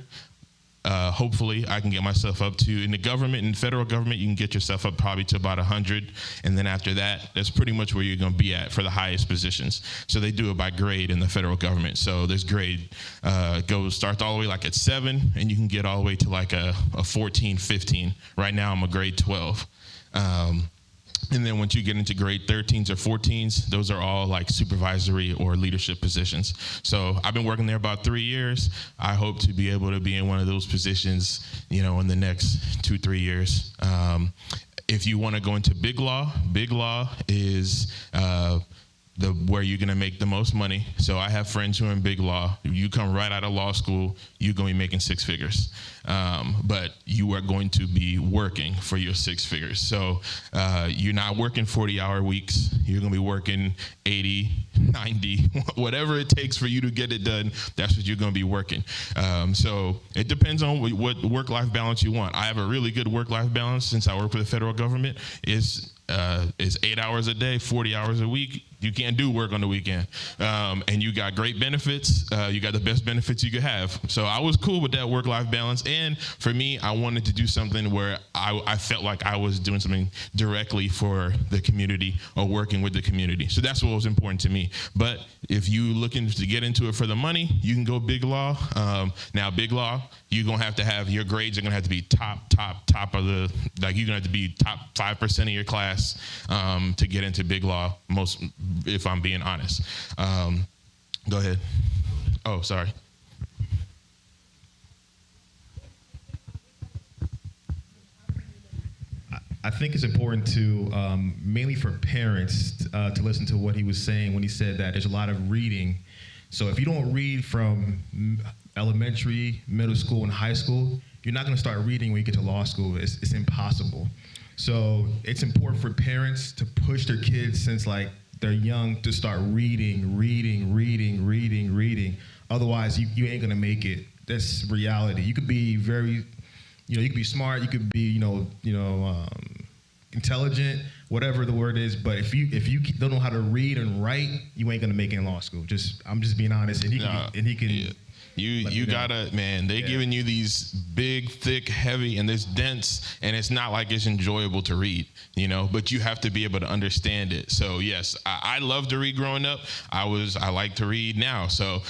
hopefully I can get myself up to, in the government, in the federal government, you can get yourself up probably to about 100. And then after that, that's pretty much where you're going to be at for the highest positions. So they do it by grade in the federal government. So this grade starts all the way like at 7, and you can get all the way to like a 14, 15. Right now I'm a grade 12. And then once you get into grade 13s or 14s, those are all like supervisory or leadership positions. So I've been working there about 3 years. I hope to be able to be in one of those positions, in the next 2-3 years. If you want to go into big law is where you're going to make the most money. So I have friends who are in big law. You come right out of law school, you're going to be making 6 figures. But you are going to be working for your 6 figures. So you're not working 40-hour weeks. You're going to be working 80, 90, whatever it takes for you to get it done. That's what you're going to be working. So it depends on what work-life balance you want. I have a really good work-life balance since I work for the federal government. It's 8 hours a day, 40 hours a week. You can't do work on the weekend. And you got great benefits. You got the best benefits you could have. So I was cool with that work-life balance. And for me, I wanted to do something where I felt like I was doing something directly for the community or working with the community. So that's what was important to me. But if you looking to get into it for the money, you can go big law. Now, big law, you're going to have your grades are going to have to be top of the, like, you're going to have to be top 5% of your class to get into big law, if I'm being honest. Go ahead. Oh, sorry. I think it's important to, mainly for parents, to listen to what he was saying when he said that there's a lot of reading. So if you don't read from elementary, middle school, and high school, you're not going to start reading when you get to law school. It's impossible. So it's important for parents to push their kids since like they're young to start reading. Otherwise, you ain't going to make it. That's reality. You could be very, you could be smart. You could be, intelligent, whatever the word is. But if you don't know how to read and write, you ain't going to make it in law school. I'm just being honest. And he can. Yeah. You gotta, man, they giving you these big, thick, heavy, and it's dense, and it's not like it's enjoyable to read, but you have to be able to understand it. So yes, I loved to read growing up. I like to read now. So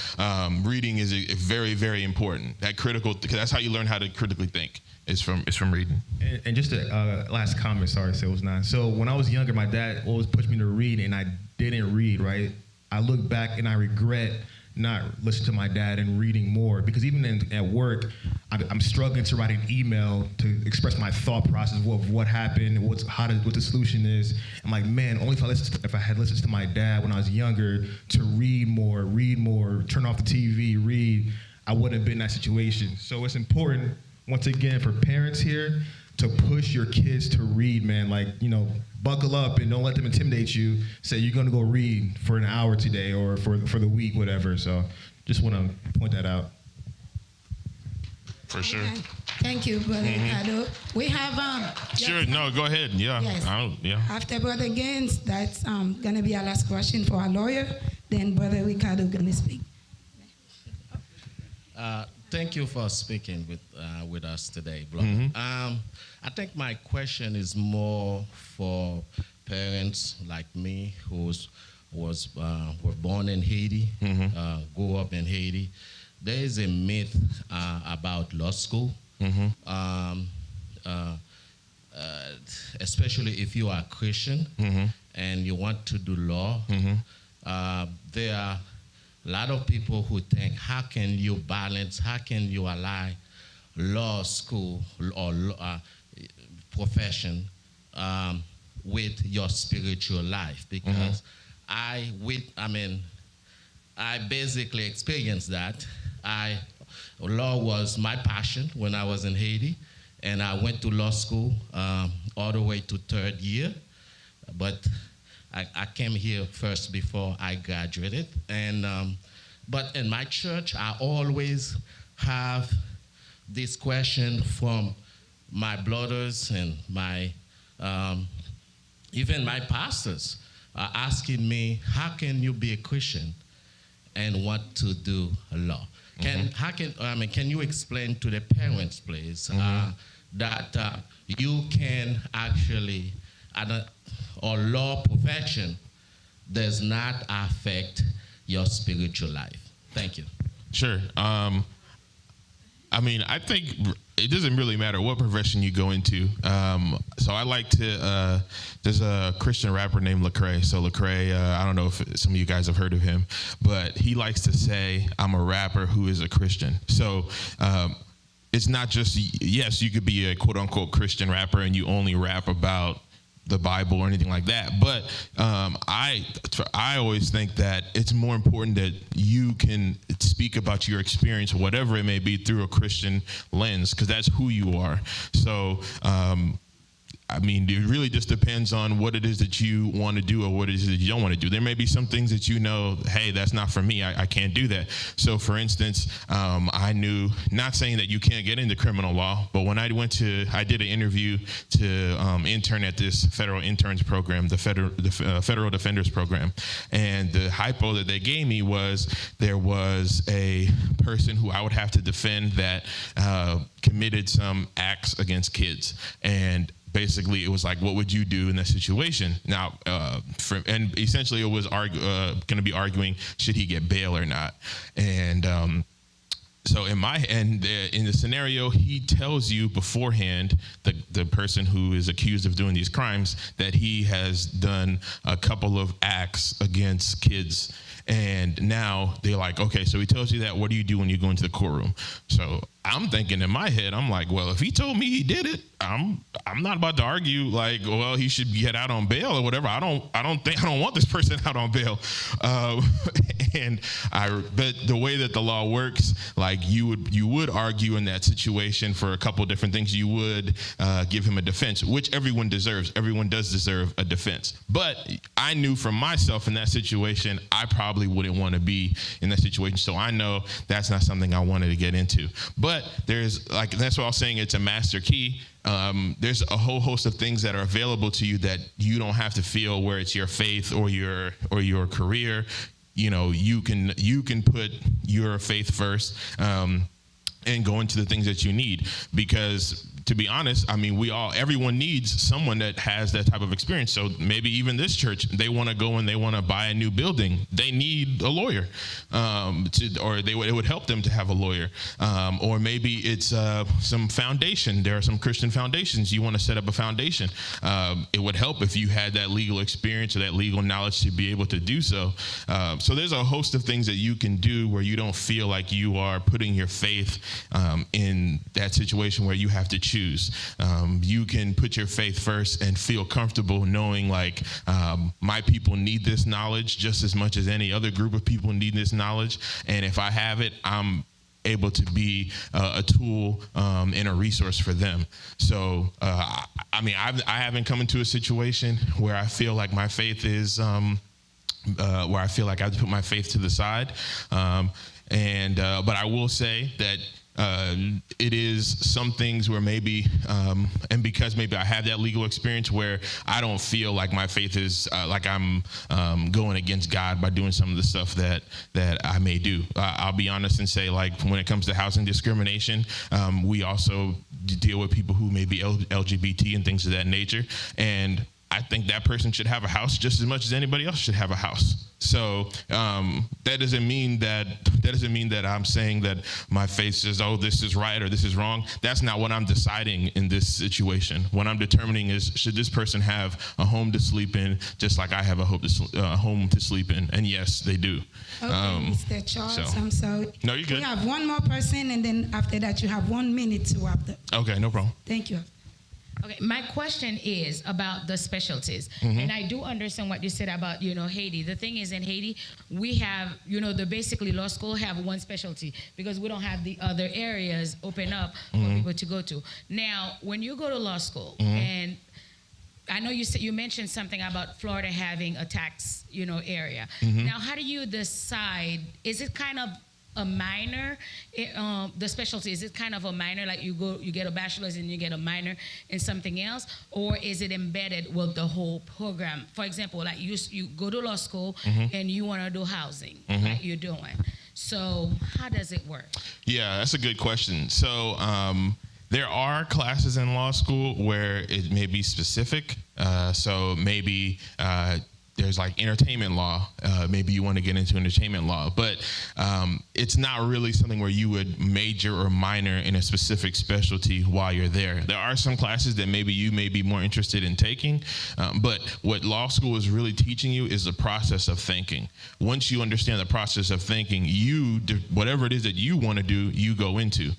reading is very, very important. That critical, because that's how you learn how to critically think. It's from reading. And just a last comment, sorry, Sales 9. So when I was younger, my dad always pushed me to read, and I didn't read, right? I look back and I regret not listening to my dad and reading more, because even at work, I'm struggling to write an email to express my thought process of what happened, what the solution is. I'm like, man, only if I had listened to my dad when I was younger to read more, turn off the TV, read, I wouldn't have been in that situation. So it's important, once again, for parents here to push your kids to read, man. Like, buckle up and don't let them intimidate you. Say you're going to go read for an hour today or for the week, whatever. So just want to point that out. For sure. Thank you, Brother Ricardo. We have Sure. No, go ahead. Yeah. Yes. Yeah. After Brother Gaines, that's going to be our last question for our lawyer. Then Brother Ricardo going to speak. Thank you for speaking with us today, brother. I think my question is more for parents like me who were born in Haiti, grew up in Haiti. There is a myth about law school, especially if you are a Christian and you want to do law. There are a lot of people who think, how can you balance, how can you align law school or profession with your spiritual life? Because I basically experienced that. Law was my passion when I was in Haiti, and I went to law school all the way to third year, but I came here first before I graduated. And but in my church, I always have this question from my brothers and my even my pastors asking me, how can you be a Christian and want to do law? Can you explain to the parents, please, that you can actually, or law profession does not affect your spiritual life? Thank you. Sure. I think it doesn't really matter what profession you go into. So I like to, there's a Christian rapper named Lecrae. So Lecrae, I don't know if some of you guys have heard of him, but he likes to say, I'm a rapper who is a Christian. So it's not just, yes, you could be a quote unquote Christian rapper and you only rap about the Bible or anything like that. But I always think that it's more important that you can speak about your experience, whatever it may be, through a Christian lens, because that's who you are. So it really just depends on what it is that you want to do or what it is that you don't want to do. There may be some things that hey, that's not for me. I can't do that. So, for instance, I knew, not saying that you can't get into criminal law, but when I did an interview to intern at this federal interns program, the Federal Defenders Program, and the hypo that they gave me was there was a person who I would have to defend that committed some acts against kids. And basically, it was like, what would you do in that situation? Now, and essentially, it was going to be arguing, should he get bail or not? And so in the scenario, he tells you beforehand, the person who is accused of doing these crimes, that he has done a couple of acts against kids. And now they're like, okay, so he tells you that. What do you do when you go into the courtroom? So I'm thinking in my head, I'm like, well, if he told me he did it, I'm not about to argue like, well, he should get out on bail or whatever. I don't want this person out on bail. But the way that the law works, like you would argue in that situation for a couple different things. You would give him a defense, which everyone deserves. Everyone does deserve a defense. But I knew from myself in that situation, I probably wouldn't want to be in that situation. So I know that's not something I wanted to get into. But that's what I was saying, it's a master key. There's a whole host of things that are available to you that you don't have to feel where it's your faith or your career. You can put your faith first and go into the things that you need, because to be honest, everyone needs someone that has that type of experience. So maybe even this church, they want to go and they want to buy a new building. They need a lawyer, it would help them to have a lawyer. Or maybe it's some foundation. There are some Christian foundations. You want to set up a foundation. It would help if you had that legal experience or that legal knowledge to be able to do so. So there's a host of things that you can do where you don't feel like you are putting your faith in that situation where you have to choose. You can put your faith first and feel comfortable knowing like my people need this knowledge just as much as any other group of people need this knowledge. And if I have it, I'm able to be a tool and a resource for them. So, I mean, I haven't come into a situation where I feel like my faith is, where I feel like I have to put my faith to the side. But I will say that it is some things where maybe, and because maybe I have that legal experience where I don't feel like my faith is like I'm going against God by doing some of the stuff that I may do. I'll be honest and say, like, when it comes to housing discrimination, we also deal with people who may be LGBT and things of that nature. And I think that person should have a house just as much as anybody else should have a house. So that doesn't mean that I'm saying that my faith says, oh, this is right or this is wrong. That's not what I'm deciding in this situation. What I'm determining is, should this person have a home to sleep in, just like I have a home to sleep in? And yes, they do. Okay, Mr. Charles, I'm sorry. No, you're good. We have one more person, and then after that, you have 1 minute to wrap up. Okay, no problem. Thank you. Okay, my question is about the specialties. And I do understand what you said about, Haiti. The thing is, in Haiti, we have, the basically law school have one specialty because we don't have the other areas open up for people to go to. Now, when you go to law school, and I know you mentioned something about Florida having a tax, area. Now, how do you decide? Is it kind of a minor, the specialty, is it kind of a minor, like you get a bachelor's and you get a minor in something else, or is it embedded with the whole program? For example, like you go to law school and you want to do housing, like you're doing. So how does it work? Yeah, that's a good question. So there are classes in law school where it may be specific. So maybe there's like entertainment law. Maybe you want to get into entertainment law, but it's not really something where you would major or minor in a specific specialty while you're there. There are some classes that maybe you may be more interested in taking, but what law school is really teaching you is the process of thinking. Once you understand the process of thinking, whatever it is that you want to do, you go into.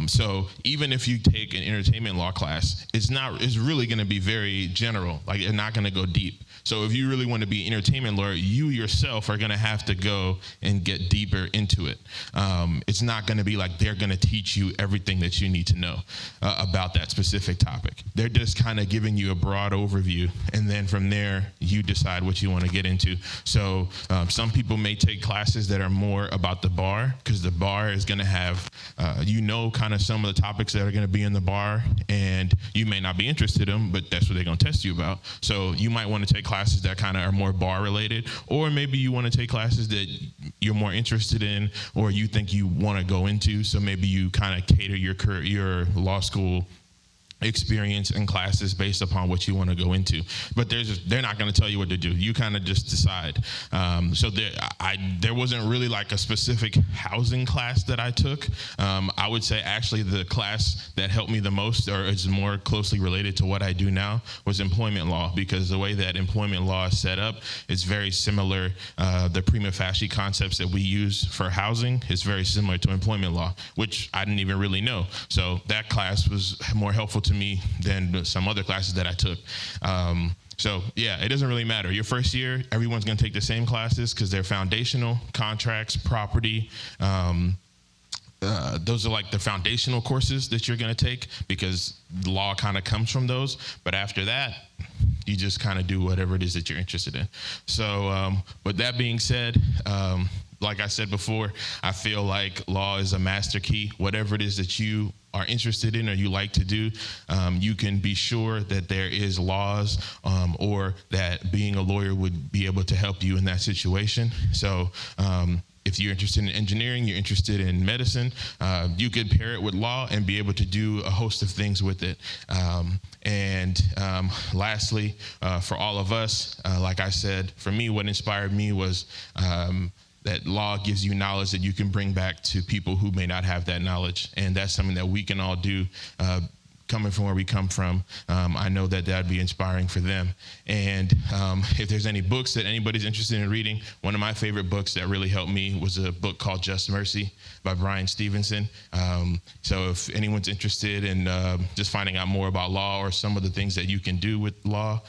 So even if you take an entertainment law class, it's really going to be very general. Like, it's not going to go deep. So if you really want to be an entertainment lawyer, you yourself are going to have to go and get deeper into it. It's not going to be like they're going to teach you everything that you need to know about that specific topic. They're just kind of giving you a broad overview, and then from there, you decide what you want to get into. So some people may take classes that are more about the bar, because the bar is going to have, kind of some of the topics that are going to be in the bar, and you may not be interested in them, but that's what they're going to test you about. So you might want to take classes that kind of are more bar related, or maybe you want to take classes that you're more interested in or you think you want to go into. So maybe you kind of cater your law school experience and classes based upon what you want to go into, but they're not going to tell you what to do. You kind of just decide. So there wasn't really like a specific housing class that I took. I would say actually the class that helped me the most, or is more closely related to what I do now, was employment law, because the way that employment law is set up is very similar. The prima facie concepts that we use for housing is very similar to employment law, which I didn't even really know. So that class was more helpful to me than some other classes that I took. So yeah, it doesn't really matter. Your first year, everyone's going to take the same classes because they're foundational, contracts, property. Those are like the foundational courses that you're going to take, because law kind of comes from those. But after that, you just kind of do whatever it is that you're interested in. So with that being said, like I said before, I feel like law is a master key. Whatever it is that you are interested in or you like to do, you can be sure that there is laws or that being a lawyer would be able to help you in that situation. So if you're interested in engineering, you're interested in medicine, you could pair it with law and be able to do a host of things with it. Lastly, for all of us, like I said, for me, what inspired me was that law gives you knowledge that you can bring back to people who may not have that knowledge. And that's something that we can all do. Coming from where we come from, I know that that'd be inspiring for them. And if there's any books that anybody's interested in reading, one of my favorite books that really helped me was a book called Just Mercy by Brian Stevenson. So if anyone's interested in just finding out more about law or some of the things that you can do with law,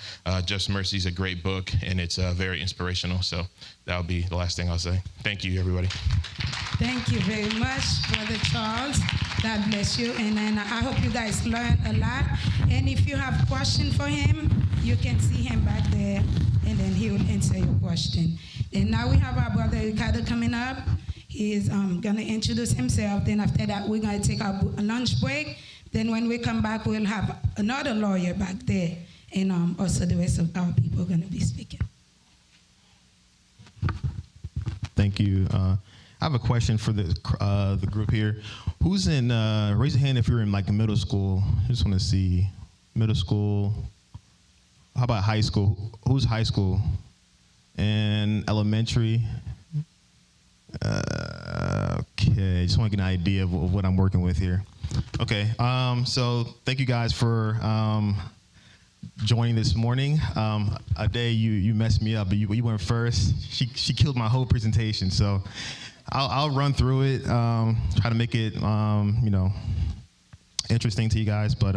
Just Mercy is a great book, and it's very inspirational. So that'll be the last thing I'll say. Thank you, everybody. Thank you very much, Brother Charles. God bless you. And then I hope you guys learned a lot. And if you have a question for him, you can see him back there, and then he will answer your question. And now we have our brother Ricardo coming up. He is going to introduce himself. Then after that, we're going to take our lunch break. Then when we come back, we'll have another lawyer back there. And also the rest of our people are going to be speaking. Thank you. I have a question for the group here. Who's in, raise your hand if you're in like middle school. I just want to see middle school. How about high school? Who's high school? And elementary? Okay, just want to get an idea of what I'm working with here. Okay, so thank you guys for joining this morning. Ade, you messed me up, but you went first. She killed my whole presentation, so I'll run through it, try to make it interesting to you guys. But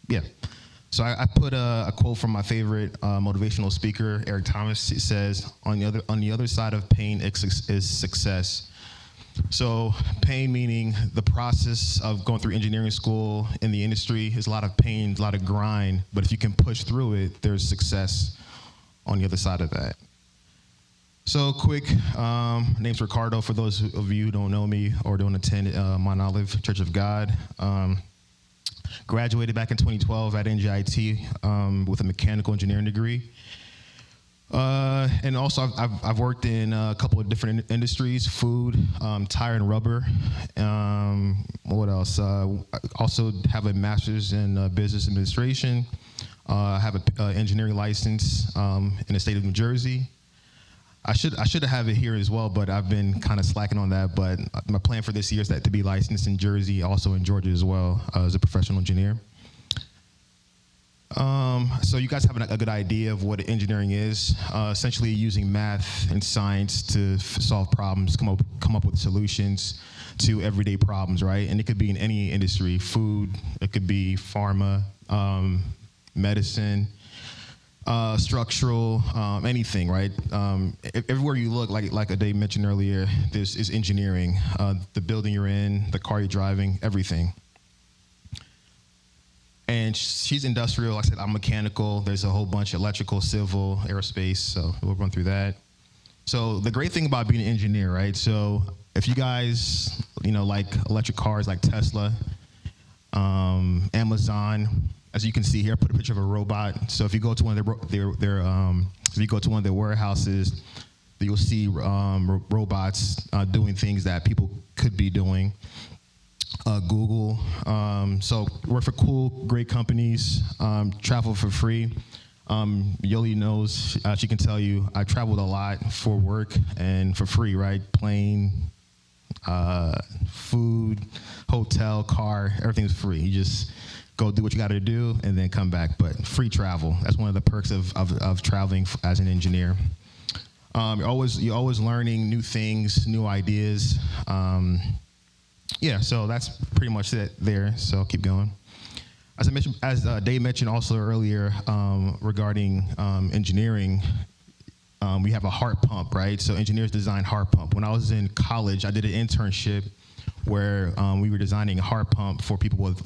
yeah, so I put a quote from my favorite motivational speaker, Eric Thomas. It says, "On the other side of pain is success." So pain meaning the process of going through engineering school in the industry is a lot of pain, a lot of grind, but if you can push through it, there's success on the other side of that. So quick, name's Ricardo for those of you who don't know me or don't attend Mount Olive Church of God. Graduated back in 2012 at NJIT with a mechanical engineering degree. And also I've worked in a couple of different industries, food, tire and rubber. What else? I also have a master's in business administration. I have an engineering license in the state of New Jersey. I should have it here as well, but I've been kind of slacking on that. But my plan for this year is that to be licensed in Jersey, also in Georgia as well, as a professional engineer. So you guys have a good idea of what engineering is. Essentially using math and science to solve problems, come up with solutions to everyday problems, right? And it could be in any industry, food, it could be pharma, medicine, structural, anything, right? Everywhere you look, like Ade mentioned earlier, this is engineering. The building you're in, the car you're driving, everything. And she's industrial. Like I said, I'm mechanical. There's a whole bunch of electrical, civil, aerospace. So we'll run through that. So the great thing about being an engineer, right? So if you guys, like electric cars like Tesla, Amazon, as you can see here, I put a picture of a robot. So if you go to one of their warehouses, you'll see robots doing things that people could be doing. Google. So work for cool, great companies, travel for free. Yoli knows, she can tell you, I traveled a lot for work and for free, right? Plane, food, hotel, car, everything's free. You just go do what you got to do and then come back, but free travel. That's one of the perks of traveling as an engineer. You're always learning new things, new ideas. Yeah, so that's pretty much it there. So I'll keep going. As I mentioned, as Dave mentioned also earlier regarding engineering, we have a heart pump, right? So engineers design heart pump. When I was in college, I did an internship where we were designing a heart pump for people with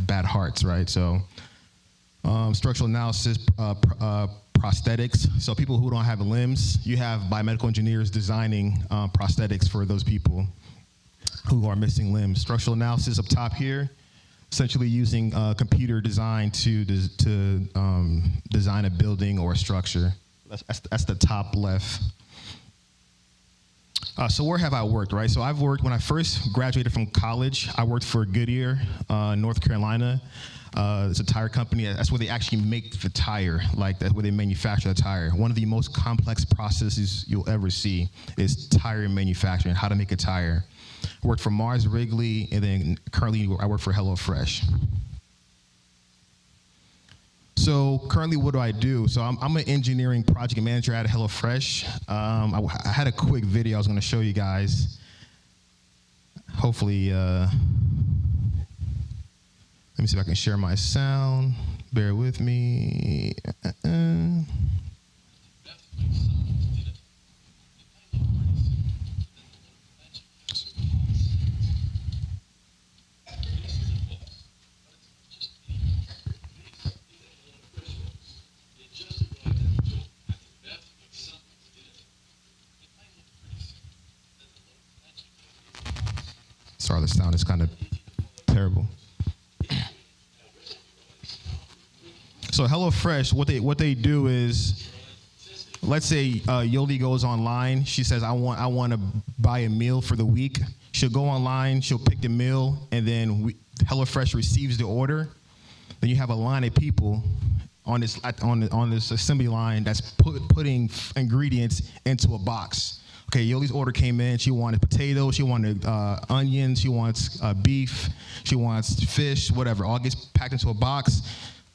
bad hearts, right? So structural analysis, prosthetics. So people who don't have limbs, you have biomedical engineers designing prosthetics for those people who are missing limbs. Structural analysis up top here, essentially using computer design to design a building or a structure. That's the top left. So where have I worked, right? So I've worked, when I first graduated from college, I worked for Goodyear, North Carolina. It's a tire company. That's where they actually make the tire, like that's where they manufacture the tire. One of the most complex processes you'll ever see is tire manufacturing, how to make a tire. I worked for Mars Wrigley, and then currently I work for HelloFresh. So currently, what do I do? So I'm an engineering project manager at HelloFresh. I had a quick video I was going to show you guys. Hopefully, let me see if I can share my sound. Bear with me. Sorry, the sound is kind of terrible. So HelloFresh, what they do is, let's say Yoli goes online. She says, I want to buy a meal for the week. She'll go online. She'll pick the meal, and then HelloFresh receives the order. Then you have a line of people on this assembly line that's putting ingredients into a box. Okay, Yoli's order came in. She wanted potatoes. She wanted onions. She wants beef. She wants fish. Whatever. All gets packed into a box,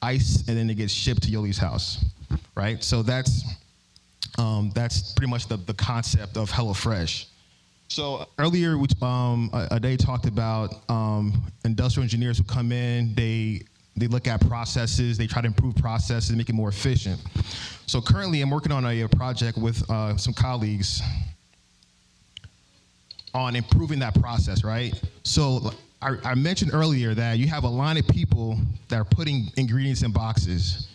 ice, and then it gets shipped to Yoli's house. Right. So that's pretty much the concept of HelloFresh. So earlier, Ade talked about industrial engineers who come in. They look at processes. They try to improve processes, make it more efficient. So currently, I'm working on a project with some colleagues on improving that process, right? So I mentioned earlier that you have a line of people that are putting ingredients in boxes.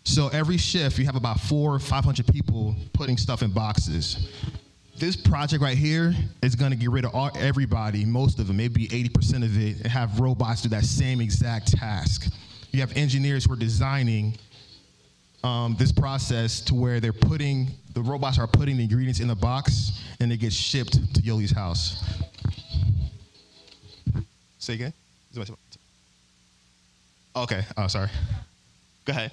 So every shift, you have about 400 or 500 people putting stuff in boxes. This project right here is going to get rid of everybody, most of them, maybe 80% of it, and have robots do that same exact task. You have engineers who are designing this process to where the robots are putting the ingredients in the box, and it gets shipped to Yoli's house. Say again? Okay. Oh, sorry. Go ahead.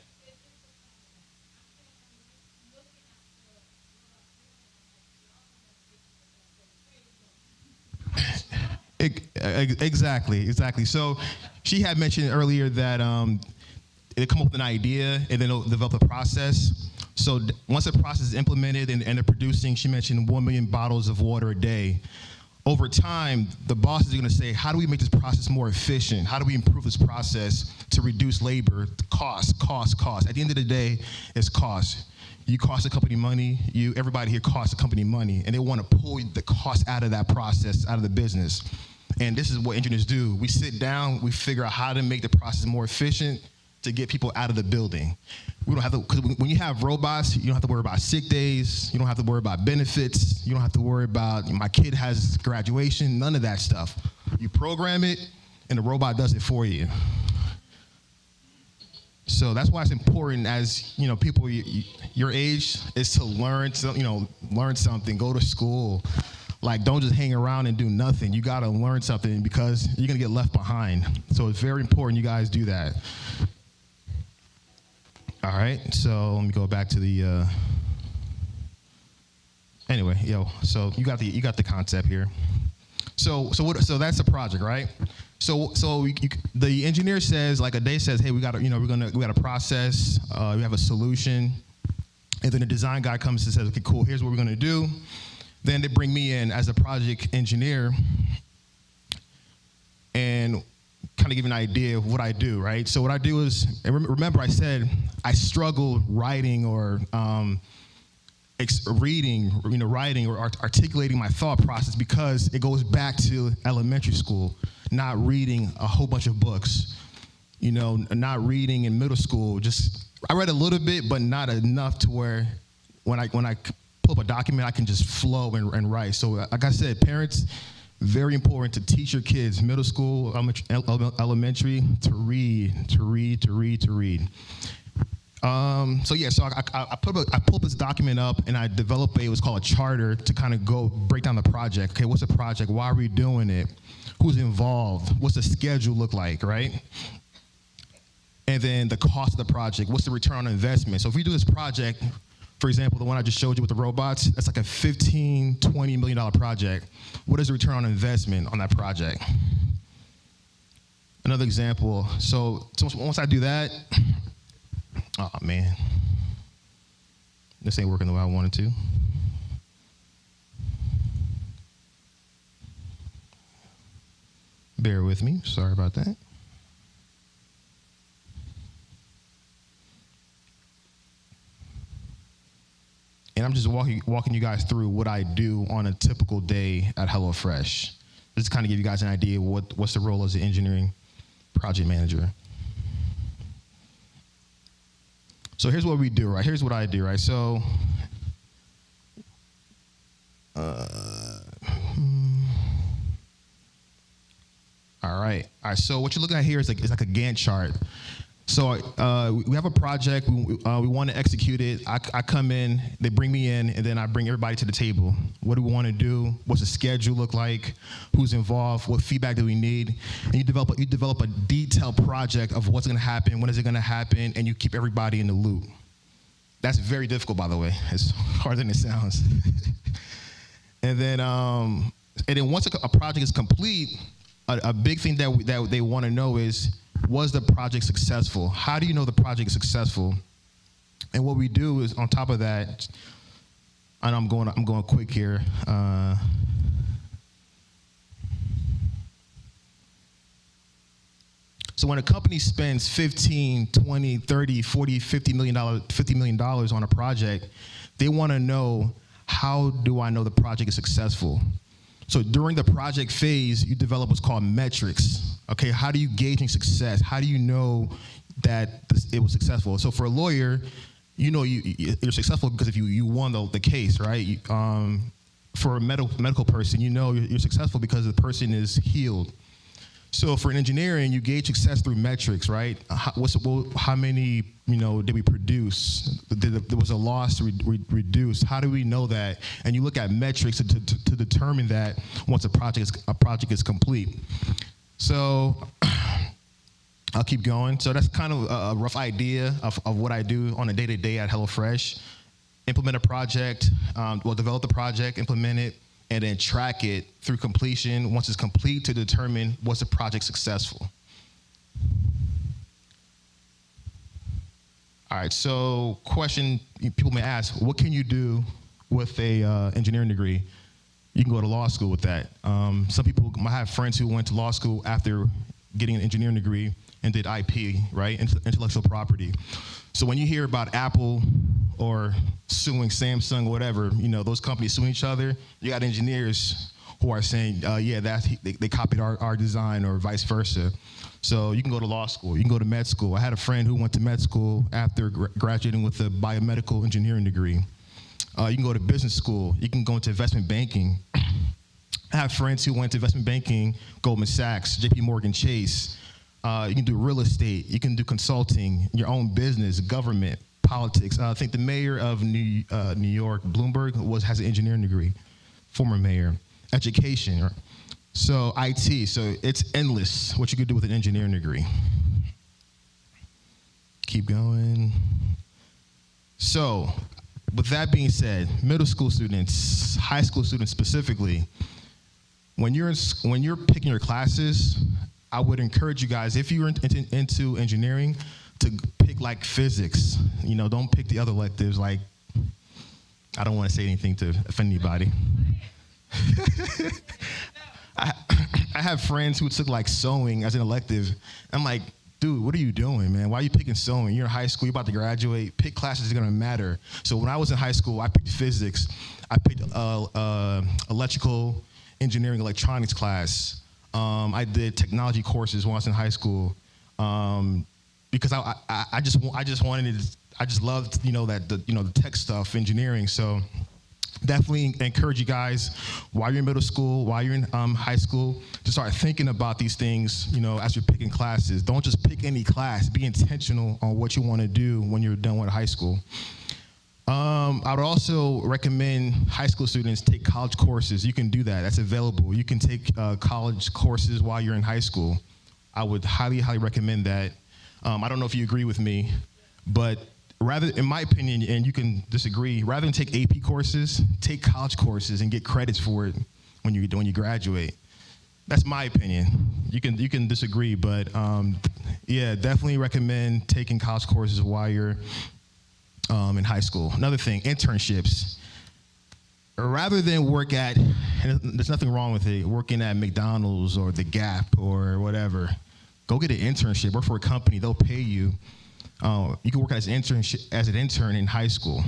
Exactly. So she had mentioned earlier that they come up with an idea and then they'll develop a process. So once the process is implemented and they're producing, she mentioned 1 million bottles of water a day. Over time, the bosses are going to say, how do we make this process more efficient? How do we improve this process to reduce labor, cost? At the end of the day, it's cost. You cost the company money. Everybody here costs the company money, and they want to pull the cost out of that process, out of the business. And this is what engineers do. We sit down, we figure out how to make the process more efficient to get people out of the building. We don't have to, because when you have robots, you don't have to worry about sick days. You don't have to worry about benefits. You don't have to worry about my kid has graduation, none of that stuff. You program it, and the robot does it for you. So that's why it's important, as people your age, is to learn something, go to school. Like, don't just hang around and do nothing. You got to learn something because you're going to get left behind. So it's very important you guys do that. All right, so let me go back to the anyway, so you got the concept here. So that's the project, right? So the engineer says, like Ade says, hey, we got a process, we have a solution, and then the design guy comes and says, okay, cool, here's what we're gonna do. Then they bring me in as a project engineer and kind of give an idea of what I do, right? So what I do is, remember I said I struggle writing or reading, writing or articulating my thought process because it goes back to elementary school, not reading a whole bunch of books, not reading in middle school. I read a little bit, but not enough to where when I pull up a document, I can just flow and write. So like I said, parents, very important to teach your kids, middle school, elementary, to read. So I pulled this document up and I developed what's called a charter to kind of break down the project. Okay, what's the project? Why are we doing it? Who's involved? What's the schedule look like, right? And then the cost of the project. What's the return on investment? So if we do this project, for example, the one I just showed you with the robots, that's like a $15, $20 million project. What is the return on investment on that project? Another example, so once I do that, oh man, this ain't working the way I wanted to. Bear with me, sorry about that. And I'm just walking you guys through what I do on a typical day at HelloFresh. Just to kind of give you guys an idea of what's the role as an engineering project manager. So here's what we do, right? Here's what I do, right? So, right. All right. So what you're looking at here is like a Gantt chart. So we have a project. We want to execute it. I come in, they bring me in, and then I bring everybody to the table. What do we want to do? What's the schedule look like? Who's involved? What feedback do we need? And you develop a detailed project of what's going to happen, when is it going to happen, and you keep everybody in the loop. That's very difficult, by the way. It's harder than it sounds. And then once a project is complete, a big thing that they want to know is, was the project successful? How do you know the project is successful? And what we do is, on top of that, and I'm going quick here. So when a company spends $15, $20, $30, $40, $50 million on a project, they want to know, how do I know the project is successful? So during the project phase, you develop what's called metrics. Okay, how do you gauge success? How do you know that it was successful? So for a lawyer, you know you're successful because if you won the case, right? For a medical person, you know you're successful because the person is healed. So for an engineering, you gauge success through metrics, right? How many did we produce? There was a loss reduced. How do we know that? And you look at metrics to determine that once a project is complete. So I'll keep going. So that's kind of a rough idea of what I do on a day-to-day at HelloFresh. Implement a project, develop the project, implement it, and then track it through completion once it's complete to determine was the project successful. All right, so question people may ask, what can you do with a engineering degree? You can go to law school with that. Some people might have friends who went to law school after getting an engineering degree and did IP, right, intellectual property. So when you hear about Apple or suing Samsung, whatever, those companies suing each other, you got engineers who are saying, they copied our design or vice versa. So you can go to law school, you can go to med school. I had a friend who went to med school after graduating with a biomedical engineering degree. You can go to business school, you can go into investment banking. I have friends who went to investment banking, Goldman Sachs, JP Morgan Chase. You can do real estate, you can do consulting, your own business, government, politics. I think the mayor of New York, Bloomberg, has an engineering degree, former mayor. Education, so IT, so it's endless what you could do with an engineering degree. Keep going. So, with that being said, middle school students, high school students specifically, when you're picking your classes, I would encourage you guys, if you're into engineering, to pick like physics. Don't pick the other electives. Like, I don't want to say anything to offend anybody. I have friends who took like sewing as an elective. I'm like, dude, what are you doing, man? Why are you picking sewing? You're in high school, you're about to graduate. Pick classes that are gonna matter. So when I was in high school, I picked physics. I picked electrical engineering, electronics class. I did technology courses when I was in high school because I just loved the tech stuff, engineering. So definitely encourage you guys while you're in middle school, while you're in high school, to start thinking about these things, as you're picking classes. Don't just pick any class. Be intentional on what you want to do when you're done with high school. I would also recommend high school students take college courses. You can do that. That's available. You can take college courses while you're in high school. I would highly, highly recommend that. I don't know if you agree with me, but rather, in my opinion, and you can disagree, rather than take AP courses, take college courses and get credits for it when you graduate. That's my opinion. You can disagree, but definitely recommend taking college courses while you're in high school. Another thing, internships. Rather than work at, and there's nothing wrong with it, working at McDonald's or The Gap or whatever, go get an internship. Work for a company. They'll pay you. You can work as an intern in high school.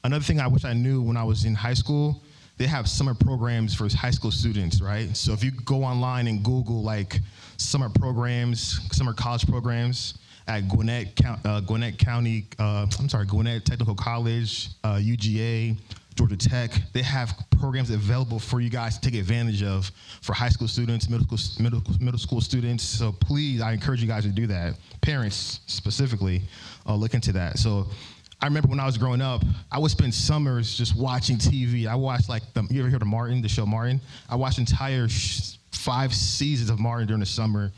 Another thing I wish I knew when I was in high school, they have summer programs for high school students, right? So if you go online and Google like summer college programs at Gwinnett Technical College, UGA, Georgia Tech. They have programs available for you guys to take advantage of for high school students, middle school students. So please, I encourage you guys to do that. Parents specifically, look into that. So I remember when I was growing up, I would spend summers just watching TV. I watched you ever heard of Martin, the show Martin? I watched entire 5 seasons of Martin during the summer.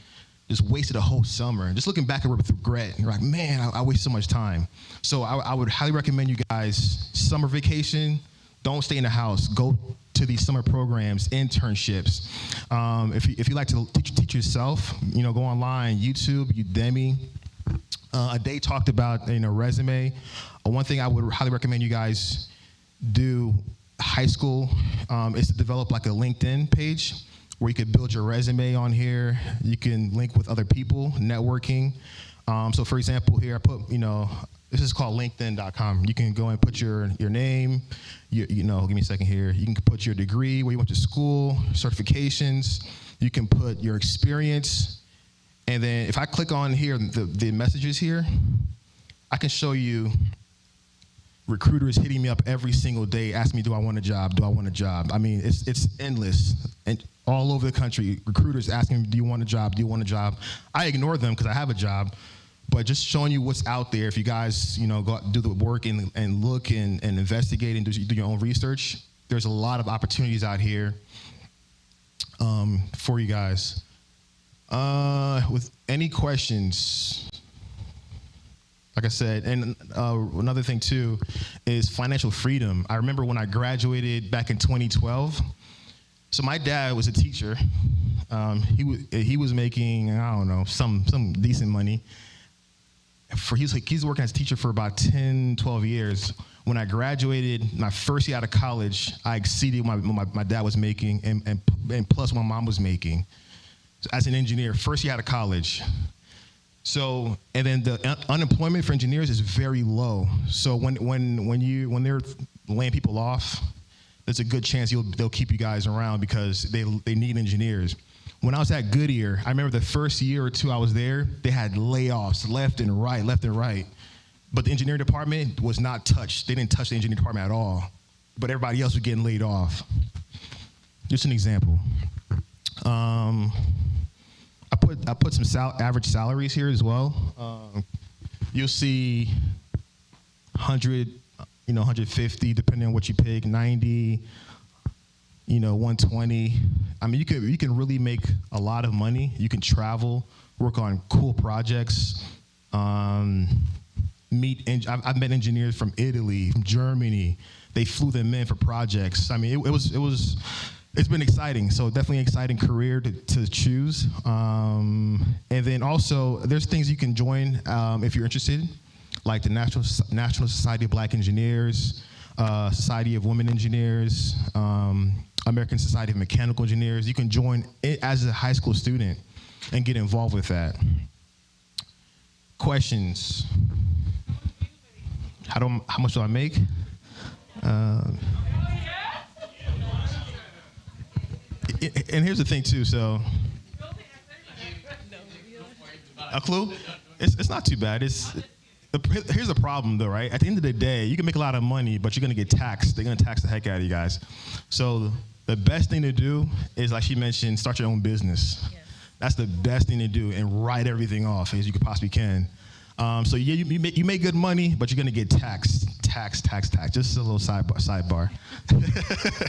Just wasted a whole summer. And just looking back at it with regret, you're like, man, I wasted so much time. So I would highly recommend you guys, summer vacation, don't stay in the house. Go to these summer programs, internships. If you like to teach yourself, go online, YouTube, Udemy. Ade talked about resume. One thing I would highly recommend you guys do high school is to develop like a LinkedIn page where you could build your resume on here. You can link with other people, networking. So for example, here I put, this is called LinkedIn.com. You can go and put your name, give me a second here. You can put your degree, where you went to school, certifications. You can put your experience. And then if I click on here, the messages here, I can show you recruiters hitting me up every single day, asking me, do I want a job? Do I want a job? I mean, it's endless. And all over the country, recruiters asking me, do you want a job? Do you want a job? I ignore them because I have a job, but just showing you what's out there. If you guys, go out and do the work and look and investigate and do your own research, there's a lot of opportunities out here for you guys. With any questions, like I said, and another thing too is financial freedom. I remember when I graduated back in 2012. So my dad was a teacher. He was making, I don't know, some decent money. He's working as a teacher for about 10, 12 years. When I graduated, my first year out of college, I exceeded what my dad was making and plus what my mom was making. So as an engineer, first year out of college. So, and then the unemployment for engineers is very low. So when they're laying people off, there's a good chance they'll keep you guys around because they need engineers. When I was at Goodyear, I remember the first year or two I was there, they had layoffs left and right. But the engineering department was not touched. They didn't touch the engineering department at all. But everybody else was getting laid off. Just an example. I put some average salaries here as well. You'll see 100, 150, depending on what you pick, 90, 120. I mean, you can really make a lot of money. You can travel, work on cool projects. I've met engineers from Italy, from Germany. They flew them in for projects. I mean, it's been exciting. So definitely an exciting career to choose. And then also, there's things you can join if you're interested, like the National Society of Black Engineers, Society of Women Engineers, American Society of Mechanical Engineers. You can join it as a high school student and get involved with that. Questions? How much do I make? And here's the thing too, so a clue? It's not too bad. Here's the problem though, right? At the end of the day, you can make a lot of money, but you're gonna get taxed. They're gonna tax the heck out of you guys. So the best thing to do is, like she mentioned, start your own business. Yes. That's the best thing to do, and write everything off as you possibly can. So yeah, you make good money, but you're gonna get taxed. Just a little sidebar.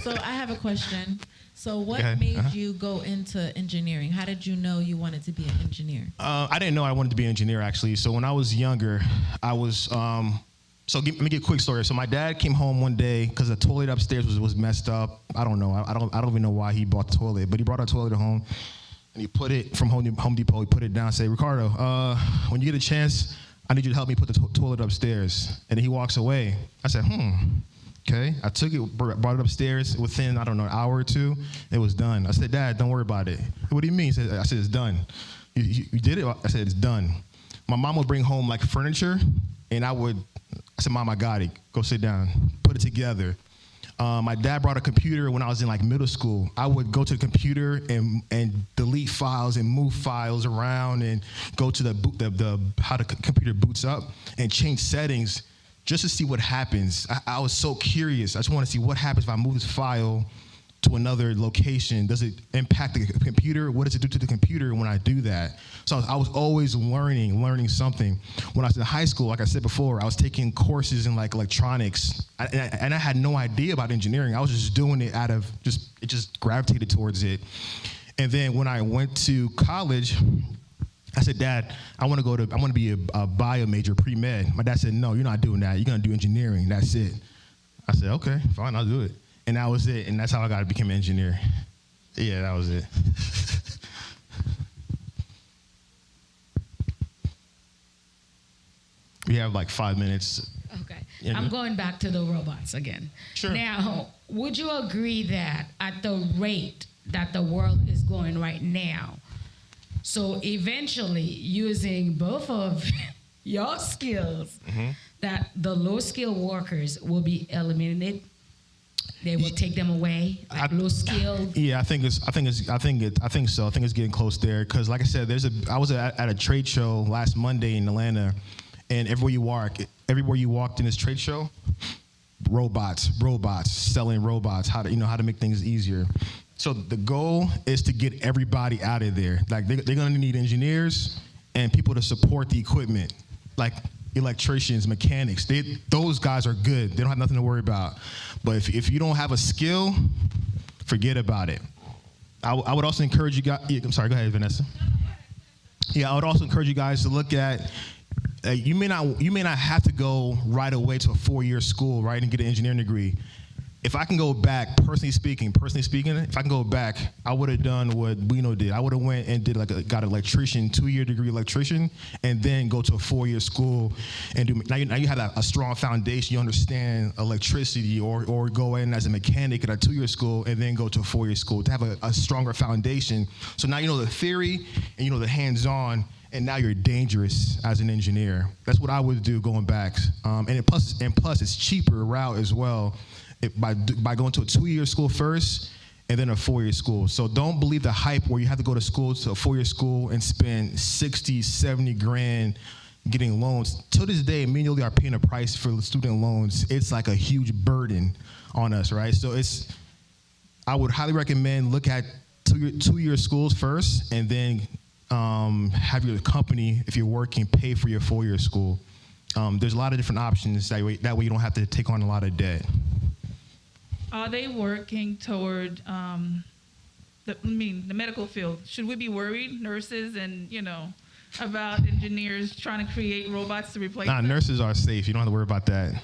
So I have a question. So what made you go into engineering? How did you know you wanted to be an engineer? I didn't know I wanted to be an engineer, actually. So when I was younger, I was, let me get a quick story. So my dad came home one day because the toilet upstairs was messed up. I don't know. I don't even know why he bought the toilet, but he brought our toilet home and he put it from Home Depot. He put it down and said, Ricardo, when you get a chance, I need you to help me put the toilet upstairs. And then he walks away. I said, okay. I took it, brought it upstairs. Within, I don't know, an hour or two, it was done. I said, Dad, don't worry about it. What do you mean? I said, it's done. You did it? I said, it's done. My mom would bring home like furniture, and I said, Mom, I got it. Go sit down. Put it together. My dad brought a computer when I was in like middle school. I would go to the computer and delete files and move files around and go to how the computer boots up and change settings just to see what happens. I was so curious. I just want to see what happens if I move this file to another location. Does it impact the computer? What does it do to the computer when I do that? So I was always learning something. When I was in high school, like I said before, I was taking courses in like electronics, and I had no idea about engineering. I was just doing it it just gravitated towards it. And then when I went to college, I said, Dad, I want to be a bio major, pre-med. My dad said, no, you're not doing that. You're gonna do engineering. That's it. I said, okay, fine, I'll do it. And that was it. And that's how I became an engineer. Yeah, that was it. We have like 5 minutes. Okay. Yeah, I'm going back to the robots again. Sure. Now, would you agree that at the rate that the world is going right now, so eventually using both of your skills, that the low-skilled workers will be eliminated? They will take them away, like low skilled. Yeah, I think so. I think it's getting close there. Because, like I said, I was at a trade show last Monday in Atlanta, and everywhere you walked in this trade show, robots selling robots, how to make things easier. So the goal is to get everybody out of there. Like they're gonna need engineers and people to support the equipment, like electricians, mechanics. Those guys are good. They don't have nothing to worry about. But if you don't have a skill, forget about it. I would also encourage you guys. I'm sorry. Go ahead, Vanessa. Yeah, I would also encourage you guys to look at. You may not have to go right away to a 4-year school, right, and get an engineering degree. If I can go back, personally speaking, if I can go back, I would have done what Bino did. I would have went and got an electrician, 2-year degree electrician, and then go to a 4-year school and do. Now you have a strong foundation. You understand electricity, or go in as a mechanic at a 2-year school and then go to a 4-year school to have a stronger foundation. So now you know the theory and you know the hands-on. And now you're dangerous as an engineer. That's what I would do going back. And plus, it's cheaper route as well by going to a 2-year school first and then a 4-year school. So don't believe the hype where you have to go to school to a 4-year school and spend 60, 70 grand getting loans. To this day, me and Yoli are paying a price for student loans. It's like a huge burden on us, right? So I would highly recommend look at 2-year schools first and then have your company, if you're working, pay for your 4-year school. There's a lot of different options. That way you don't have to take on a lot of debt. Are they working toward the medical field? Should we be worried, nurses and about engineers trying to create robots to replace them? Nurses are safe. You don't have to worry about that.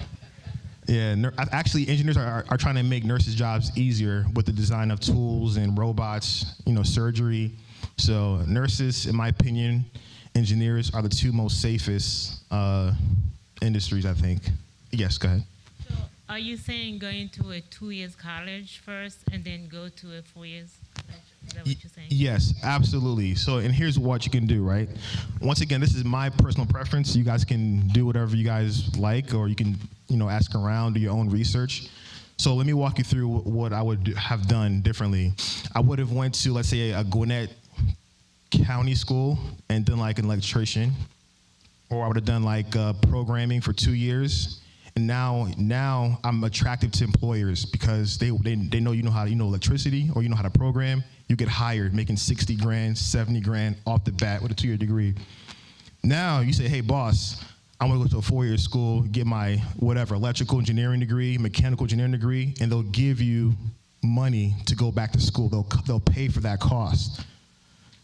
Yeah, actually, engineers are trying to make nurses' jobs easier with the design of tools and robots, surgery. So nurses, in my opinion, engineers are the two most safest industries, I think. Yes, go ahead. So are you saying going to a 2 years college first and then go to a 4 years? Is that what you're saying? Yes, absolutely. So, and here's what you can do, right? Once again, this is my personal preference. You guys can do whatever you guys like, or you can, ask around, do your own research. So let me walk you through what I would have done differently. I would have went to, let's say, a Gwinnett County school and done like an electrician, or I would have done like programming for 2 years. And now I'm attractive to employers because they know you know how electricity or you know how to program. You get hired making 60 grand, 70 grand off the bat with a 2-year degree. Now you say, hey boss, I want to go to a 4-year school, get my whatever, electrical engineering degree, mechanical engineering degree, and they'll give you money to go back to school. They'll pay for that cost.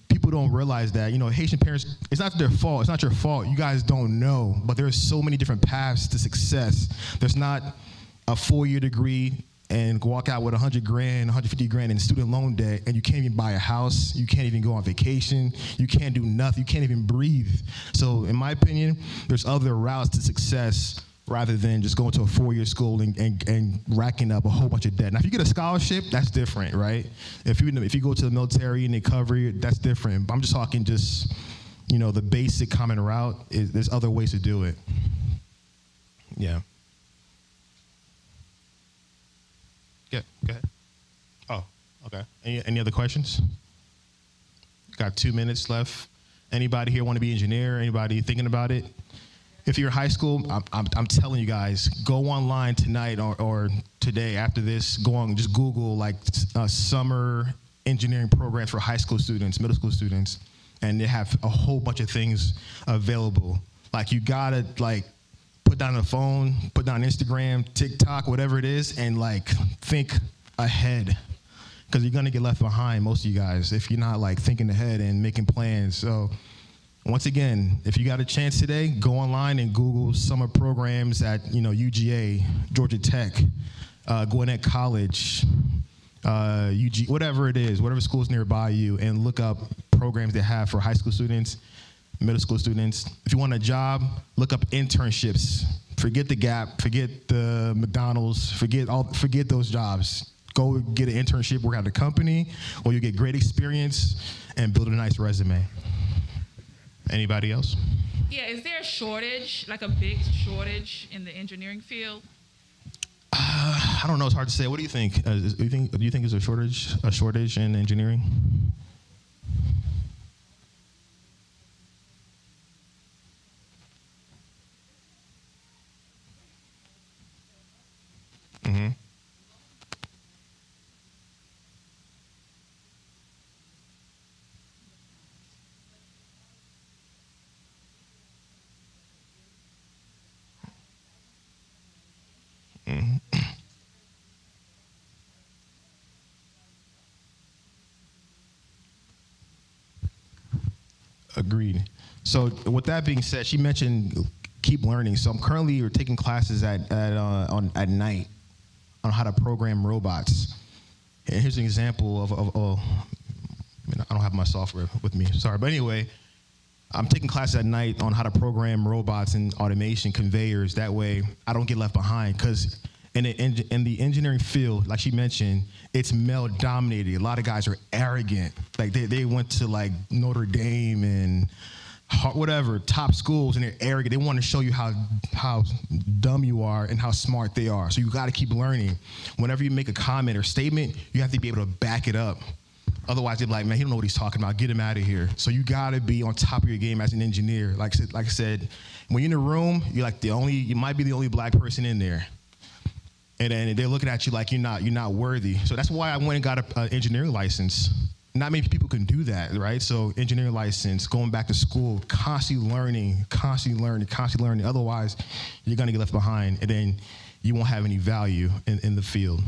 People don't realize that, Haitian parents, it's not their fault. It's not your fault. You guys don't know, but there's so many different paths to success. There's not a 4-year degree and walk out with 100 grand, 150 grand in student loan debt, and you can't even buy a house. You can't even go on vacation. You can't do nothing. You can't even breathe. So in my opinion, there's other routes to success rather than just going to a 4-year school and racking up a whole bunch of debt. Now, if you get a scholarship, that's different, right? If you go to the military and they cover you, that's different. But I'm just talking the basic common route. There's other ways to do it. Yeah. Yeah, go ahead. Oh, okay. Any other questions? Got 2 minutes left. Anybody here want to be an engineer? Anybody thinking about it? if you're in high school, I'm telling you guys, go online tonight or today after this. Go on, just Google like summer engineering programs for high school students, middle school students, and they have a whole bunch of things available. Like you gotta like put down the phone, put down Instagram, TikTok, whatever it is, and like think ahead, because you're gonna get left behind, most of you guys, if you're not like thinking ahead and making plans. So once again, if you got a chance today, go online and Google summer programs at UGA, Georgia Tech, Gwinnett College, UG, whatever it is, whatever school's nearby you, and look up programs they have for high school students, middle school students. If you want a job, look up internships. Forget the Gap, forget the McDonald's, forget those jobs. Go get an internship, work at a company, or you get great experience and build a nice resume. Anybody else? Yeah, is there a shortage, like a big shortage in the engineering field? I don't know. It's hard to say. What do you think? Do you think there's a shortage in engineering? Mm-hmm. Agreed. So with that being said, she mentioned keep learning. So I'm currently taking classes at night on how to program robots. And here's an example of I don't have my software with me, sorry. But anyway, I'm taking classes at night on how to program robots and automation, conveyors. That way I don't get left behind, because in the engineering field, like she mentioned, it's male dominated. A lot of guys are arrogant. Like they went to like Notre Dame and whatever, top schools, and they're arrogant. They want to show you how dumb you are and how smart they are. So you got to keep learning. Whenever you make a comment or statement, you have to be able to back it up. Otherwise, they're like, man, he don't know what he's talking about. Get him out of here. So you got to be on top of your game as an engineer. Like I said, when you're in a room, you're like you might be the only black person in there. And then they're looking at you like you're not worthy. So that's why I went and got an engineering license. Not many people can do that, right? So engineering license, going back to school, constantly learning. Otherwise, you're gonna get left behind, and then you won't have any value in the field.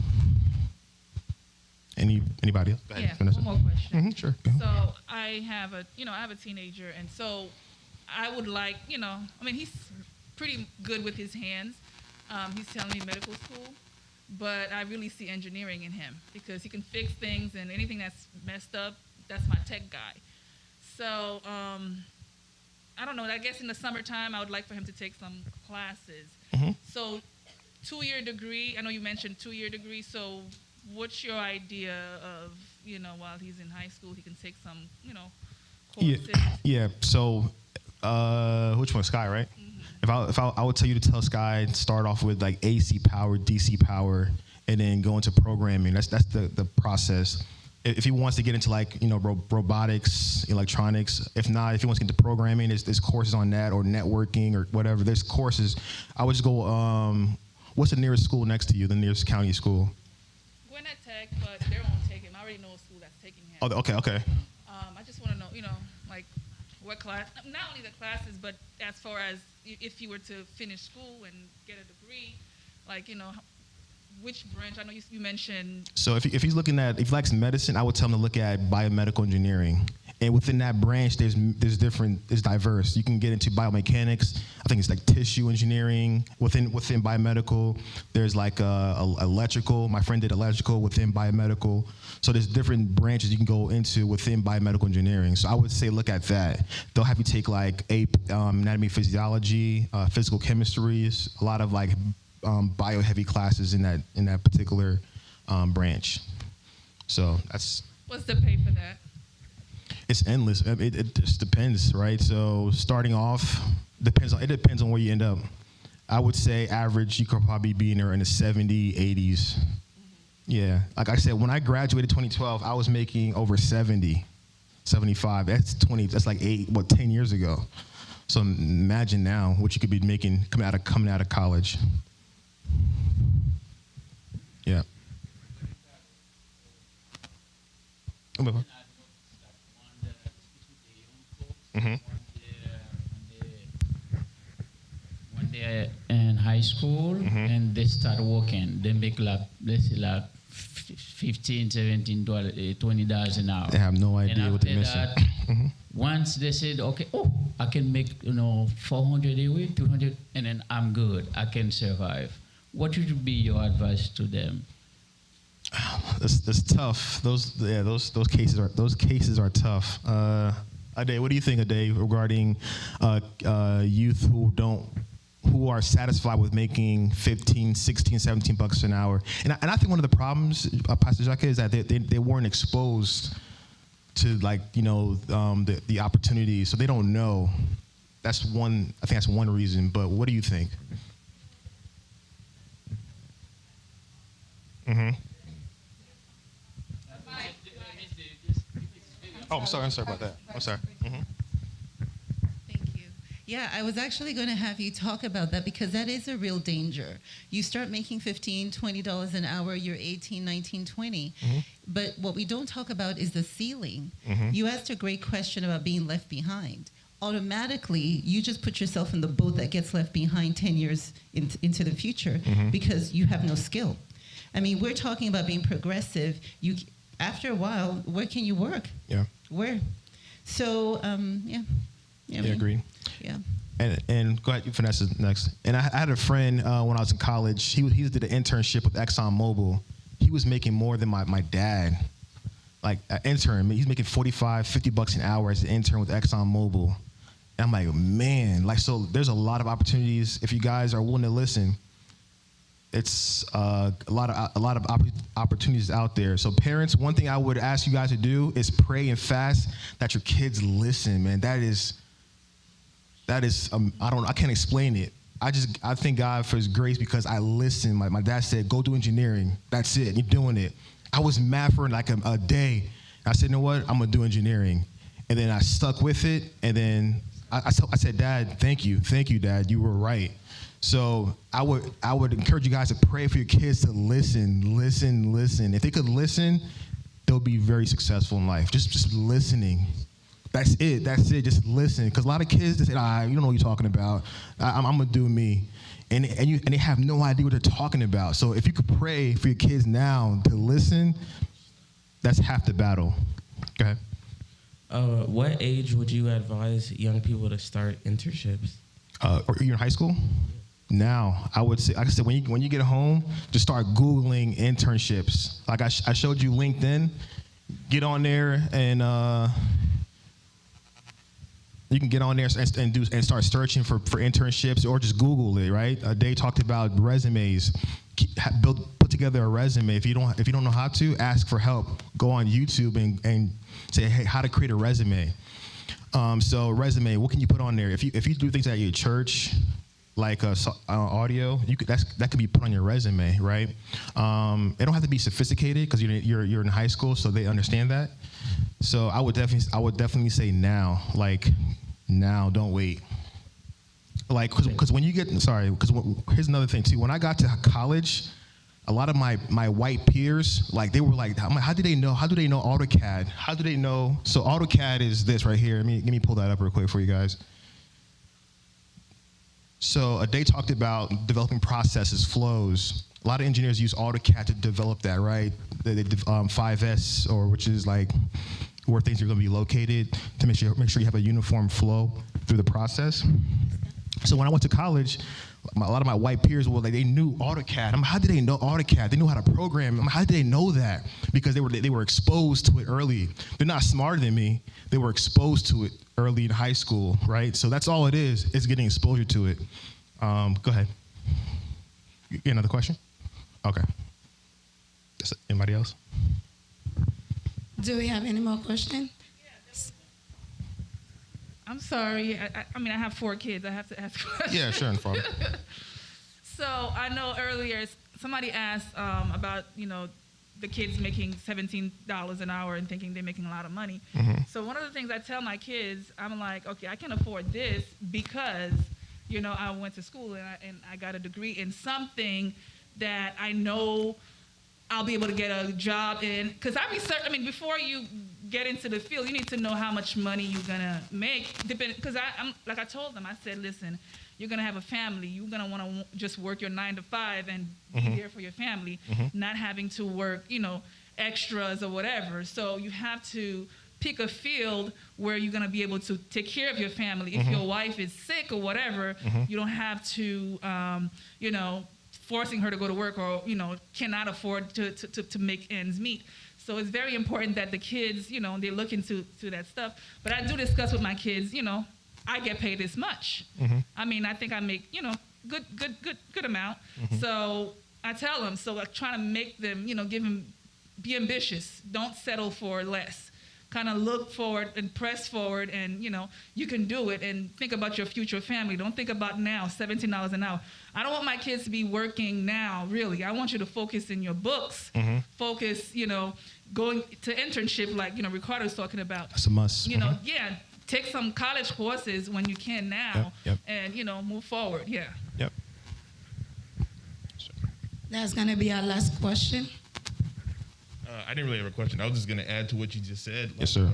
Anybody else? Yeah, Vanessa? one more question. Mm-hmm, sure. So I have a teenager, and so I would like, he's pretty good with his hands. He's telling me medical school, but I really see engineering in him because he can fix things, and anything that's messed up, that's my tech guy. So I don't know. I guess in the summertime, I would like for him to take some classes. Mm-hmm. So 2-year degree. I know you mentioned 2-year degree. So what's your idea of while he's in high school, he can take some courses? Yeah. So which one? Sky, right? Mm-hmm. If I would tell you to tell Sky, start off with like AC power, DC power, and then go into programming. That's the process. If he wants to get into like robotics, electronics, if not, if he wants to get into programming, there's courses on that, or networking or whatever. There's courses. I would just go. What's the nearest school next to you? The nearest county school? Gwinnett Tech, but they won't take him. I already know a school that's taking him. Oh, okay. I just want to know, like what class, not only the classes, but as far as if you were to finish school and get a degree, like, which branch? I know you mentioned. So if he likes medicine, I would tell him to look at biomedical engineering. And within that branch, there's diverse. You can get into biomechanics. I think it's like tissue engineering. Within biomedical, there's like electrical. My friend did electrical within biomedical. So there's different branches you can go into within biomedical engineering. So I would say look at that. They'll have you take like anatomy, physiology, physical chemistries, a lot of like bio-heavy classes in that particular branch. So that's. What's the pay for that? It's endless. It just depends, right? So starting off, it depends on where you end up. I would say average, you could probably be in the 70, 80s. Yeah, like I said, when I graduated 2012, I was making over 70, 75. That's like 10 years ago. So imagine now what you could be making coming out of college. Yeah. Mm-hmm. When they're in high school and they start working, they make like, let's say like $15, $17, $20 an hour. They have no idea what they're missing. Once they said, okay, I can make 400 a week, 200, and then I'm good. I can survive. What would be your advice to them? It's tough. Those cases are tough. Ade, what do you think, Ade, regarding youth who are satisfied with making 15, 16, 17 bucks an hour? And I think one of the problems, Pastor Jacques, is that they weren't exposed to the opportunities, so they don't know. I think that's one reason. But what do you think? Mm-hmm. Oh, I'm sorry about that. I'm sorry. Mm-hmm. Thank you. Yeah, I was actually going to have you talk about that because that is a real danger. You start making $15, $20 an hour, you're 18, 19, 20. Mm-hmm. But what we don't talk about is the ceiling. Mm-hmm. You asked a great question about being left behind. Automatically, you just put yourself in the boat that gets left behind 10 years into the future because you have no skill. I mean, we're talking about being progressive. After a while, where can you work? Yeah. Where? So, yeah. Yeah, agreed. Yeah. And go ahead, Vanessa, next. And I had a friend when I was in college. He did an internship with ExxonMobil. He was making more than my dad. Like an intern, he's making 45, 50 bucks an hour as an intern with ExxonMobil. And I'm like, man, so there's a lot of opportunities if you guys are willing to listen. It's a lot of opportunities out there. So parents, one thing I would ask you guys to do is pray and fast that your kids listen, man. That is I can't explain it. I thank God for his grace because I listened. My dad said, go do engineering. That's it. You're doing it. I was mad for like a day. I said, you know what? I'm gonna do engineering. And then I stuck with it. And then I said, Dad, thank you, Dad. You were right. So I would encourage you guys to pray for your kids to listen. If they could listen, they'll be very successful in life. Just listening. That's it. Just listen. Because a lot of kids, they say, you don't know what you're talking about. I'm going to do me. And they have no idea what they're talking about. So if you could pray for your kids now to listen, that's half the battle. Go ahead. What age would you advise young people to start internships? Or you're in high school? Now, I would say, like I said, when you get home, just start Googling internships. Like I showed you LinkedIn. Get on there and you can get on there and start searching for internships, or just Google it. Right? They talked about resumes. Put together a resume. If you don't know how to, ask for help. Go on YouTube and say, hey, how to create a resume. So resume, what can you put on there? If you do things at your church, like audio, that could be put on your resume, right? It don't have to be sophisticated because you're in high school, so they understand that. So I would definitely say now, now, don't wait. Because when you get here's another thing too. When I got to college, a lot of my white peers, they were like, how do they know AutoCAD? How do they know? So AutoCAD is this right here. Let me pull that up real quick for you guys. So they talked about developing processes, flows. A lot of engineers use AutoCAD to develop that, right? 5S, or which is like where things are going to be located to make sure you have a uniform flow through the process. So when I went to college, a lot of my white peers they knew AutoCAD. How did they know AutoCAD? They knew how to program. How did they know that? Because they were exposed to it early. They're not smarter than me. They were exposed to it early in high school, right? So that's all it is getting exposure to it. Go ahead. You get another question? Okay. Anybody else? Do we have any more questions? I'm sorry. I have 4 kids. I have to ask questions. Yeah, sure, no problem. So I know earlier somebody asked about the kids making $17 an hour and thinking they're making a lot of money. So one of the things I tell my kids, I'm like, okay, I can afford this because, you know, I went to school and I got a degree in something that I know I'll be able to get a job in. Because before you get into the field, you need to know how much money you're gonna make. Because I'm like I told them, I said, listen, you're gonna have a family. You're gonna want to just work your 9 to 5 and be there for your family, not having to work, you know, extras or whatever. So you have to pick a field where you're gonna be able to take care of your family. If your wife is sick or whatever, you don't have to, you know, forcing her to go to work or, you know, cannot afford to make ends meet. So it's very important that the kids, you know, they look into that stuff. But I do discuss with my kids, you know, I get paid this much. I mean, I think I make, you know, good amount. So I tell them, so like trying to make them, you know, be ambitious. Don't settle for less. Kind of look forward and press forward, and you know you can do it. And think about your future family. Don't think about now, $17 an hour. I don't want my kids to be working now. Really, I want you to focus in your books. Focus, you know, going to internship like you know Ricardo's talking about. That's a must. You know, yeah, take some college courses when you can now, and you know move forward. Yeah. Yep. That's gonna be our last question. I didn't really have a question. I was just going to add to what you just said. Yes, sir.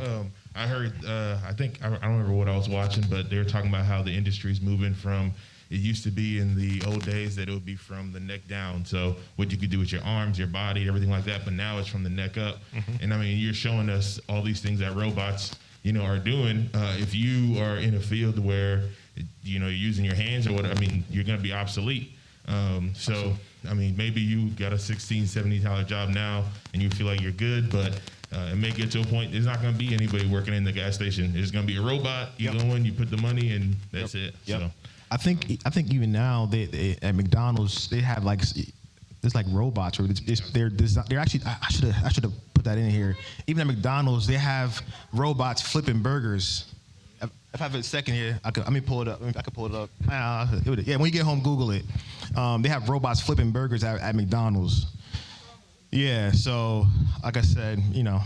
I heard, I don't remember what I was watching, but they were talking about how the industry is moving from, it used to be in the old days that it would be from the neck down. So what you could do with your arms, your body, everything like that. But now it's from the neck up. And I mean, you're showing us all these things that robots, you know, are doing. If you are in a field where, you know, you're using your hands or whatever, I mean, you're going to be obsolete. So, I mean, maybe you got a $16, $17 job now and you feel like you're good, but it may get to a point, there's not going to be anybody working in the gas station. There's going to be a robot. You go in, you put the money and that's it. So I think even now they at McDonald's, they have like, there's like robots or they're actually, I should have put that in here. Even at McDonald's, they have robots flipping burgers. If I have a second here, let me pull it up. I can pull it up. Yeah, when you get home, Google it. They have robots flipping burgers at McDonald's. Yeah, so like I said, you know,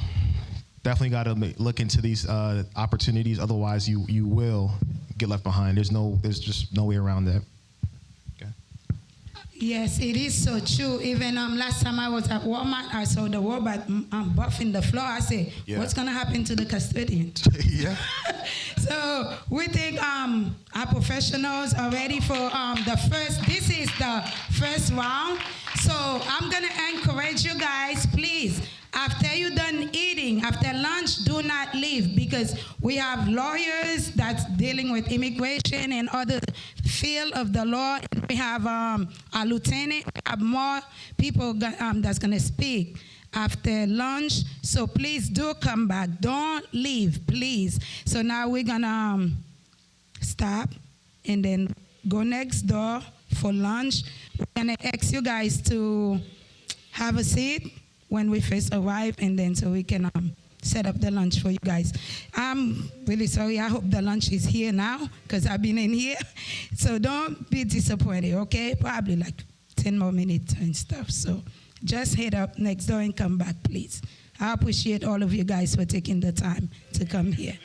definitely got to look into these opportunities. Otherwise, you will get left behind. There's just no way around that. Yes, it is so true. Even last time I was at Walmart, I saw the robot buffing the floor. I said, what's going to happen to the custodian? So we think our professionals are ready for this is the first round. So I'm going to encourage you guys, please, after you're done eating, after lunch, do not leave, because we have lawyers that's dealing with immigration and other field of the law. We have a lieutenant. We have more people that's going to speak after lunch. So please do come back. Don't leave, please. So now we're going to stop and then go next door for lunch. We're going to ask you guys to have a seat when we first arrive, and then so we can set up the lunch for you guys. I'm really sorry. I hope the lunch is here now, because I've been in here. So don't be disappointed, okay? Probably like 10 more minutes and stuff. So just head up next door and come back, please. I appreciate all of you guys for taking the time to come here.